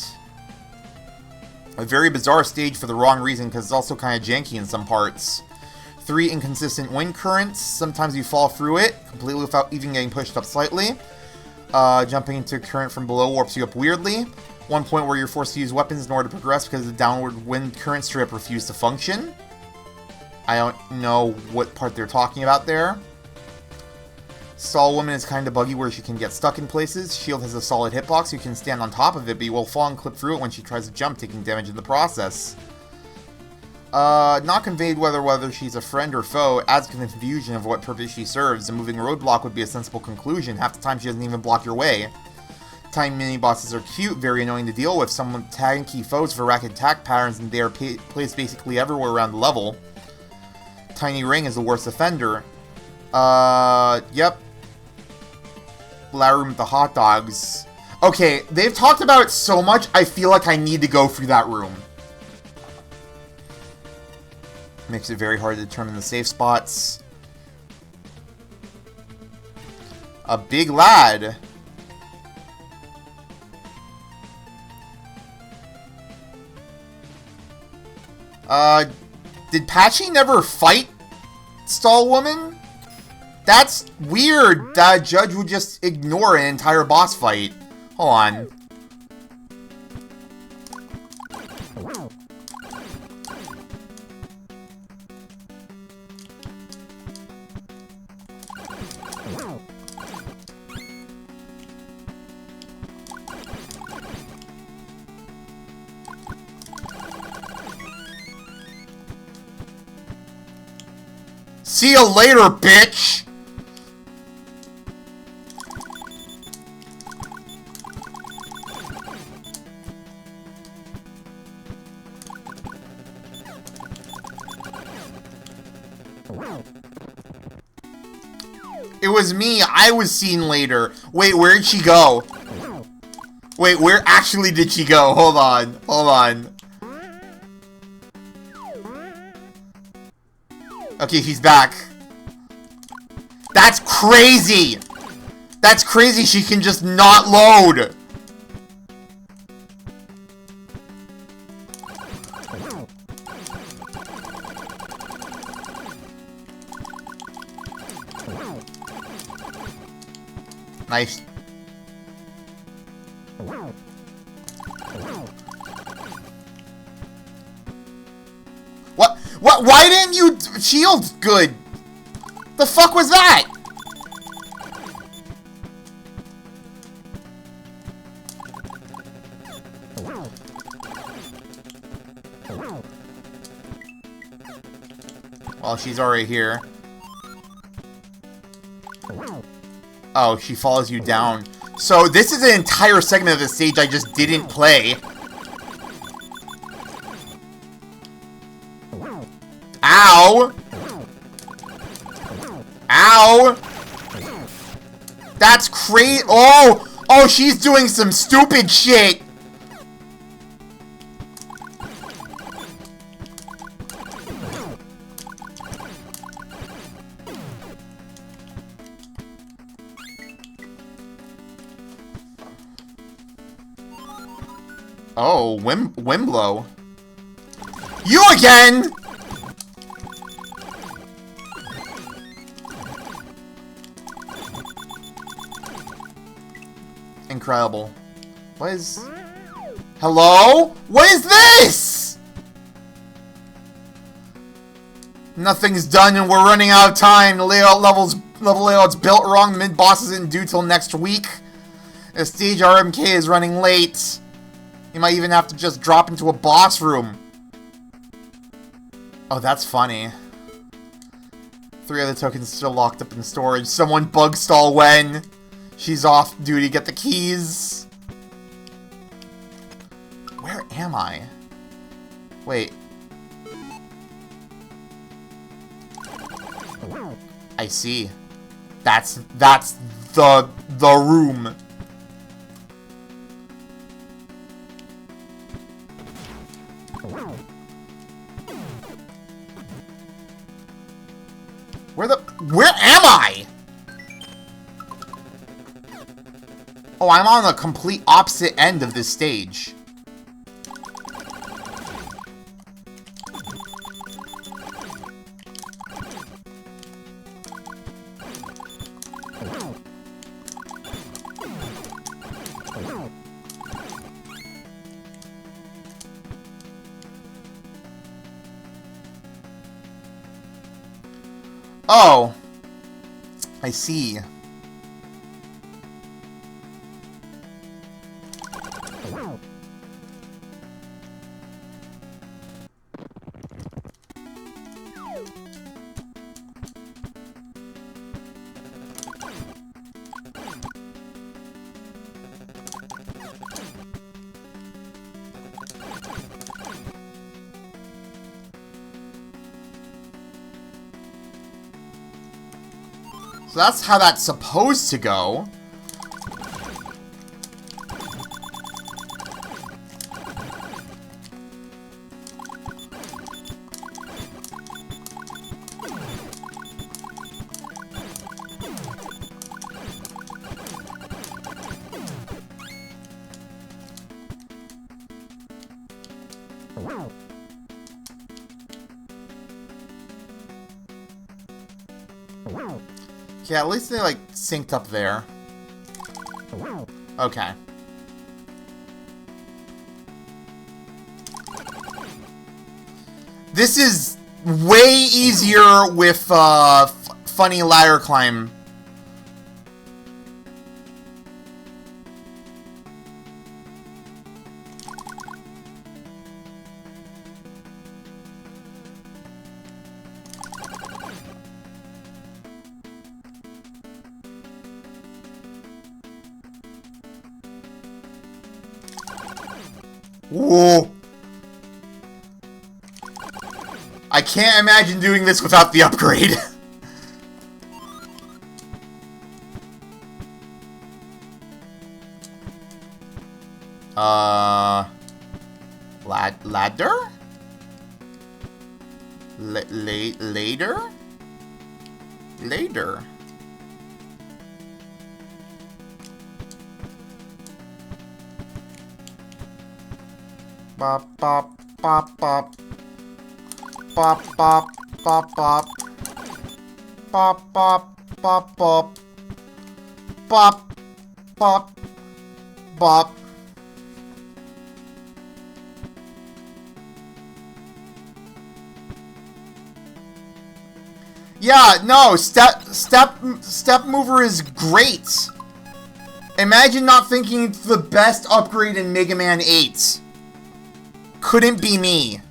A very bizarre stage for the wrong reason, because it's also kind of janky in some parts. 3 inconsistent wind currents. Sometimes you fall through it, completely without even getting pushed up slightly. Jumping into current from below warps you up weirdly. One point where you're forced to use weapons in order to progress because the downward wind current strip refused to function. I don't know what part they're talking about there. Stall Woman is kind of buggy where she can get stuck in places. Shield has a solid hitbox, you can stand on top of it, but you will fall and clip through it when she tries to jump, taking damage in the process. Not conveyed whether she's a friend or foe, adds to the confusion of what purpose she serves. A moving roadblock would be a sensible conclusion. Half the time she doesn't even block your way. Tiny mini-bosses are cute, very annoying to deal with. Some with tanky foes for rapid attack patterns, and they are placed basically everywhere around the level. Tiny Ring is the worst offender. Yep. Loud room with the hot dogs. Okay, they've talked about it so much, I feel like I need to go through that room. Makes it very hard to determine the safe spots. A big lad. Did Patchy never fight Stall Woman? That's weird. That judge would just ignore an entire boss fight. Hold on. See you later, bitch! It was me. I was seen later. Wait, where'd she go? Wait, where actually did she go? Hold on. Hold on. Okay, she's back. That's crazy! That's crazy, she can just not load! Nice. What? What? Why didn't you shield good? The fuck was that? Well, she's already here. Oh, she follows you down. So this is an entire segment of the stage I just didn't play. Ow! Ow! That's crazy. Oh! Oh, she's doing some stupid shit! Oh, Wimblow. You again! Incredible. What is... Hello? What is this? Nothing's done and we're running out of time. The level layout's built wrong. Mid-boss isn't due till next week. The stage RMK is running late. You might even have to just drop into a boss room. Oh, that's funny. 3 other tokens still locked up in storage. Someone bug stall Wen. She's off duty. Get the keys. Where am I? Wait. I see. That's the room. Where am I? Oh, I'm on the complete opposite end of this stage. Oh, I see. So that's how that's supposed to go. Yeah, at least they, like, synced up there. Okay. This is way easier with, funny ladder climb. Whoa. I can't imagine doing this without the upgrade. Ladder? Later? Later. Bop, bop, bop, bop. Bop, bop, bop, bop. Bop, bop, bop, bop. Bop, bop, bop. Yeah, no, step mover is great. Imagine not thinking it's the best upgrade in Mega Man 8. Couldn't be me.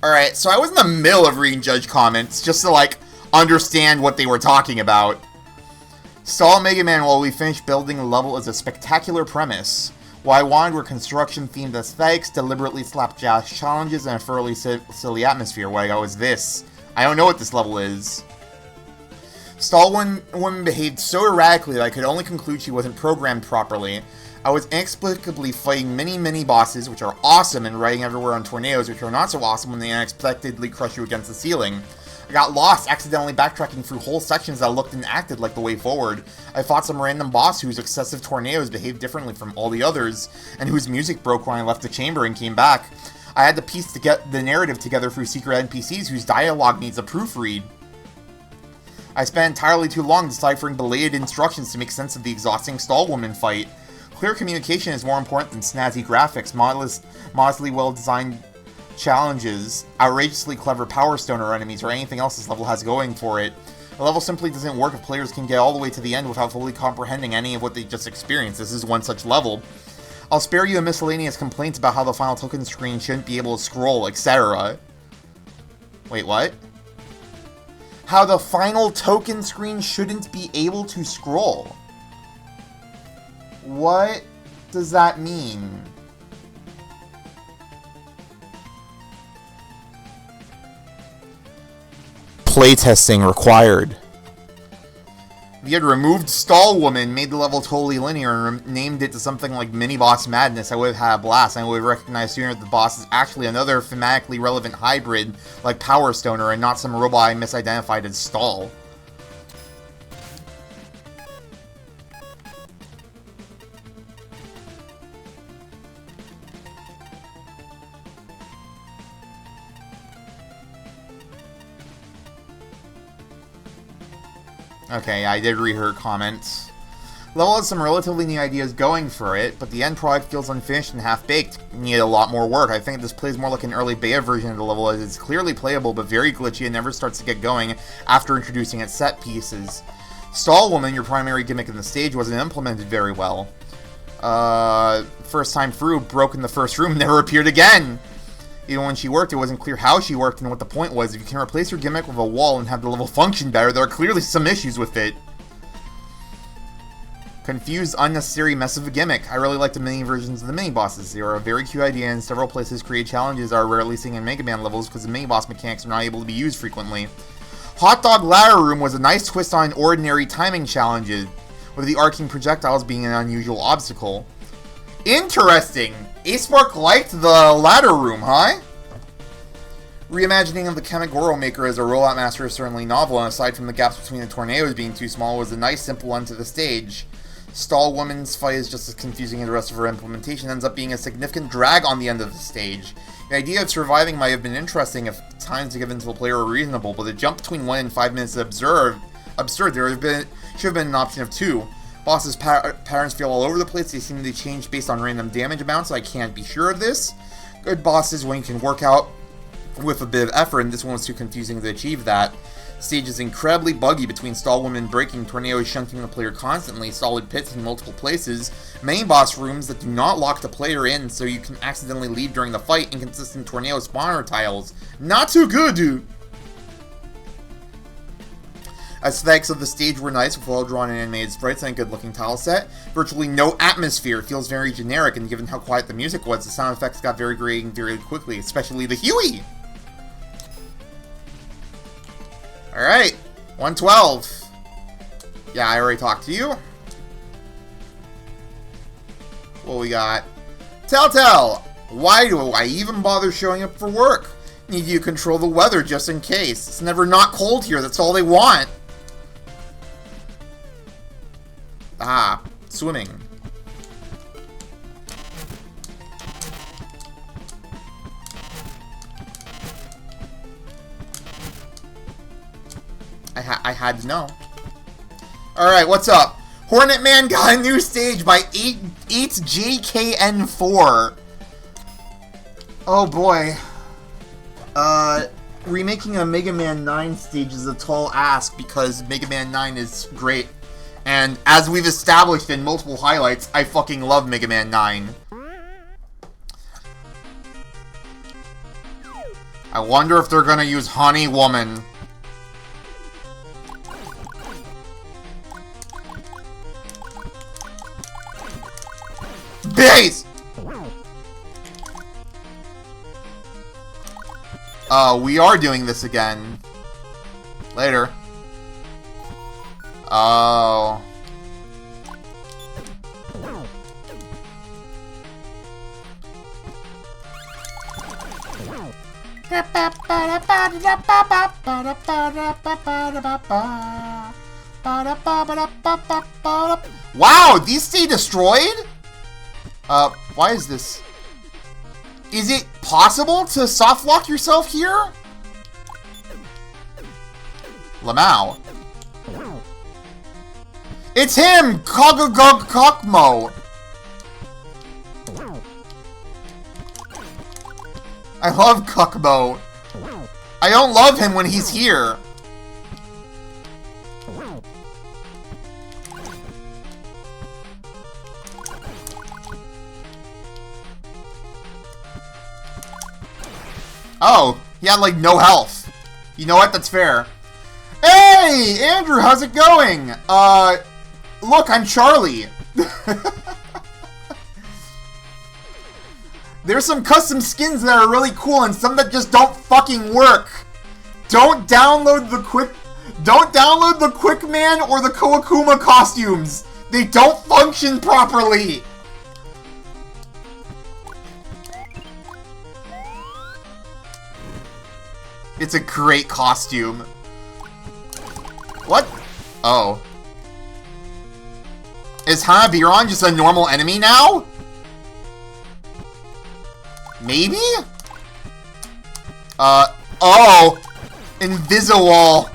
Alright, so I was in the middle of reading judge comments just to, like, understand what they were talking about. Stall Mega Man while we finish building a level is a spectacular premise. What I wanted were construction-themed aesthetics, deliberately slapjack challenges, and a thoroughly silly atmosphere. What I got was this. I don't know what this level is. Stall woman behaved so erratically that I could only conclude she wasn't programmed properly. I was inexplicably fighting mini bosses, which are awesome, and riding everywhere on tornadoes, which are not so awesome when they unexpectedly crush you against the ceiling. I got lost, accidentally backtracking through whole sections that looked and acted like the way forward. I fought some random boss whose excessive tornadoes behaved differently from all the others, and whose music broke when I left the chamber and came back. I had to piece the narrative together through secret NPCs whose dialogue needs a proofread. I spent entirely too long deciphering belated instructions to make sense of the exhausting Stall Woman fight. Clear communication is more important than snazzy graphics, modestly well-designed challenges, outrageously clever Power Stoner enemies, or anything else this level has going for it. The level simply doesn't work if players can get all the way to the end without fully comprehending any of what they just experienced. This is one such level. I'll spare you the miscellaneous complaints about how the final token screen shouldn't be able to scroll, etc. Wait, what? How the final token screen shouldn't be able to scroll. What does that mean? Playtesting required. If you had removed Stall Woman, made the level totally linear, and named it to something like Mini Boss Madness, I would have had a blast. I would have recognized sooner that the boss is actually another thematically relevant hybrid like Power Stoner and not some robot I misidentified as Stall. Okay, I did read her comments. Level has some relatively new ideas going for it, but the end product feels unfinished and half-baked. Needed a lot more work. I think this plays more like an early beta version of the level, as it's clearly playable but very glitchy and never starts to get going after introducing its set pieces. Stall Woman, your primary gimmick in the stage, wasn't implemented very well. First time through, broke in the first room, never appeared again! Even when she worked, it wasn't clear how she worked and what the point was. If you can replace your gimmick with a wall and have the level function better, there are clearly some issues with it. Confused, unnecessary mess of a gimmick. I really like the mini versions of the mini-bosses. They are a very cute idea, and several places create challenges that are rarely seen in Mega Man levels because the mini-boss mechanics are not able to be used frequently. Hot Dog Ladder Room was a nice twist on ordinary timing challenges, with the arcing projectiles being an unusual obstacle. Interesting! Acemark liked the ladder room, huh? Reimagining of the Kamegoro Maker as a rollout master is certainly novel, and aside from the gaps between the tornadoes being too small, was a nice simple end to the stage. Stall Woman's fight is just as confusing as the rest of her implementation, ends up being a significant drag on the end of the stage. The idea of surviving might have been interesting if times given to the player were reasonable, but the jump between 1 and 5 minutes is absurd. There should have been an option of 2. Bosses' patterns feel all over the place. They seem to change based on random damage amounts, so I can't be sure of this. Good bosses when you can work out with a bit of effort, and this one was too confusing to achieve that. Stage is incredibly buggy between Stall Woman breaking, tornadoes shunting the player constantly, solid pits in multiple places, main boss rooms that do not lock the player in so you can accidentally leave during the fight, inconsistent tornado spawner tiles. Not too good, dude! Aesthetics of the stage were nice with well-drawn and animated sprites and a good-looking tile set. Virtually no atmosphere. It feels very generic, and given how quiet the music was, the sound effects got very grating very quickly, especially the Huey! Alright, 112. Yeah, I already talked to you. What we got? Telltale! Why do I even bother showing up for work? Need you to control the weather just in case. It's never not cold here, that's all they want. Ah, swimming. I had to know. Alright, what's up? Hornet Man got a new stage by 8JKN4. Oh boy. Remaking a Mega Man 9 stage is a tall ask because Mega Man 9 is great. And as we've established in multiple highlights, I fucking love Mega Man 9. I wonder if they're gonna use Honey Woman. Base! We are doing this again. Later. Oh. Wow, these stay destroyed? Why is this? Is it possible to soft lock yourself here? Lamau. It's him! Kogogog-Kokmo! I love Kokmo. I don't love him when he's here. Oh, he had like no health. You know what? That's fair. Hey, Andrew, how's it going? Look, I'm Charlie. There's some custom skins that are really cool and some that just don't fucking work. Don't download the Quick Man or the Koakuma costumes. They don't function properly. It's a great costume. What? Oh. Is Hanabiron just a normal enemy now? Maybe? Oh! Invisiwall.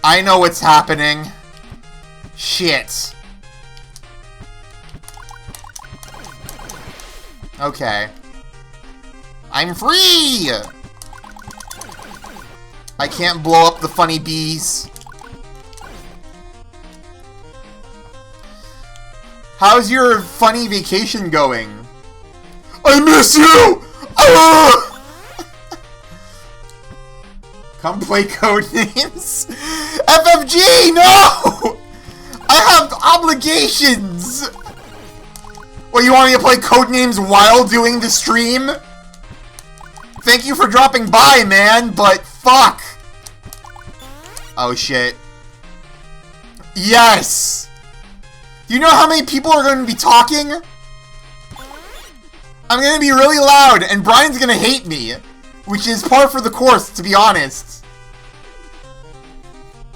I know what's happening. Shit. Okay. I'm free! I can't blow up the funny bees. How's your funny vacation going? I miss you! Ah! Come play Codenames. FFG, no! I have obligations! What, you want me to play Codenames while doing the stream? Thank you for dropping by, man, but fuck! Oh, shit. Yes! Do you know how many people are going to be talking? I'm going to be really loud, and Brian's going to hate me. Which is par for the course, to be honest.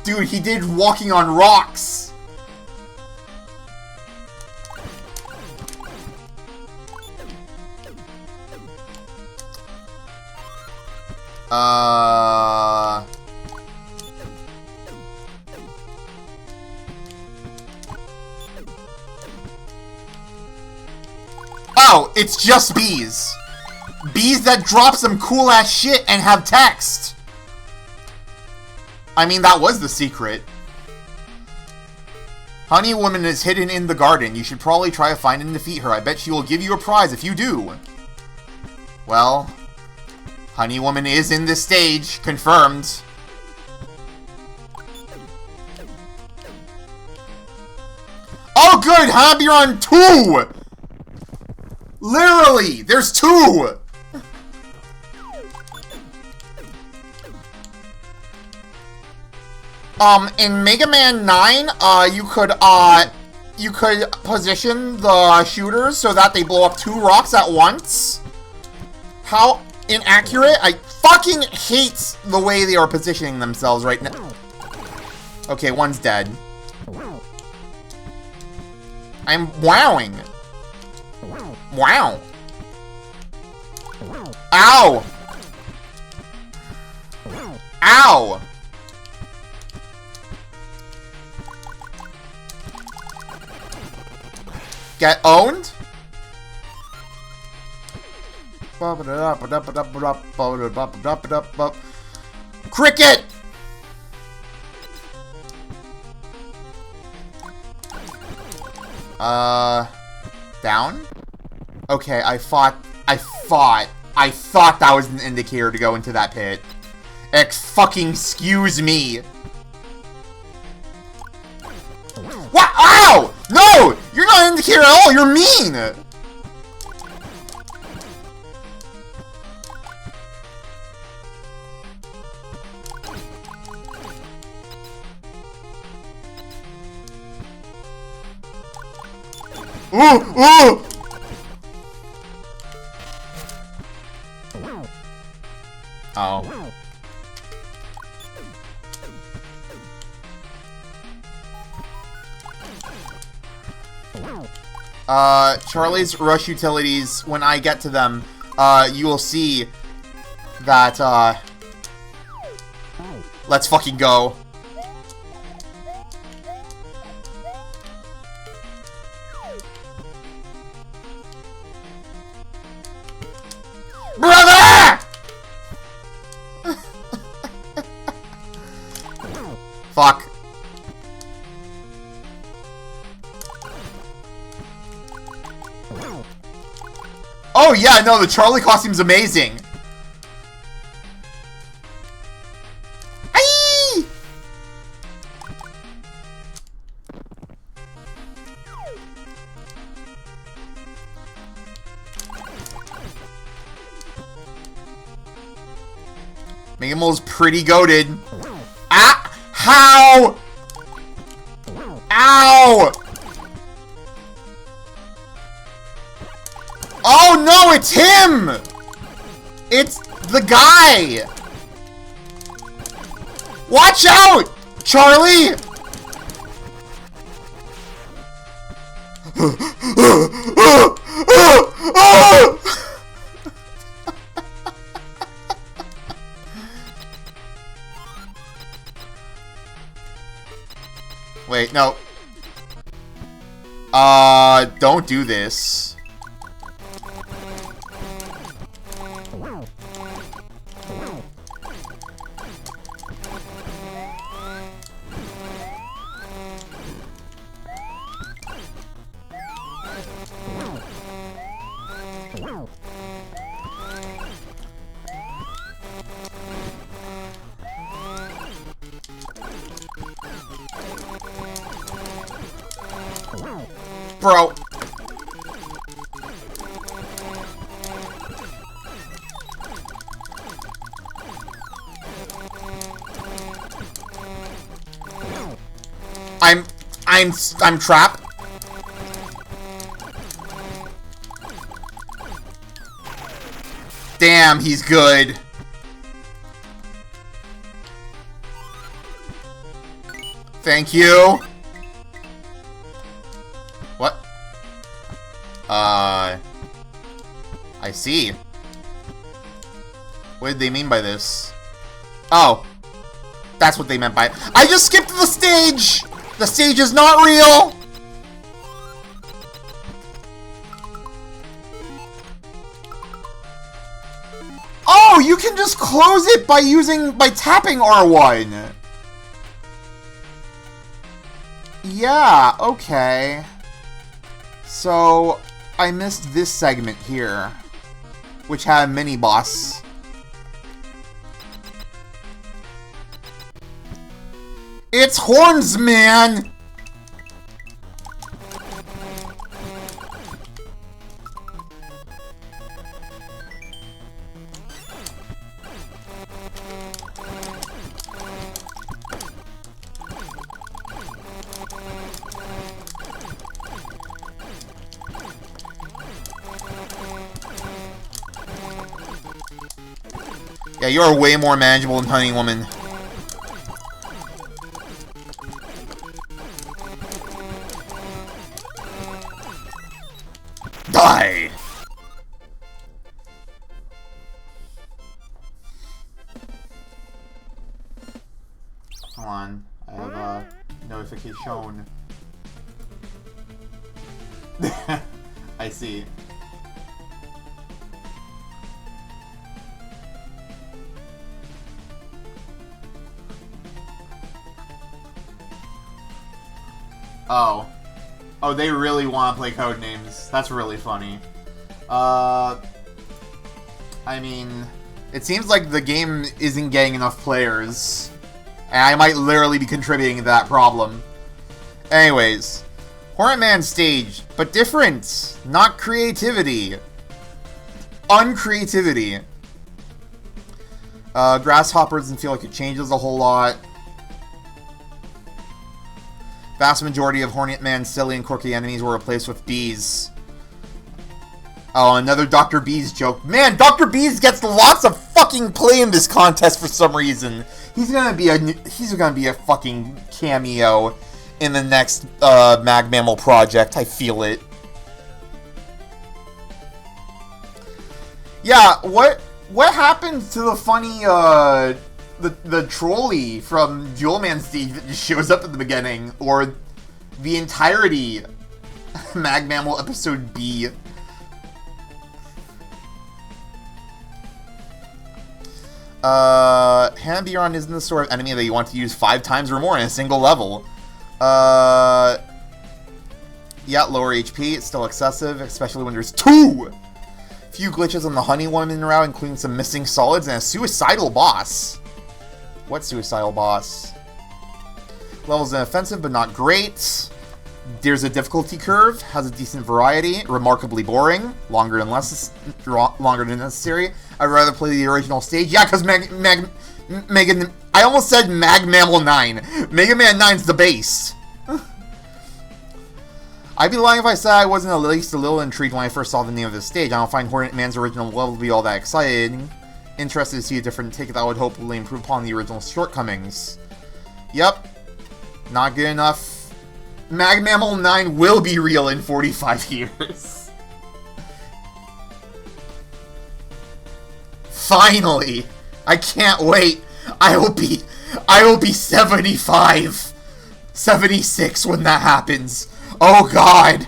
Dude, he did Walking on Rocks. Oh, it's just bees. Bees that drop some cool-ass shit and have text. I mean, that was the secret. Honey Woman is hidden in the garden. You should probably try to find and defeat her. I bet she will give you a prize if you do. Well, Honey Woman is in this stage. Confirmed. Oh, good! Hanabiron 2! Literally! There's 2! In Mega Man 9, you could position the shooters so that they blow up 2 rocks at once. How inaccurate. I fucking hate the way they are positioning themselves right now. Okay, one's dead. I'm wowing. Wow. Ow! Ow! Get owned? Cricket! Down? Okay, I thought that was an indicator to go into that pit. Excuse me. What? Ow! No! You're not an indicator at all, you're mean! Ooh! Ooh! Oh. Charlie's Rush Utilities, when I get to them, you will see that, let's fucking go. Brother! Fuck. Oh yeah, no, the Charlie costume's amazing. Aye! MAGMML's pretty goated. Ah! How? Ow! Oh no, it's him! It's the guy! Watch out! Charlie! Wait, no. Don't do this. Bro. I'm trapped. Damn, he's good. Thank you. What? I see. What did they mean by this? Oh. That's what they meant by it. I just skipped the stage! The stage is not real! Oh, you can just close it by tapping R1. Yeah, okay. So, I missed this segment here, which had a mini-boss. It's Horns, man! Yeah, you are way more manageable than Honey Woman. Die! Come on. I have a notification. I see. Oh. Oh, they really want to play Codenames. That's really funny. I mean, it seems like the game isn't getting enough players. And I might literally be contributing to that problem. Anyways. Hornet Man stage, but different. Not creativity. Uncreativity. Grasshopper doesn't feel like it changes a whole lot. Vast majority of Hornet Man's silly and quirky enemies were replaced with bees. Oh, another Dr. Bees joke. Man, Dr. Bees gets lots of fucking play in this contest for some reason. He's gonna be a fucking cameo in the next MAGMML project. I feel it. Yeah, what happened to the funny the trolley from Duel Man Stage that just shows up at the beginning, or the entirety MAGMML episode B? Hanbiron isn't the sort of enemy that you want to use 5 times or more in a single level. Yeah, lower HP, it's still excessive, especially when there's 2! Few glitches on the Honey Woman route, including some missing solids and a suicidal boss. What suicidal boss? Levels inoffensive, but not great. There's a difficulty curve, has a decent variety, remarkably boring, longer than necessary. I'd rather play the original stage. Yeah, because I almost said MAGMML 9. Mega Man 9's the base. I'd be lying if I said I wasn't at least a little intrigued when I first saw the name of this stage. I don't find Hornet Man's original level to be all that exciting. Interested to see a different take that would hopefully improve upon the original shortcomings. Yep. Not good enough. MAGMML 9 will be real in 45 years. Finally! I can't wait. I will be 75. 76 when that happens. Oh god!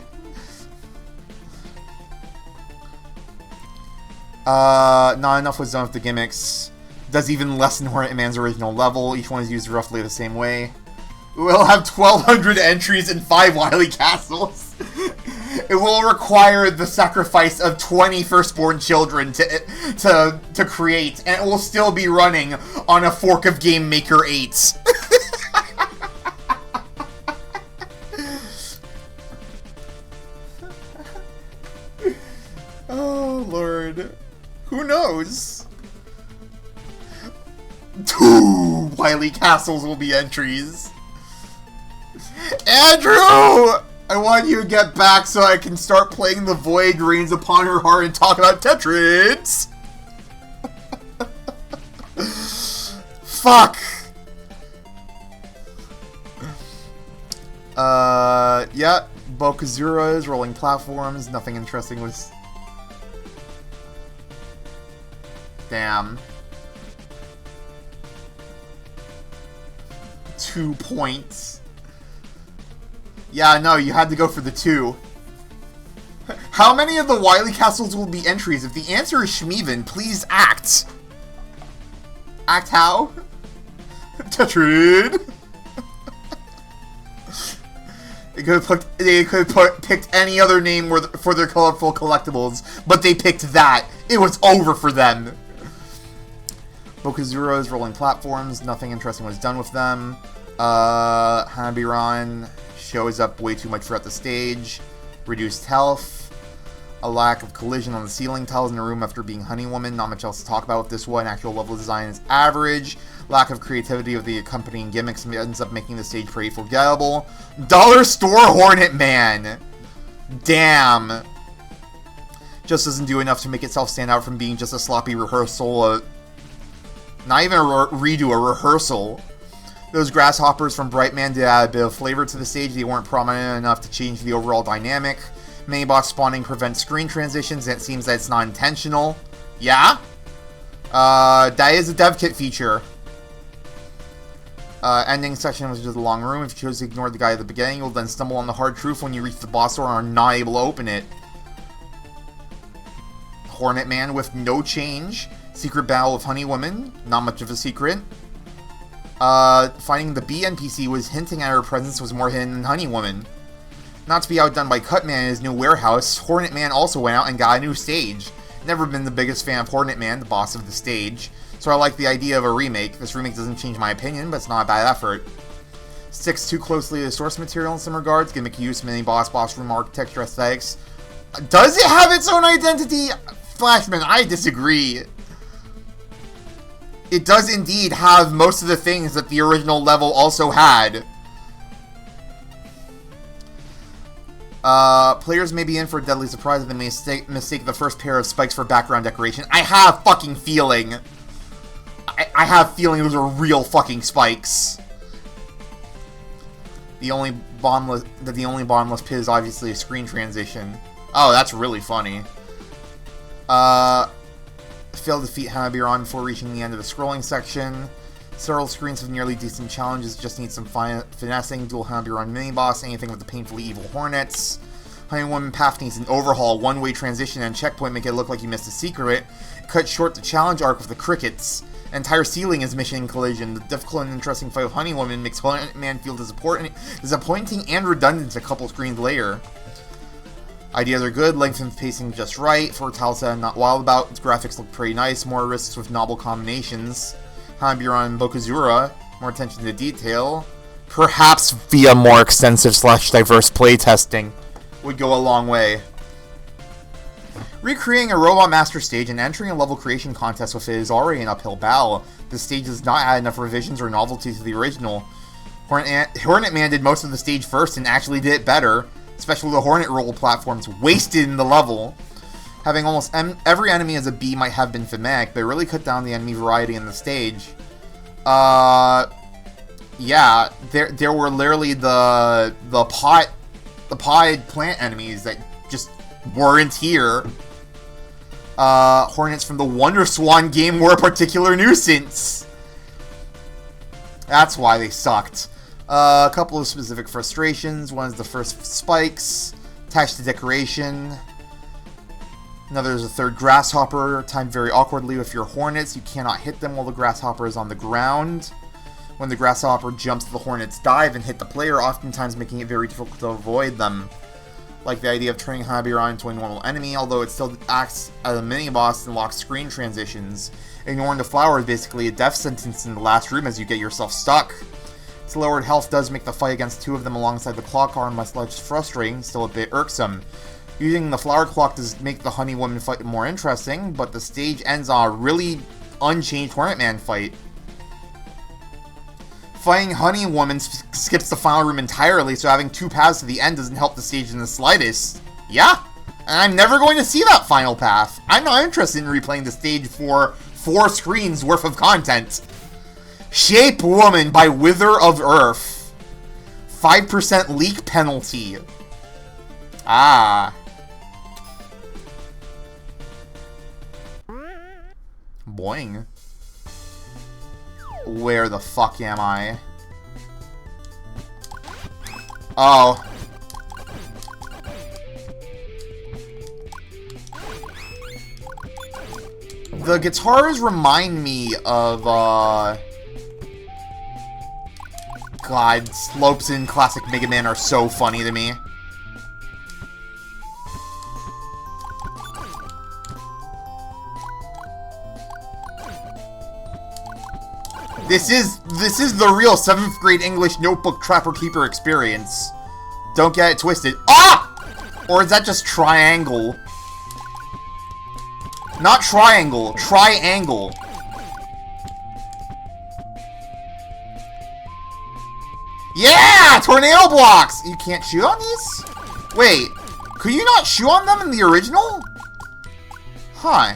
Not enough was done with the gimmicks. Does even less than Hornet Man's original level. Each one is used roughly the same way. We'll have 1,200 entries and 5 Wily Castles. It will require the sacrifice of 20 firstborn children to create, and it will still be running on a fork of Game Maker 8. Oh, Lord. Who knows? 2 Wily Castles will be entries. Andrew! I want you to get back so I can start playing The Void Rains Upon Her Heart and talk about Tetrids! Fuck! Yeah, Bokazuras, rolling platforms, nothing interesting was... Damn. 2 points. Yeah, no, you had to go for the 2. How many of the Wily Castles will be entries? If the answer is Shmeven, please act. Act how? Tetrid. They could have picked any other name for their colorful collectibles, but they picked that. It was over for them. Bokazuras, rolling platforms, nothing interesting was done with them. Hanabiran shows up way too much throughout the stage. Reduced health. A lack of collision on the ceiling tiles in the room after being Honey Woman. Not much else to talk about with this one. Actual level design is average. Lack of creativity of the accompanying gimmicks ends up making the stage pretty forgettable. Dollar Store Hornet Man! Damn. Just doesn't do enough to make itself stand out from being just a sloppy rehearsal Not even a redo, a rehearsal. Those grasshoppers from Brightman did add a bit of flavor to the stage. They weren't prominent enough to change the overall dynamic. Mini-boss spawning prevents screen transitions, and it seems that it's not intentional. Yeah? That is a dev kit feature. Ending section was just a long room. If you chose to ignore the guy at the beginning, you'll then stumble on the hard truth when you reach the boss door and are not able to open it. Hornet Man with no change. Secret battle with Honey Woman. Not much of a secret. Finding the B NPC was hinting at her presence was more hidden than Honey Woman. Not to be outdone by Cutman in his new warehouse, Hornet Man also went out and got a new stage. Never been the biggest fan of Hornet Man, the boss of the stage, so I like the idea of a remake. This remake doesn't change my opinion, but it's not a bad effort. Sticks too closely to the source material in some regards, gimmick use, boss room architecture, aesthetics. Does it have its own identity? Flashman, I disagree. It does indeed have most of the things that the original level also had. Players may be in for a deadly surprise if they mistake the first pair of spikes for background decoration. I have fucking feeling. I have feeling those are real fucking spikes. The only bottomless pit is obviously a screen transition. Oh, that's really funny. Failed to defeat Hanabiran before reaching the end of the scrolling section. Several screens of nearly decent challenges, just need some finessing. Dual Hanabiran mini-boss, anything with the painfully evil hornets. Honey Woman path needs an overhaul, one-way transition and checkpoint make it look like you missed a secret. Cut short the challenge arc with the crickets. Entire ceiling is mission collision. The difficult and interesting fight with Honey Woman makes Hornet Man feel disappointing and redundant a couple screens later. Ideas are good, length and pacing just right. For a title set I'm not wild about, its graphics look pretty nice, more risks with novel combinations. Hanabiran and Bokuzura, more attention to detail. Perhaps via more extensive / diverse playtesting would go a long way. Recreating a Robot Master stage and entering a level creation contest with it is already an uphill battle. This stage does not add enough revisions or novelty to the original. Hornet Man did most of the stage first and actually did it better. Especially the Hornet roll platforms wasted in the level. Having almost every enemy as a B might have been thematic, but it really cut down the enemy variety in the stage. Yeah, there were literally the potted plant enemies that just weren't here. Hornets from the Wonder Swan game were a particular nuisance. That's why they sucked. A couple of specific frustrations. One is the first spikes, attached to decoration. Another is a third grasshopper, timed very awkwardly with your hornets. You cannot hit them while the grasshopper is on the ground. When the grasshopper jumps, the hornets dive and hit the player, oftentimes making it very difficult to avoid them. Like the idea of turning Hanabiran into a normal enemy, although it still acts as a mini-boss and locks screen transitions. Ignoring the flower is basically a death sentence in the last room as you get yourself stuck. Its lowered health does make the fight against two of them alongside the clock arm much less frustrating, still a bit irksome. Using the flower clock does make the Honey Woman fight more interesting, but the stage ends on a really unchanged Hornet Man fight. Fighting Honey Woman skips the final room entirely, so having two paths to the end doesn't help the stage in the slightest. Yeah, and I'm never going to see that final path. I'm not interested in replaying the stage for 4 screens worth of content. Shape Woman by Wither of Earth. 5% leak penalty. Ah. Boing. Where the fuck am I? Oh. The guitars remind me of, God, slopes in classic Mega Man are so funny to me. This is the real 7th grade English notebook Trapper Keeper experience. Don't get it twisted. Ah! Or is that just triangle? Not triangle, triangle. Yeah! Tornado blocks! You can't shoot on these? Wait, could you not shoot on them in the original? Huh.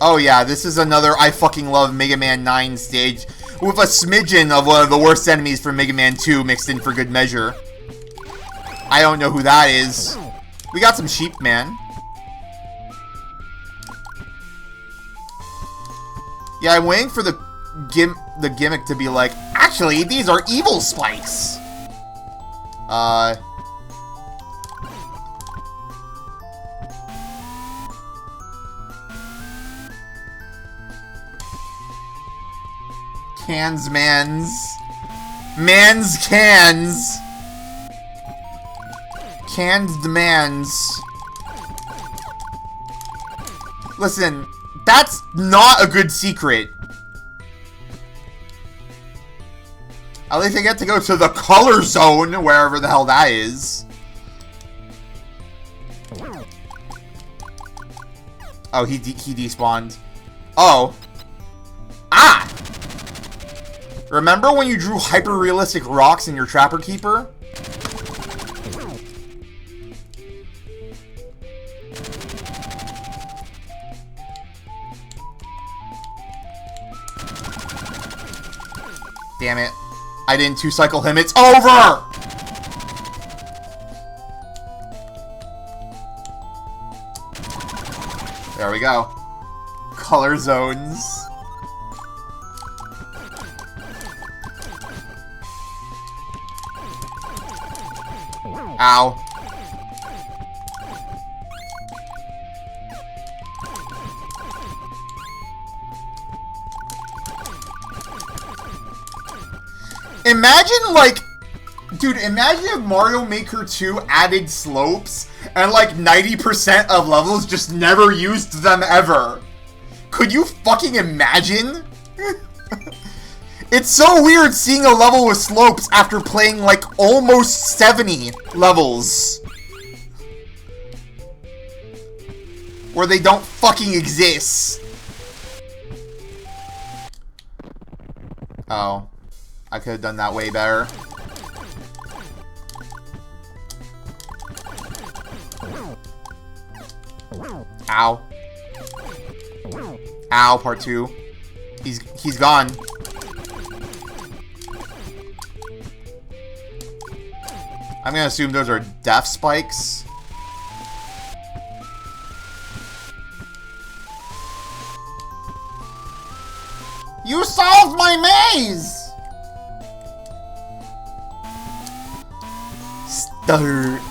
Oh yeah, this is another I fucking love Mega Man 9 stage with a smidgen of one of the worst enemies from Mega Man 2 mixed in for good measure. I don't know who that is. We got some sheep, man. Yeah, I'm waiting for the gimmick to be like, actually, these are evil spikes. Cans, mans. Mans, cans. Cans demands. Listen, that's not a good secret. At least I get to go to the color zone, wherever the hell that is. Oh, he despawned. Oh. Ah! Remember when you drew hyper-realistic rocks in your Trapper Keeper? Damn it. I didn't two-cycle him. It's over! There we go. Color zones. Ow. Imagine, like... Dude, imagine if Mario Maker 2 added slopes and, like, 90% of levels just never used them ever. Could you fucking imagine? It's so weird seeing a level with slopes after playing, like, almost 70 levels. Where they don't fucking exist. Oh. I could have done that way better. Ow. Ow, part 2. He's gone. I'm gonna assume those are death spikes. You solved my maze! Stutter.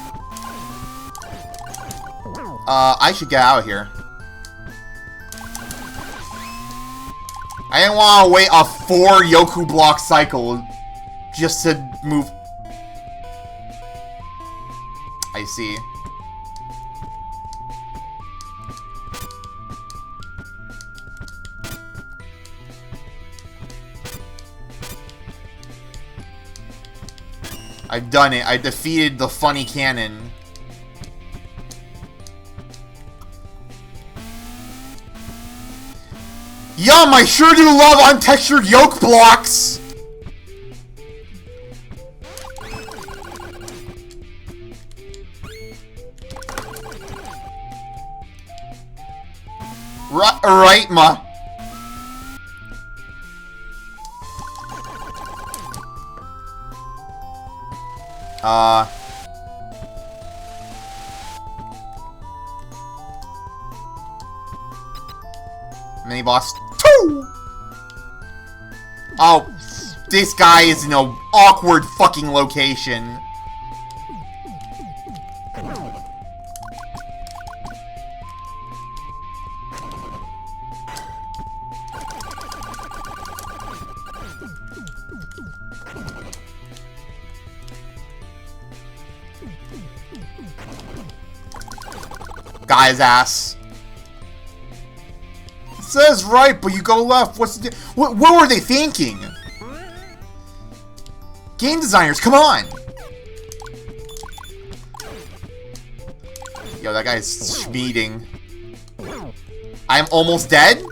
I should get out of here. I didn't want to wait a 4 Yoku block cycle just to move. I see. I've done it. I defeated the funny cannon. Yum, I sure do love untextured yoke blocks! Right, ma. Mini boss 2! Oh, this guy is in an awkward fucking location. Guy's ass. It says right, but you go left. What's the what were they thinking? Game designers, come on! Yo, that guy's schmeeding. I'm almost dead?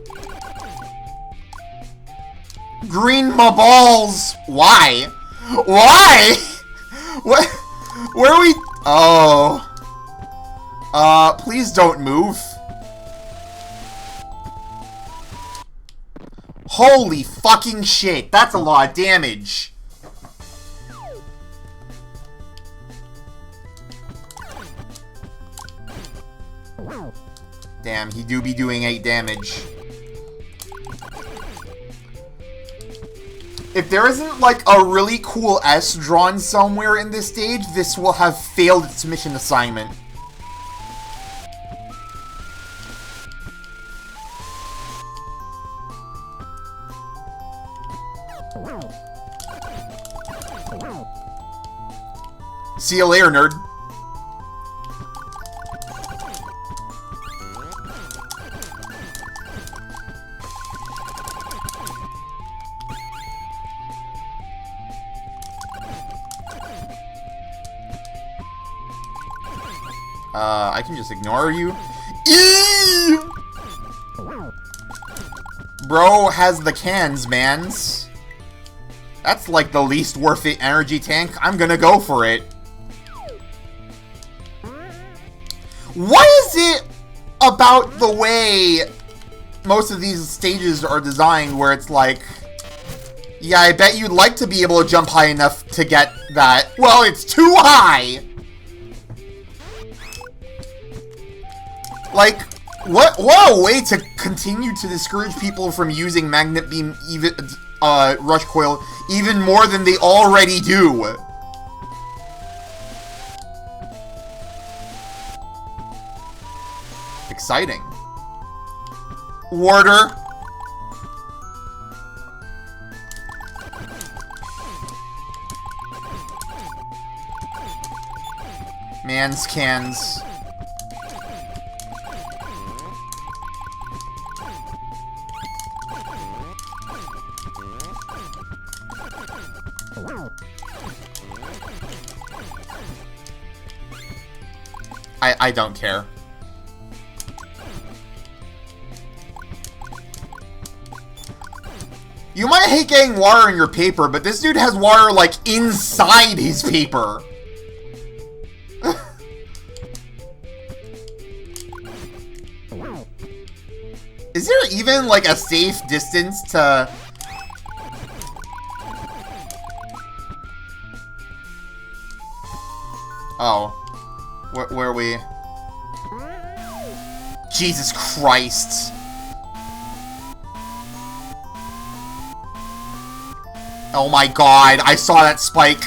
Green my balls! Why? Why? What? Where are we? Oh. Please don't move. Holy fucking shit. That's a lot of damage. Damn, he do be doing 8 damage. If there isn't, like, a really cool S drawn somewhere in this stage, this will have failed its mission assignment. See you later, nerd. I can just ignore you. Eee! Bro has the cans, mans. That's like the least worth it energy tank. I'm gonna go for it. What is it about the way most of these stages are designed where it's like, yeah, I bet you'd like to be able to jump high enough to get that. Well, it's too high! Like, what a way to continue to discourage people from using Magnet Beam, even, Rush Coil, even more than they already do. Exciting. Warder. Man's cans. I don't care. You might hate getting water in your paper, but this dude has water, like, inside his paper. Is there even, like, a safe distance to... Oh. Where are we? Jesus Christ. Oh my god, I saw that spike.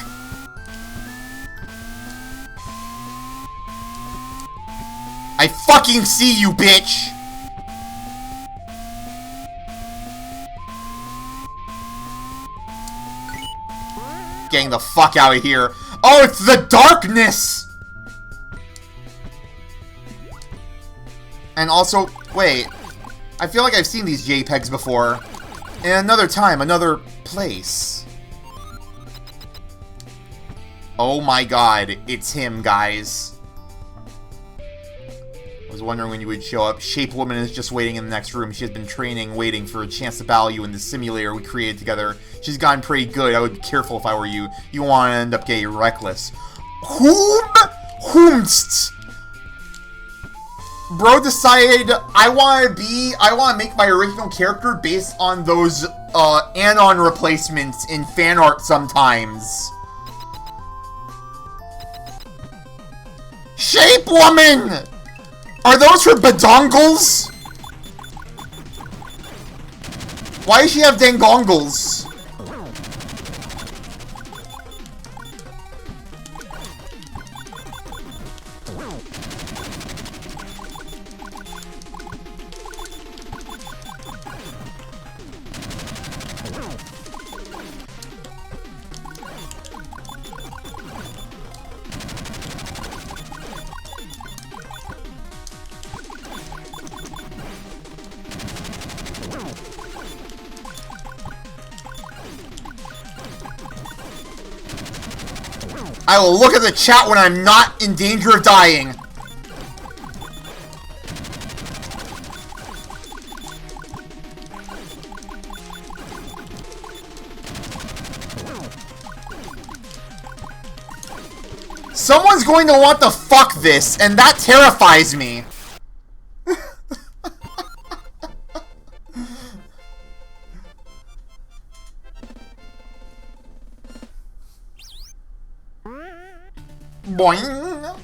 I fucking see you, bitch! Getting the fuck out of here. Oh, it's the darkness! And also, wait, I feel like I've seen these JPEGs before. In another time, another place. Oh my god, it's him, guys. I was wondering when you would show up. Shape Woman is just waiting in the next room. She has been training, waiting for a chance to battle you in the simulator we created together. She's gotten pretty good. I would be careful if I were you. You want to end up getting reckless. Whomst? Bro decided I want to make my original character based on those, anon replacements in fan art sometimes. Shape Woman! Are those her badongles? Why does she have dangongles? I will look at the chat when I'm not in danger of dying. Someone's going to want to fuck this, and that terrifies me. Boing!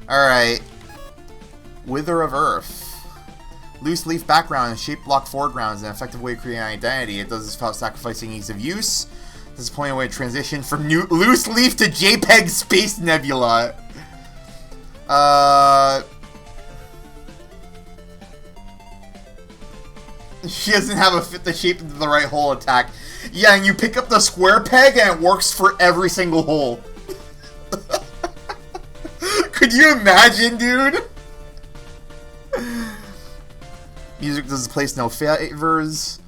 Alright. Wither of Earth. Loose leaf background and shape block foreground is an effective way of creating an identity. It does this without sacrificing ease of use. Disappointing way to transition from loose leaf to JPEG Space Nebula. She doesn't have a fit the shape into the right hole attack. Yeah, and you pick up the square peg and it works for every single hole. Could you imagine, dude? Music does place no favors.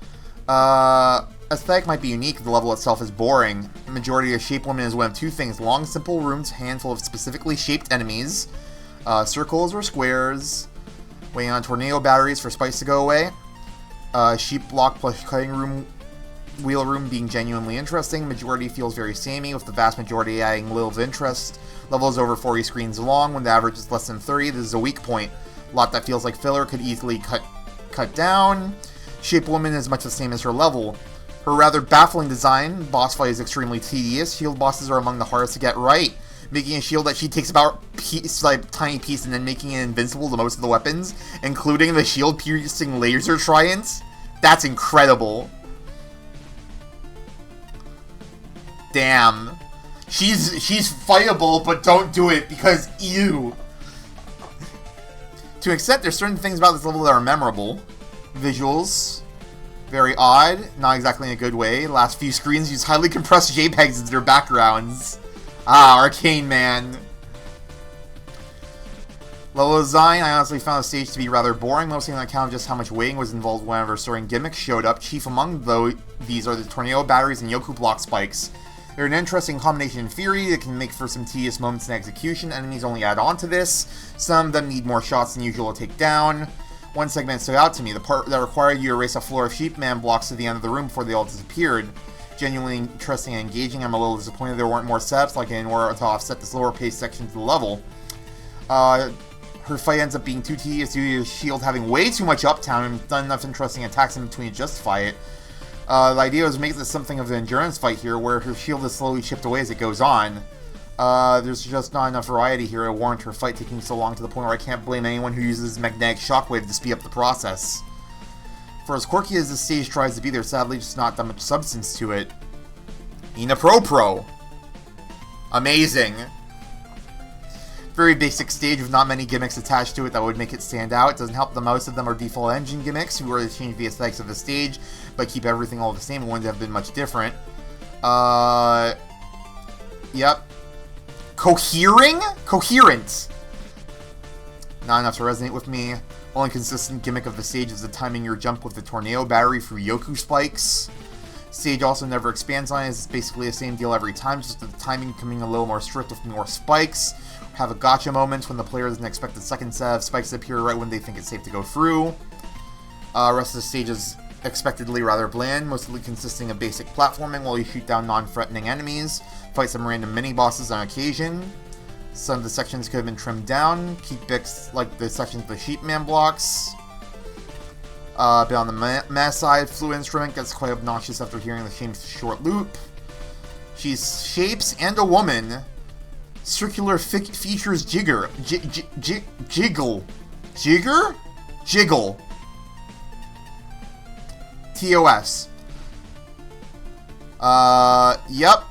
Aesthetic might be unique, the level itself is boring. The majority of Shape Woman is one of two things. Long, simple rooms, handful of specifically shaped enemies. Circles or squares. Waiting on tornado batteries for spikes to go away. Sheep block plus cutting room, wheel room being genuinely interesting. Majority feels very samey, with the vast majority adding little of interest. Level is over 40 screens long, when the average is less than 30. This is a weak point. A lot that feels like filler could easily cut down. Shape Woman is much the same as her level. Her rather baffling design, boss fight is extremely tedious. Shield bosses are among the hardest to get right. Making a shield that she takes about tiny piece and then making it invincible to most of the weapons, including the shield-piercing laser tridents. That's incredible. Damn. She's fightable, but don't do it because ew. To an extent, there's certain things about this level that are memorable. Visuals. Very odd, not exactly in a good way. Last few screens use highly compressed JPEGs as their backgrounds. Ah, Arcane Man. Level design, I honestly found the stage to be rather boring, mostly on account of just how much waiting was involved whenever certain gimmicks showed up. Chief among these are the tornado batteries and Yoku block spikes. They're an interesting combination in theory that can make for some tedious moments in execution. Enemies only add on to this. Some of them need more shots than usual to take down. One segment stood out to me, the part that required you to erase a floor of Sheepman blocks to the end of the room before they all disappeared. Genuinely interesting and engaging. I'm a little disappointed there weren't more setups like in order to offset the slower paced section of the level. Her fight ends up being too tedious due to the shield having way too much uptown and not enough interesting attacks in between to justify it. The idea was to make this something of an endurance fight here, where her shield is slowly chipped away as it goes on. There's just not enough variety here to warrant her fight taking so long to the point where I can't blame anyone who uses magnetic shockwave to speed up the process. For as quirky as this stage tries to be, there's sadly just not that much substance to it. Ina Pro. Amazing. Very basic stage with not many gimmicks attached to it that would make it stand out. It doesn't help that most of them are default engine gimmicks who were to change the aesthetics of the stage, but keep everything all the same. It wouldn't have been much different. Yep. Coherent. Not enough to resonate with me. Only consistent gimmick of the stage is the timing your jump with the tornado battery through Yoku spikes. Stage also never expands on it. It's basically the same deal every time, just the timing becoming a little more strict with more spikes. Have a gotcha moment when the player doesn't expect the second set of spikes to appear right when they think it's safe to go through. Rest of the stage is expectedly rather bland, mostly consisting of basic platforming while you shoot down non-threatening enemies, fight some random mini-bosses on occasion. Some of the sections could have been trimmed down, keep bits like the sections of the Sheepman blocks. But on the mass side, Fluid Instrument gets quite obnoxious after hearing the shame's short loop. She's shapes and a woman. Circular features jiggle. Jiggle. TOS. Yep.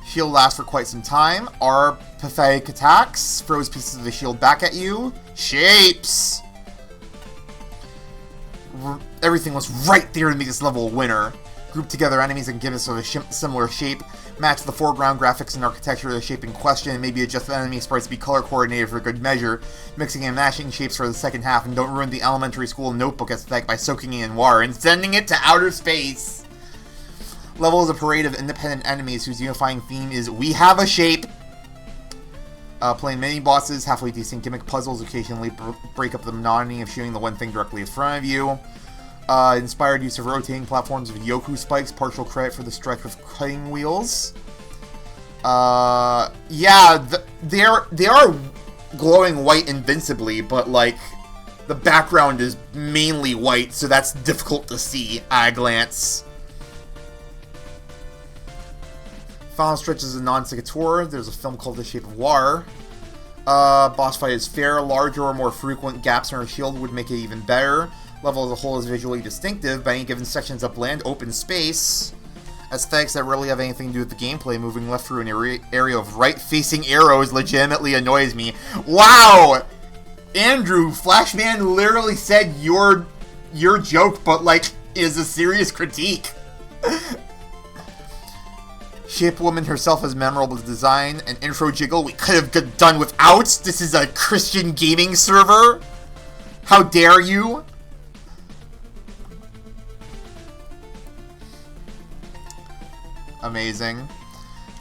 Shield lasts for quite some time. Our pathetic attacks. Throws pieces of the shield back at you. Shapes. Everything was right there to make this level a winner. Group together enemies and give us a similar shape. Match the foreground graphics and architecture of the shape in question, and maybe adjust the enemy sprites to be color coordinated for good measure. Mixing and matching shapes for the second half, and don't ruin the elementary school notebook aesthetic by soaking it in water and sending it to outer space. Level is a parade of independent enemies whose unifying theme is "We have a shape." Playing mini bosses, halfway decent gimmick puzzles occasionally break up the monotony of shooting the one thing directly in front of you. Inspired use of rotating platforms with Yoku spikes, partial credit for the stretch with cutting wheels. Yeah, they are glowing white invincibly, but like the background is mainly white, so that's difficult to see at a glance. Final stretch is a non-sequitur. There's a film called The Shape of Water. Boss fight is fair. Larger or more frequent gaps in her shield would make it even better. Level as a whole is visually distinctive, but any given section is a bland open space. Aesthetics that rarely have anything to do with the gameplay. Moving left through an area of right-facing arrows legitimately annoys me. Wow! Andrew, Flashman literally said your joke, but like, is a serious critique. Shape Woman herself has memorable design. An intro jiggle we could have done without. This is a Christian gaming server. How dare you? Amazing.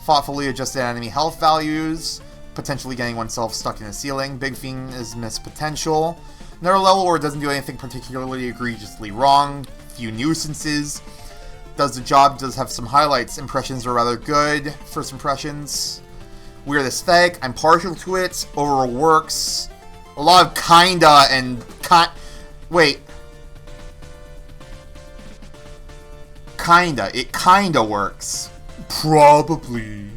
Thoughtfully adjusted enemy health values. Potentially getting oneself stuck in a ceiling. Big Fiend is missed potential. Another level where it doesn't do anything particularly egregiously wrong. Few nuisances. Does the job, does have some highlights. Impressions are rather good. First impressions. Weird aesthetic. I'm partial to it. Overall works. A lot of kinda and wait. Kinda. It kinda works. Probably.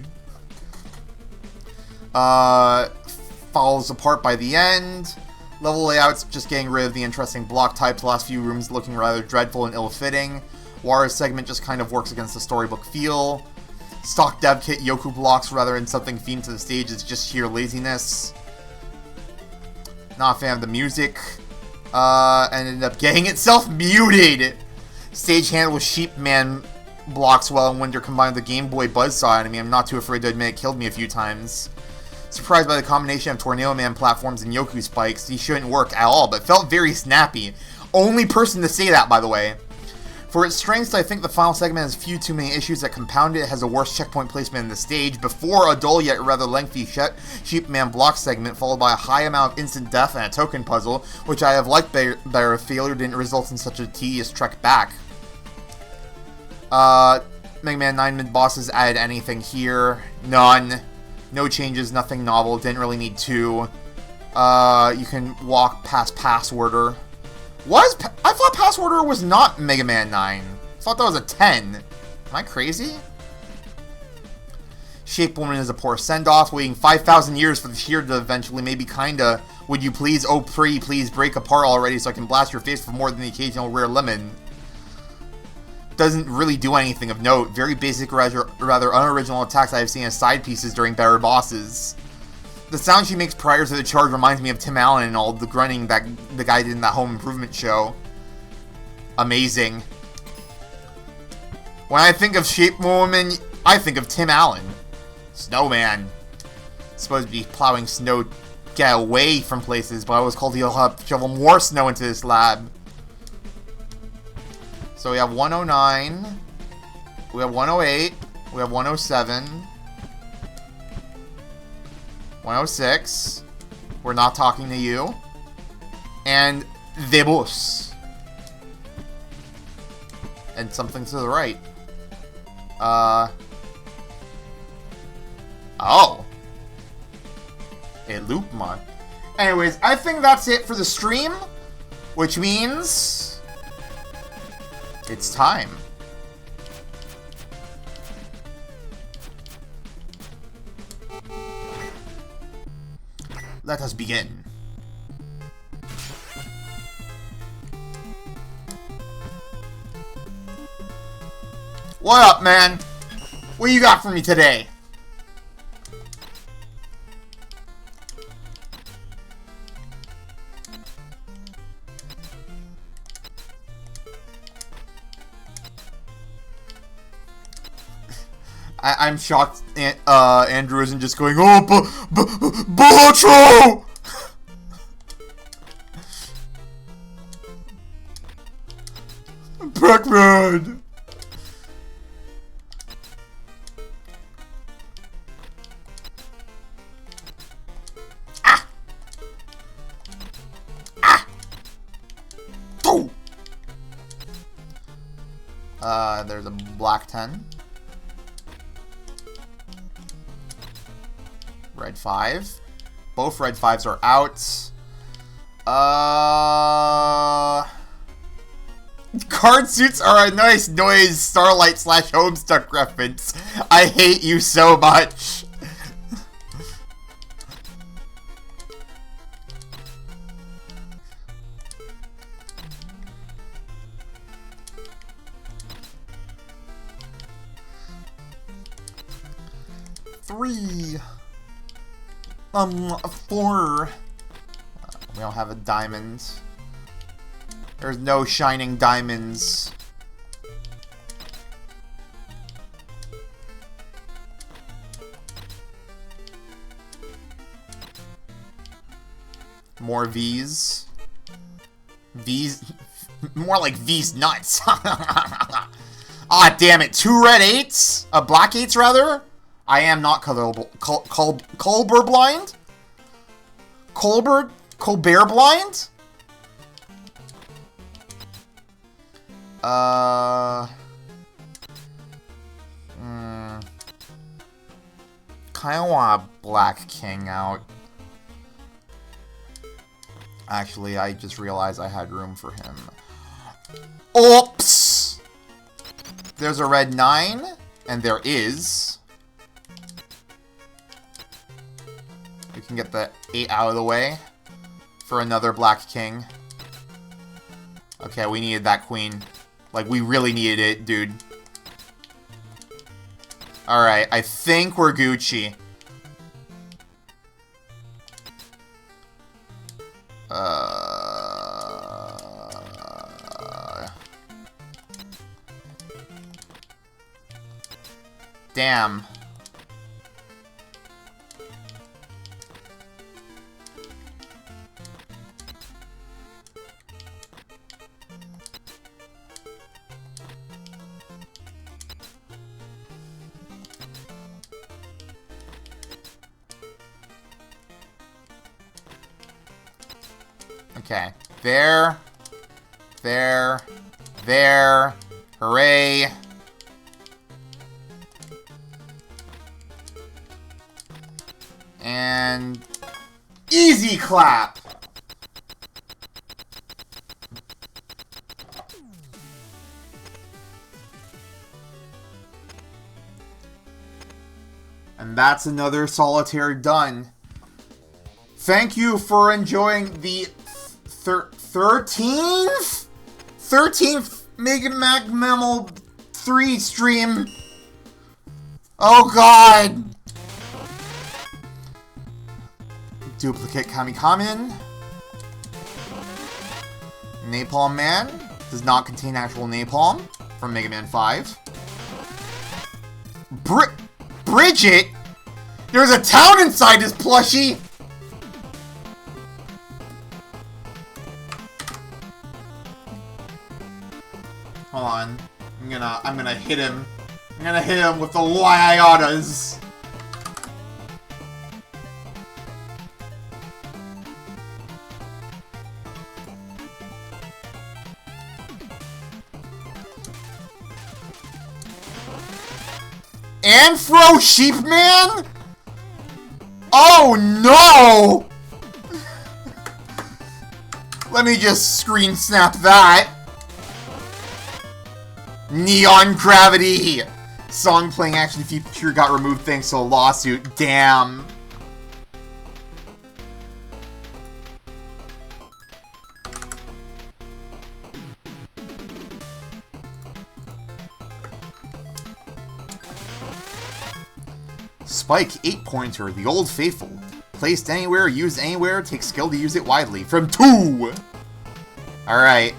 Falls apart by the end. Level layouts, just getting rid of the interesting block types. The last few rooms looking rather dreadful and ill-fitting. Wara's segment just kind of works against the storybook feel. Stock dev kit Yoku blocks rather than something themed to the stage is just sheer laziness. Not a fan of the music. And ended up getting itself muted! Stage handles Sheepman blocks well in Winter combined with the Game Boy Buzzsaw enemy. I'm not too afraid to admit it killed me a few times. Surprised by the combination of Tornado Man platforms and Yoku spikes. These shouldn't work at all, but felt very snappy. Only person to say that, by the way. For its strengths, I think the final segment has few too many issues that compound it. It has a worse checkpoint placement in the stage, before a dull yet rather lengthy Sheepman block segment, followed by a high amount of instant death and a token puzzle, which I have liked better if failure didn't result in such a tedious trek back. Mega Man 9 mid-bosses added anything here? None. No changes, nothing novel, didn't really need to. You can walk past Passworder. I thought Passworder was not Mega Man 9. I thought that was a 10. Am I crazy? Shape Woman is a poor send-off, waiting 5,000 years for the shear to eventually, maybe kinda. Would you please, oh pretty, please break apart already so I can blast your face for more than the occasional rare lemon. Doesn't really do anything of note. Very basic, rather unoriginal attacks I have seen as side pieces during better bosses. The sound she makes prior to the charge reminds me of Tim Allen and all the grunting that the guy did in that Home Improvement show. Amazing. When I think of Shape Woman, I think of Tim Allen. Snowman. Supposed to be plowing snow to get away from places, but I was told he'll have to shovel more snow into this lab. So we have 109, we have 108, we have 107, 106, we're not talking to you, and the bus. And something to the right. Oh. A loop mod. Anyways, I think that's it for the stream, which means it's time. Let us begin. What up, man? What you got for me today? I'm shocked Andrew isn't just going, oh, Botro! Pac-Man! Ah! Ah! Oh! There's a black 10. Red 5. Both red 5s are out. Card suits are a nice noise Starlight / Homestuck reference. I hate you so much. Three. 4. We don't have a diamond. There's no shining diamonds. More V's. V's. More like V's nuts. Ah, damn it. 2 red 8s? Black 8s, rather? I am not Colbert blind? Colbert blind? Kinda want a Black King out. Actually, I just realized I had room for him. Oops! There's a red 9, and there is. We can get the 8 out of the way for another Black King. Okay, we needed that queen. Like, we really needed it, dude. Alright, I think we're Gucci. Damn. Okay. There. Hooray. And easy clap. And that's another solitaire done. Thank you for enjoying the 13th MAGMML3 stream. Oh god. Duplicate Kamikamin. Napalm Man. Does not contain actual napalm from Mega Man 5. Bridget? There's a town inside this plushie! Hold on. I'm gonna hit him. I'm gonna hit him with the Lyotas. Anfro Sheepman? Oh no! Let me just screen snap that. Neon Gravity! Song playing action feature got removed thanks to a lawsuit. Damn. Spike 8-pointer, the Old Faithful. Placed anywhere, used anywhere, takes skill to use it widely. From 2! Alright.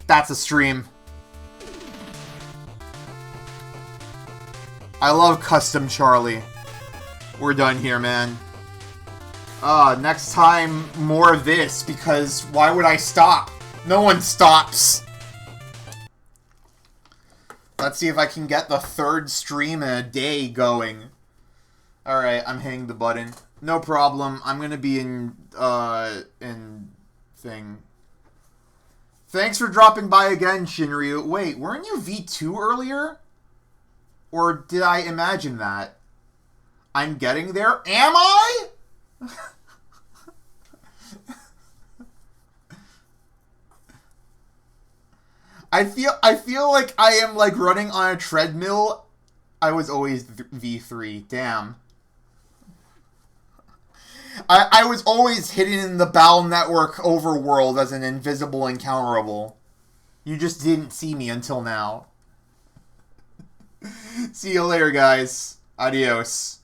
That's a stream. I love Custom Charlie. We're done here, man. Next time, more of this, because why would I stop? No one stops. Let's see if I can get the 3rd stream in a day going. Alright, I'm hitting the button. No problem. I'm gonna be in thing. Thanks for dropping by again, Shinryu. Wait, weren't you V2 earlier? Or did I imagine that? I'm getting there. Am I? I feel like I am like running on a treadmill. I was always V3. Damn. I was always hidden in the Battle Network overworld as an invisible encounterable. You just didn't see me until now. See you later, guys. Adios.